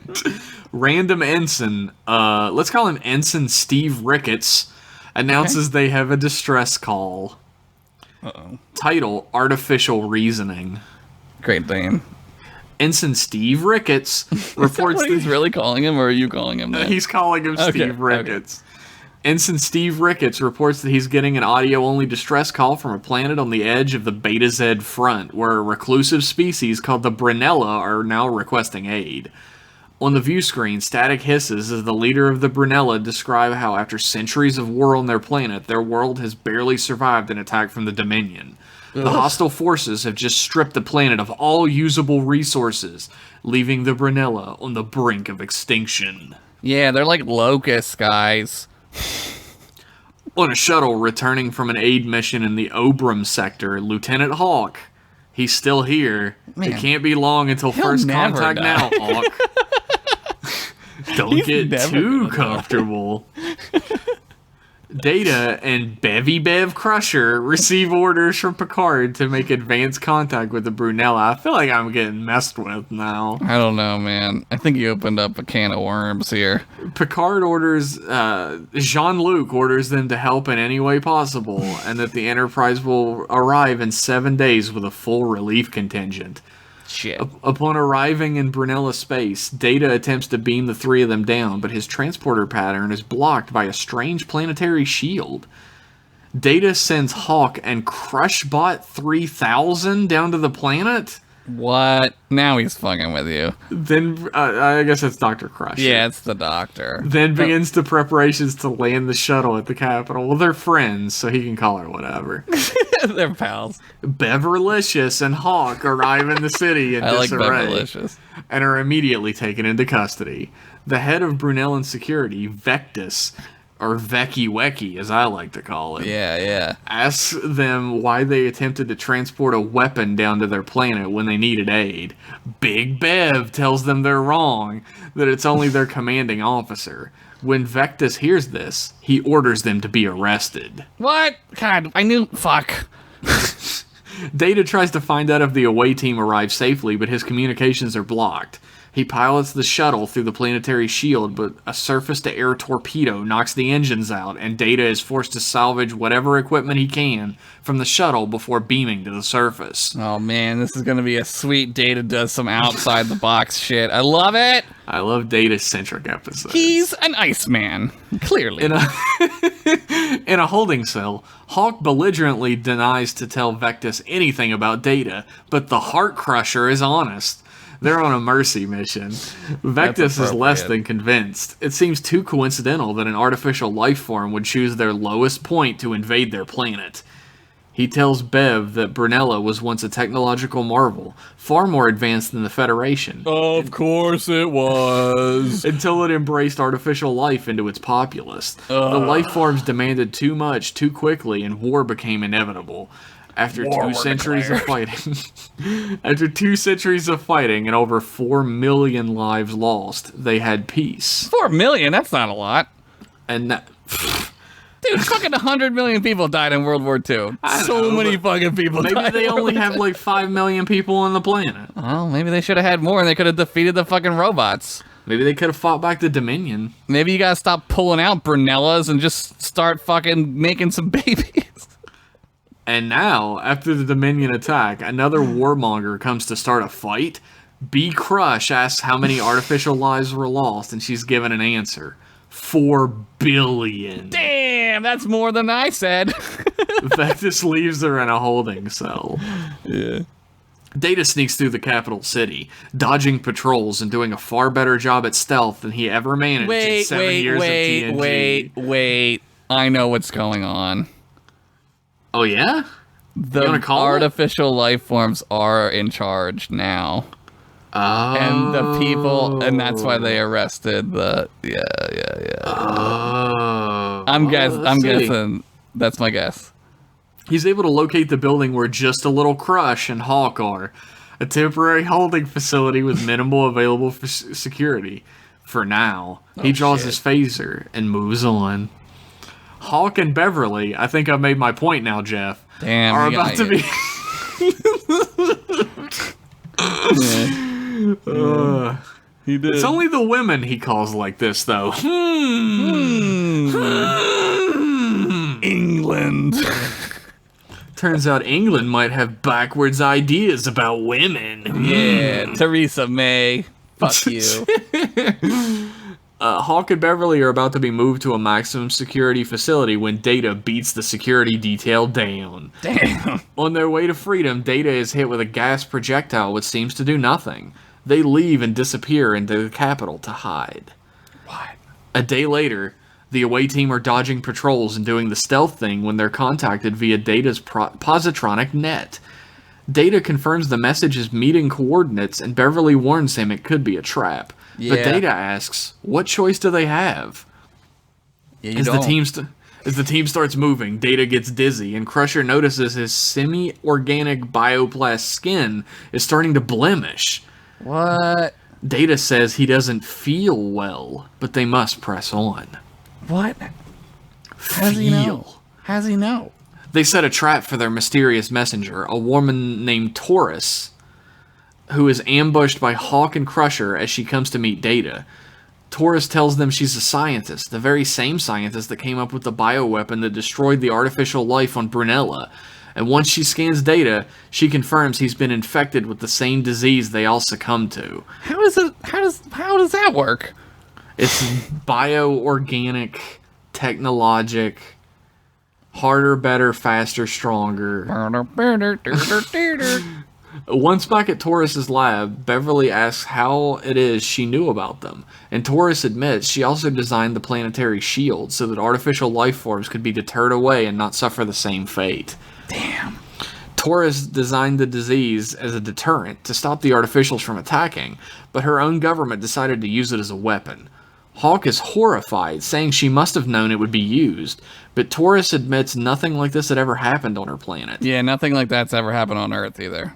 Random ensign, let's call him Ensign Steve Ricketts, announces they have a distress call. Title, Artificial Reasoning. Great name. Ensign Steve Ricketts reports What he's really calling him, or are you calling him that? He's calling him Okay, Steve Ricketts. Ensign Steve Ricketts reports that he's getting an audio-only distress call from a planet on the edge of the Beta Z front, where a reclusive species called the Brunella are now requesting aid. On the view screen, static hisses as the leader of the Brunella describe how after centuries of war on their planet, their world has barely survived an attack from the Dominion. The hostile forces have just stripped the planet of all usable resources, leaving the Brunella on the brink of extinction. Yeah, they're like locusts, guys. On a shuttle returning from an aid mission in the Obram sector, Lieutenant Hawk, he's still here. Man, it can't be long until first never contact die. now, Hawk. Don't He's get never too gonna die. comfortable. Data and Bevy Bev Crusher receive orders from Picard to make advanced contact with the Brunella. I feel like I'm getting messed with now. I don't know, man. I think you opened up a can of worms here. Picard orders, Jean-Luc orders them to help in any way possible, and that the Enterprise will arrive in 7 days with a full relief contingent. Shit. Upon arriving in Brunella space, Data attempts to beam the three of them down, but his transporter pattern is blocked by a strange planetary shield. Data sends Hawk and Crushbot 3000 down to the planet? What? Now he's fucking with you. Then, I guess it's Dr. Crusher. Yeah, it's the doctor. Then begins the preparations to land the shuttle at the capital. Well, they're friends, so he can call her whatever. They're pals. Beverlicious and Hawk arrive in the city in I like disarray Beverlicious. and are immediately taken into custody. The head of Brunellan security, Vectus, or Vecky Wecky, as I like to call it, Yeah. asks them why they attempted to transport a weapon down to their planet when they needed aid. Big Bev tells them they're wrong, that it's only their commanding officer. When Vectus hears this, he orders them to be arrested. What? God, I knew. Fuck. Data tries to find out if the away team arrived safely, but his communications are blocked. He pilots the shuttle through the planetary shield, but a surface-to-air torpedo knocks the engines out, and Data is forced to salvage whatever equipment he can from the shuttle before beaming to the surface. Oh man, this is gonna be a sweet Data does some outside the box shit. I love it. I love Data-centric episodes. He's an Iceman, clearly. In a holding cell, Hawk belligerently denies to tell Vectis anything about Data, but the Heart Crusher is honest. They're on a mercy mission. Vectis is less than convinced. It seems too coincidental that an artificial life form would choose their lowest point to invade their planet. He tells Bev that Brunella was once a technological marvel, far more advanced than the Federation. Of course it was. Until it embraced artificial life into its populace. The life forms demanded too much too quickly, and war became inevitable. After 2 centuries of fighting, and over 4 million lives lost, they had peace. 4 million? That's not a lot. And that, dude, fucking 100 million people died in World War II. So many fucking people died. Maybe they only have like 5 million people on the planet. Well, maybe they should have had more and they could have defeated the fucking robots. Maybe they could have fought back the Dominion. Maybe you gotta stop pulling out Brunellas and just start fucking making some babies. And now, after the Dominion attack, another warmonger comes to start a fight. B. Crush asks how many artificial lives were lost, and she's given an answer. 4 billion. Damn, that's more than I said. Vectis leaves her in a holding cell. Yeah. Data sneaks through the capital city, dodging patrols and doing a far better job at stealth than he ever managed in 7 years of TNG. Wait. I know what's going on. Oh, yeah? The artificial life forms are in charge now. Oh. And the people, and that's why they arrested the, yeah. Oh. I'm guessing, that's my guess. He's able to locate the building where Just a Little Crush and Hawk are, a temporary holding facility with minimal available for security. For now, he draws his phaser and moves on. Hawk and Beverly, I think I've made my point now, Jeff, damn, are about to be... He did. It's only the women he calls like this, though. England. Turns out England might have backwards ideas about women. Yeah, Theresa May. Fuck you. Hawk and Beverly are about to be moved to a maximum security facility when Data beats the security detail down. Damn. On their way to freedom, Data is hit with a gas projectile which seems to do nothing. They leave and disappear into the capital to hide. What? A day later, the away team are dodging patrols and doing the stealth thing when they're contacted via Data's positronic net. Data confirms the message is meeting coordinates, and Beverly warns him it could be a trap. Yeah. But Data asks, what choice do they have? Yeah, As the team starts moving, Data gets dizzy, and Crusher notices his semi-organic bioplast skin is starting to blemish. What? Data says he doesn't feel well, but they must press on. What? How does he know? How does he know? They set a trap for their mysterious messenger, a woman named Taurus, who is ambushed by Hawk and Crusher as she comes to meet Data. Taurus tells them she's a scientist, the very same scientist that came up with the bioweapon that destroyed the artificial life on Brunella. And once she scans Data, she confirms he's been infected with the same disease they all succumbed to. How does that work? It's bioorganic, technologic, harder, better, faster, stronger. Once back at Taurus's lab, Beverly asks how it is she knew about them, and Taurus admits she also designed the planetary shield so that artificial life forms could be deterred away and not suffer the same fate. Damn. Taurus designed the disease as a deterrent to stop the artificials from attacking, but her own government decided to use it as a weapon. Hawk is horrified, saying she must have known it would be used, but Taurus admits nothing like this had ever happened on her planet. Yeah, nothing like that's ever happened on Earth either.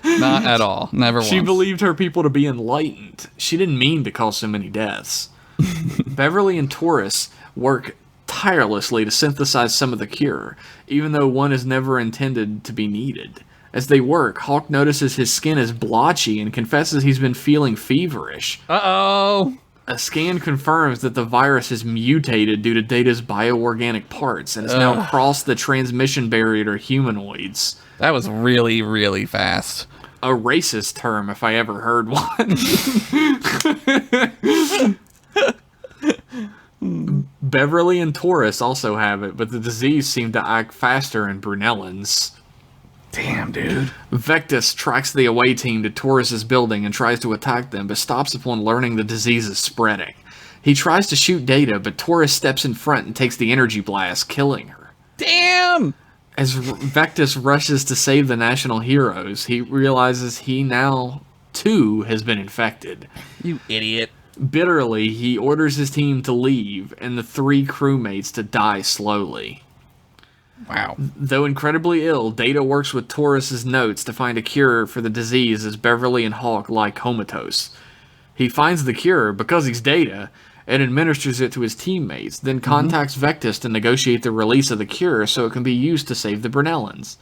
Not at all. Never once. She believed her people to be enlightened. She didn't mean to cause so many deaths. Beverly and Taurus work tirelessly to synthesize some of the cure, even though one is never intended to be needed. As they work, Hawk notices his skin is blotchy and confesses he's been feeling feverish. Uh-oh. A scan confirms that the virus has mutated due to Data's bioorganic parts and has now crossed the transmission barrier to humanoids. That was really, really fast. A racist term, if I ever heard one. Beverly and Taurus also have it, but the disease seemed to act faster in Brunellans. Damn, dude. Vectis tracks the away team to Taurus's building and tries to attack them, but stops upon learning the disease is spreading. He tries to shoot Data, but Taurus steps in front and takes the energy blast, killing her. Damn! As Vectis rushes to save the national heroes, he realizes he now, too, has been infected. You idiot. Bitterly, he orders his team to leave, and the 3 crewmates to die slowly. Wow. Though incredibly ill, Data works with Taurus's notes to find a cure for the disease as Beverly and Hawk lie comatose. He finds the cure, because he's Data, and administers it to his teammates, then contacts Vectis to negotiate the release of the cure so it can be used to save the Brunellans.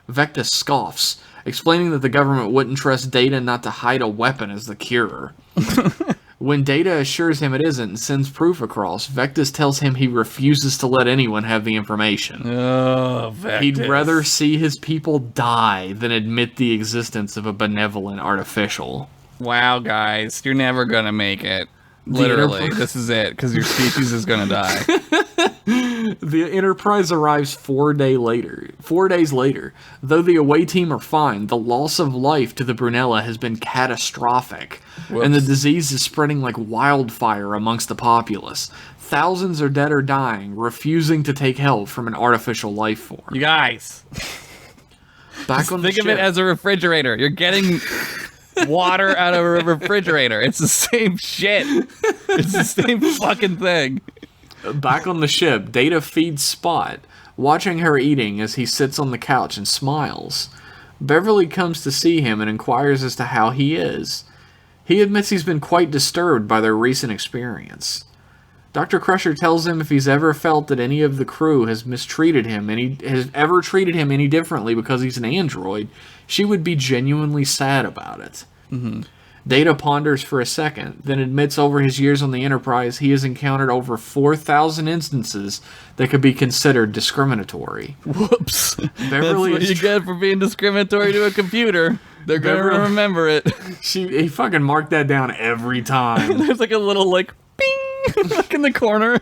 Vectis scoffs, explaining that the government wouldn't trust Data not to hide a weapon as the cure. When Data assures him it isn't and sends proof across, Vectis tells him he refuses to let anyone have the information. Oh, Vectis. He'd rather see his people die than admit the existence of a benevolent artificial. Wow, guys, you're never gonna make it. Literally, this is it, because your species is gonna die. The Enterprise arrives 4 days later. Though the away team are fine, the loss of life to the Brunella has been catastrophic, and the disease is spreading like wildfire amongst the populace. Thousands are dead or dying, refusing to take help from an artificial life form. You guys, Back on the think of it ship. as a refrigerator. You're getting water out of a refrigerator. It's the same shit. It's the same fucking thing. Back on the ship, Data feeds Spot, watching her eating as he sits on the couch and smiles. Beverly comes to see him and inquires as to how he is. He admits he's been quite disturbed by their recent experience. Dr. Crusher tells him if he's ever felt that any of the crew has mistreated him and he has ever treated him any differently because he's an android, she would be genuinely sad about it. Data ponders for a second, then admits over his years on the Enterprise he has encountered over 4,000 instances that could be considered discriminatory. Whoops. Beverly That's what is you get for being discriminatory to a computer. They're gonna Beverly- remember it. he fucking marked that down every time. There's like a little like bing like in the corner.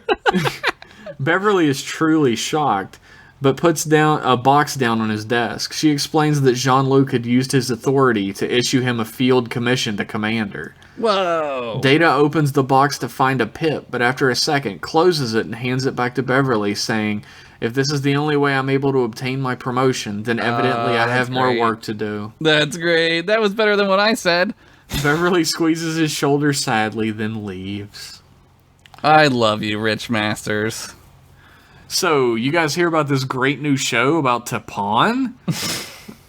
Beverly is truly shocked, but puts down a box down on his desk. She explains that Jean-Luc had used his authority to issue him a field commission to commander. Whoa. Data opens the box to find a pip, but after a second closes it and hands it back to Beverly, saying, "If this is the only way I'm able to obtain my promotion, then evidently I have more great. work to do." That's great. That was better than what I said. Beverly squeezes his shoulder sadly, then leaves. I love you, Rich Masters. So, you guys hear about this great new show about Tapon?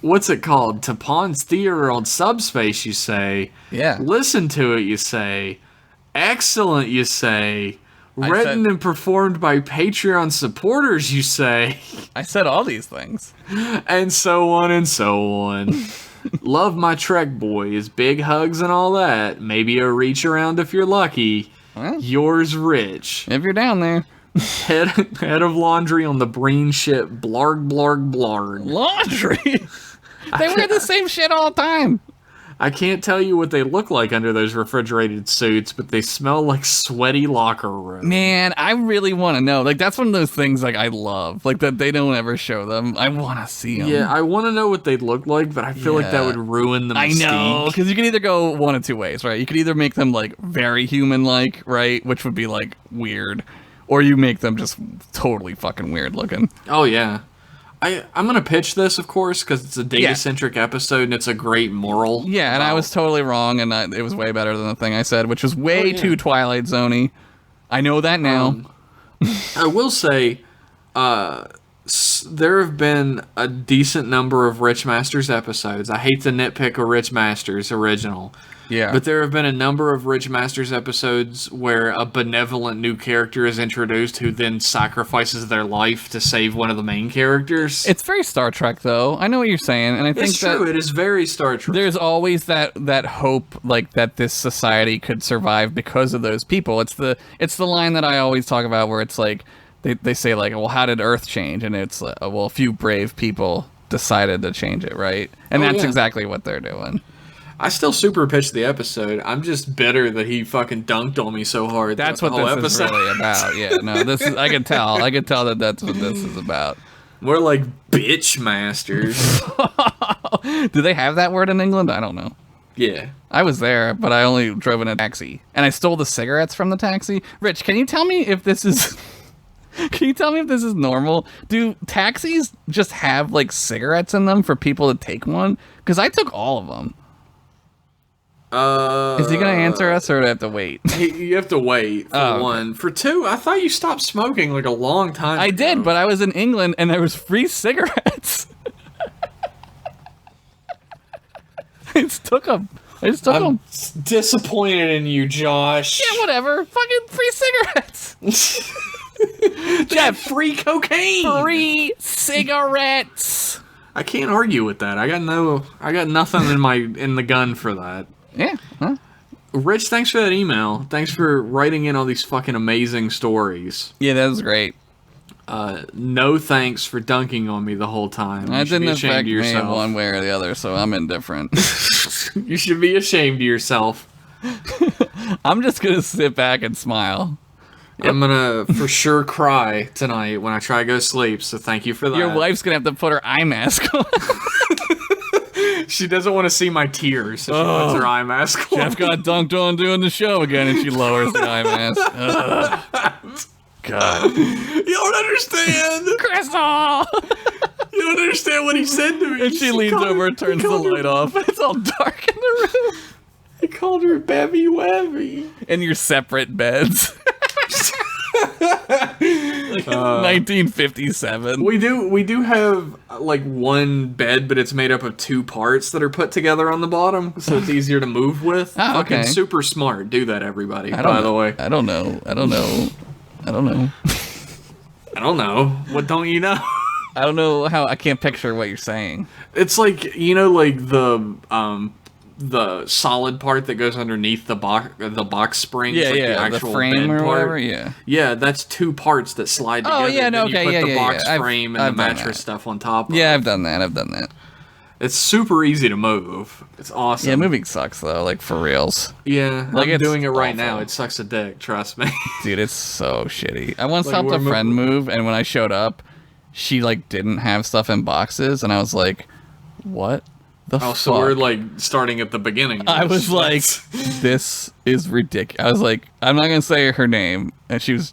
What's it called? Tapon's Theater on Subspace, you say. Yeah. Listen to it, you say. Excellent, you say. I Written said- and performed by Patreon supporters, you say. I said all these things. And so on and so on. Love my Trek boys. Big hugs and all that. Maybe a reach around if you're lucky. Well. Yours, Rich. If you're down there. Head of laundry on the Breen ship. Blarg, blarg, blarg. Laundry. They wear the same shit all the time. I can't tell you what they look like under those refrigerated suits, but they smell like sweaty locker room. Man, I really want to know. Like, that's one of those things, like, I love. Like, that they don't ever show them. I want to see them. Yeah, I want to know what they'd look like, but I feel like that Yeah. would ruin the I mystique. know, because you can either go one of two ways, right? You could either make them, like, very human-like, right? Which would be, like, weird. Or you make them just totally fucking weird looking. Oh, yeah. I'm going to pitch this, of course, because it's a data-centric episode and it's a great moral. Yeah, and I was totally wrong, and it was way better than the thing I said, which was way too Twilight Zone-y. I know that now. I will say, there have been a decent number of Rich Masters episodes. I hate to nitpick a Rich Masters original. Yeah. But there have been a number of Rich Masters episodes where a benevolent new character is introduced who then sacrifices their life to save one of the main characters. It's very Star Trek, though. I know what you're saying, and I think It's true. that It is very Star Trek. there's always that hope, like, that this society could survive because of those people. It's the line that I always talk about where it's like, they say, like, well, how did Earth change? And it's like, well, a few brave people decided to change it, right? And that's exactly what they're doing. I still super pitched the episode. I'm just bitter that he fucking dunked on me so hard. That's the what whole this is episode. really about. Yeah, no, this is. I can tell that that's what this is about. We're like bitch masters. Do they have that word in England? I don't know. Yeah. I was there, but I only drove in a taxi, and I stole the cigarettes from the taxi. Rich, can you tell me if this is? Can you tell me if this is normal? Do taxis just have like cigarettes in them for people to take one? Because I took all of them. Is he gonna answer us, or do I have to wait? You have to wait for one. For two, I thought you stopped smoking like a long time I ago. did, but I was in England and there was free cigarettes. I just took them. I'm disappointed in you, Josh. Yeah, whatever. Fucking free cigarettes. Jeff, free cocaine. Free cigarettes. I can't argue with that. I got nothing in the gun for that. Yeah. Huh? Rich, thanks for that email. Thanks for writing in all these fucking amazing stories. Yeah, that was great. No thanks for dunking on me the whole time. That didn't affect me yourself. one way or the other, so I'm indifferent. You should be ashamed of yourself. I'm just gonna sit back and smile. I'm gonna for sure cry tonight when I try to go to sleep, so thank you for that. Your wife's gonna have to put her eye mask on. She doesn't want to see my tears, so she puts her eye mask on. Jeff got dunked on doing the show again, and she lowers the eye mask. Ugh. God. You don't understand! Crystal! You don't understand what he said to me. And she leans over and turns the light off. It's all dark in the room. He called her Babby Wabby. In your separate beds. Like 1957. We do have like one bed, but it's made up of two parts that are put together on the bottom, so it's easier to move with. Oh, Fucking okay. super smart. Do that, everybody. By the way, I don't know. I don't know. What don't you know? I don't know how. I can't picture what you're saying. It's like, you know, like the solid part that goes underneath the box springs, Yeah, like yeah, the actual the frame bed or part. whatever. Yeah. Yeah, that's two parts that slide together. Oh, yeah, no, then okay, you put yeah, the yeah, box yeah. frame I've and the done mattress that. stuff on top of Yeah, it. I've done that. It's super easy to move. It's awesome. Yeah, moving sucks though, like for reals. Yeah, Like, I'm it's doing it right awful. now. It sucks a dick, trust me. Dude, it's so shitty. I once Like, helped a we're friend move, and when I showed up, she like didn't have stuff in boxes, and I was like, "What the fuck?" So we're like starting at the beginning. I was like, "This is ridiculous." I was like, "I'm not gonna say her name," and she was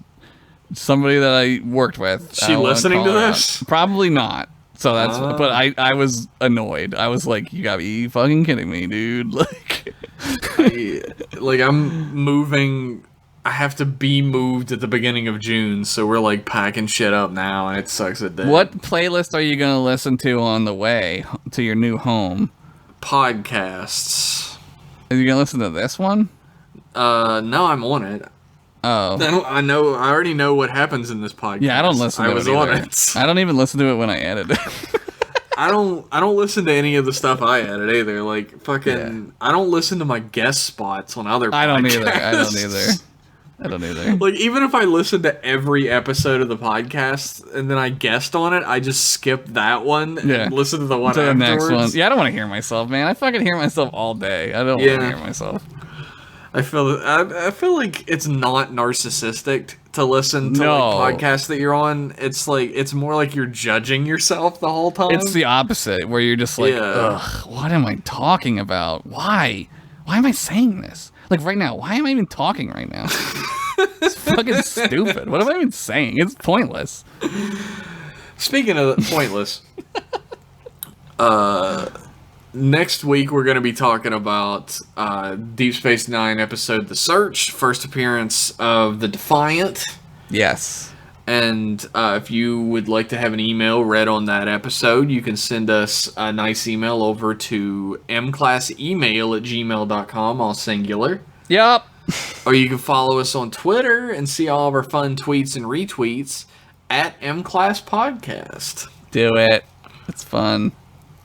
somebody that I worked with. She I don't wanna listening call to her this? out. Probably not. So that's. But I was annoyed. I was like, "You gotta be fucking kidding me, dude!" Like, I'm moving. I have to be moved at the beginning of June, so we're like packing shit up now, and it sucks a dick. what playlist are you gonna listen to on the way to your new home? Podcasts? Are you gonna listen to this one? No, I'm on it. Oh. I know. I already know what happens in this podcast. Yeah, I don't listen to I it was either. on it. I don't even listen to it when I edit it. I don't listen to any of the stuff I edit either. Like fucking, I don't listen to my guest spots on other podcasts. I don't either. Like, even if I listen to every episode of the podcast and then I guest on it, I just skip that one and listen to the one To the afterwards. next one. Yeah, I don't want to hear myself, man. I fucking hear myself all day. I don't want to hear myself. I feel like it's not narcissistic to listen to No. like podcasts that you're on. It's like, it's more like you're judging yourself the whole time. It's the opposite, where you're just like, ugh, what am I talking about? Why? Why am I saying this? Like right now, why am I even talking right now? It's fucking stupid. What am I even saying? It's pointless. Speaking of pointless, next week we're going to be talking about Deep Space Nine episode The Search, first appearance of the Defiant. Yes. And if you would like to have an email read on that episode, you can send us a nice email over to mclassemail@gmail.com, all singular. Yep. Or you can follow us on Twitter and see all of our fun tweets and retweets at mclasspodcast. Do it. It's fun.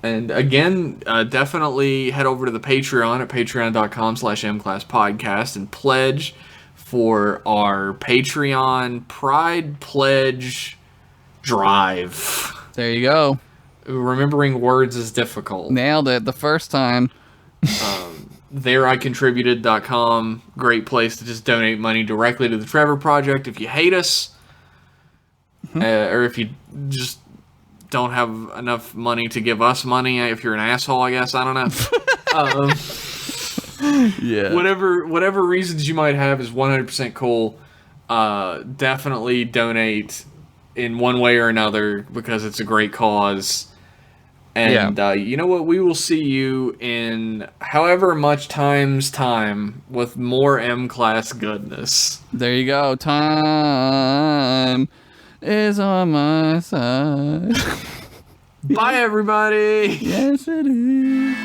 And again, definitely head over to the Patreon at patreon.com/mclasspodcast and pledge for our Patreon Pride Pledge Drive. There you go. Remembering words is difficult. Nailed it the first time. ThereIContributed.com. Great place to just donate money directly to the Trevor Project. If you hate us, or if you just don't have enough money to give us money, if you're an asshole, I guess. I don't know. Yeah. Whatever reasons you might have is 100% cool. Definitely donate in one way or another because it's a great cause. And you know what? We will see you in however much time with more M-Class goodness. There you go. Time is on my side. Bye, everybody. Yes, it is.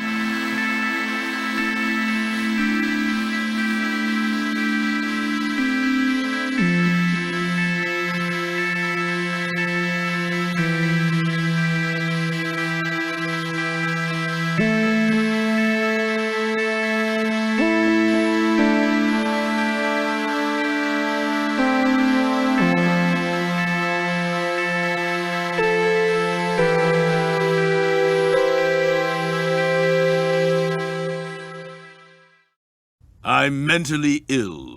I'm mentally ill.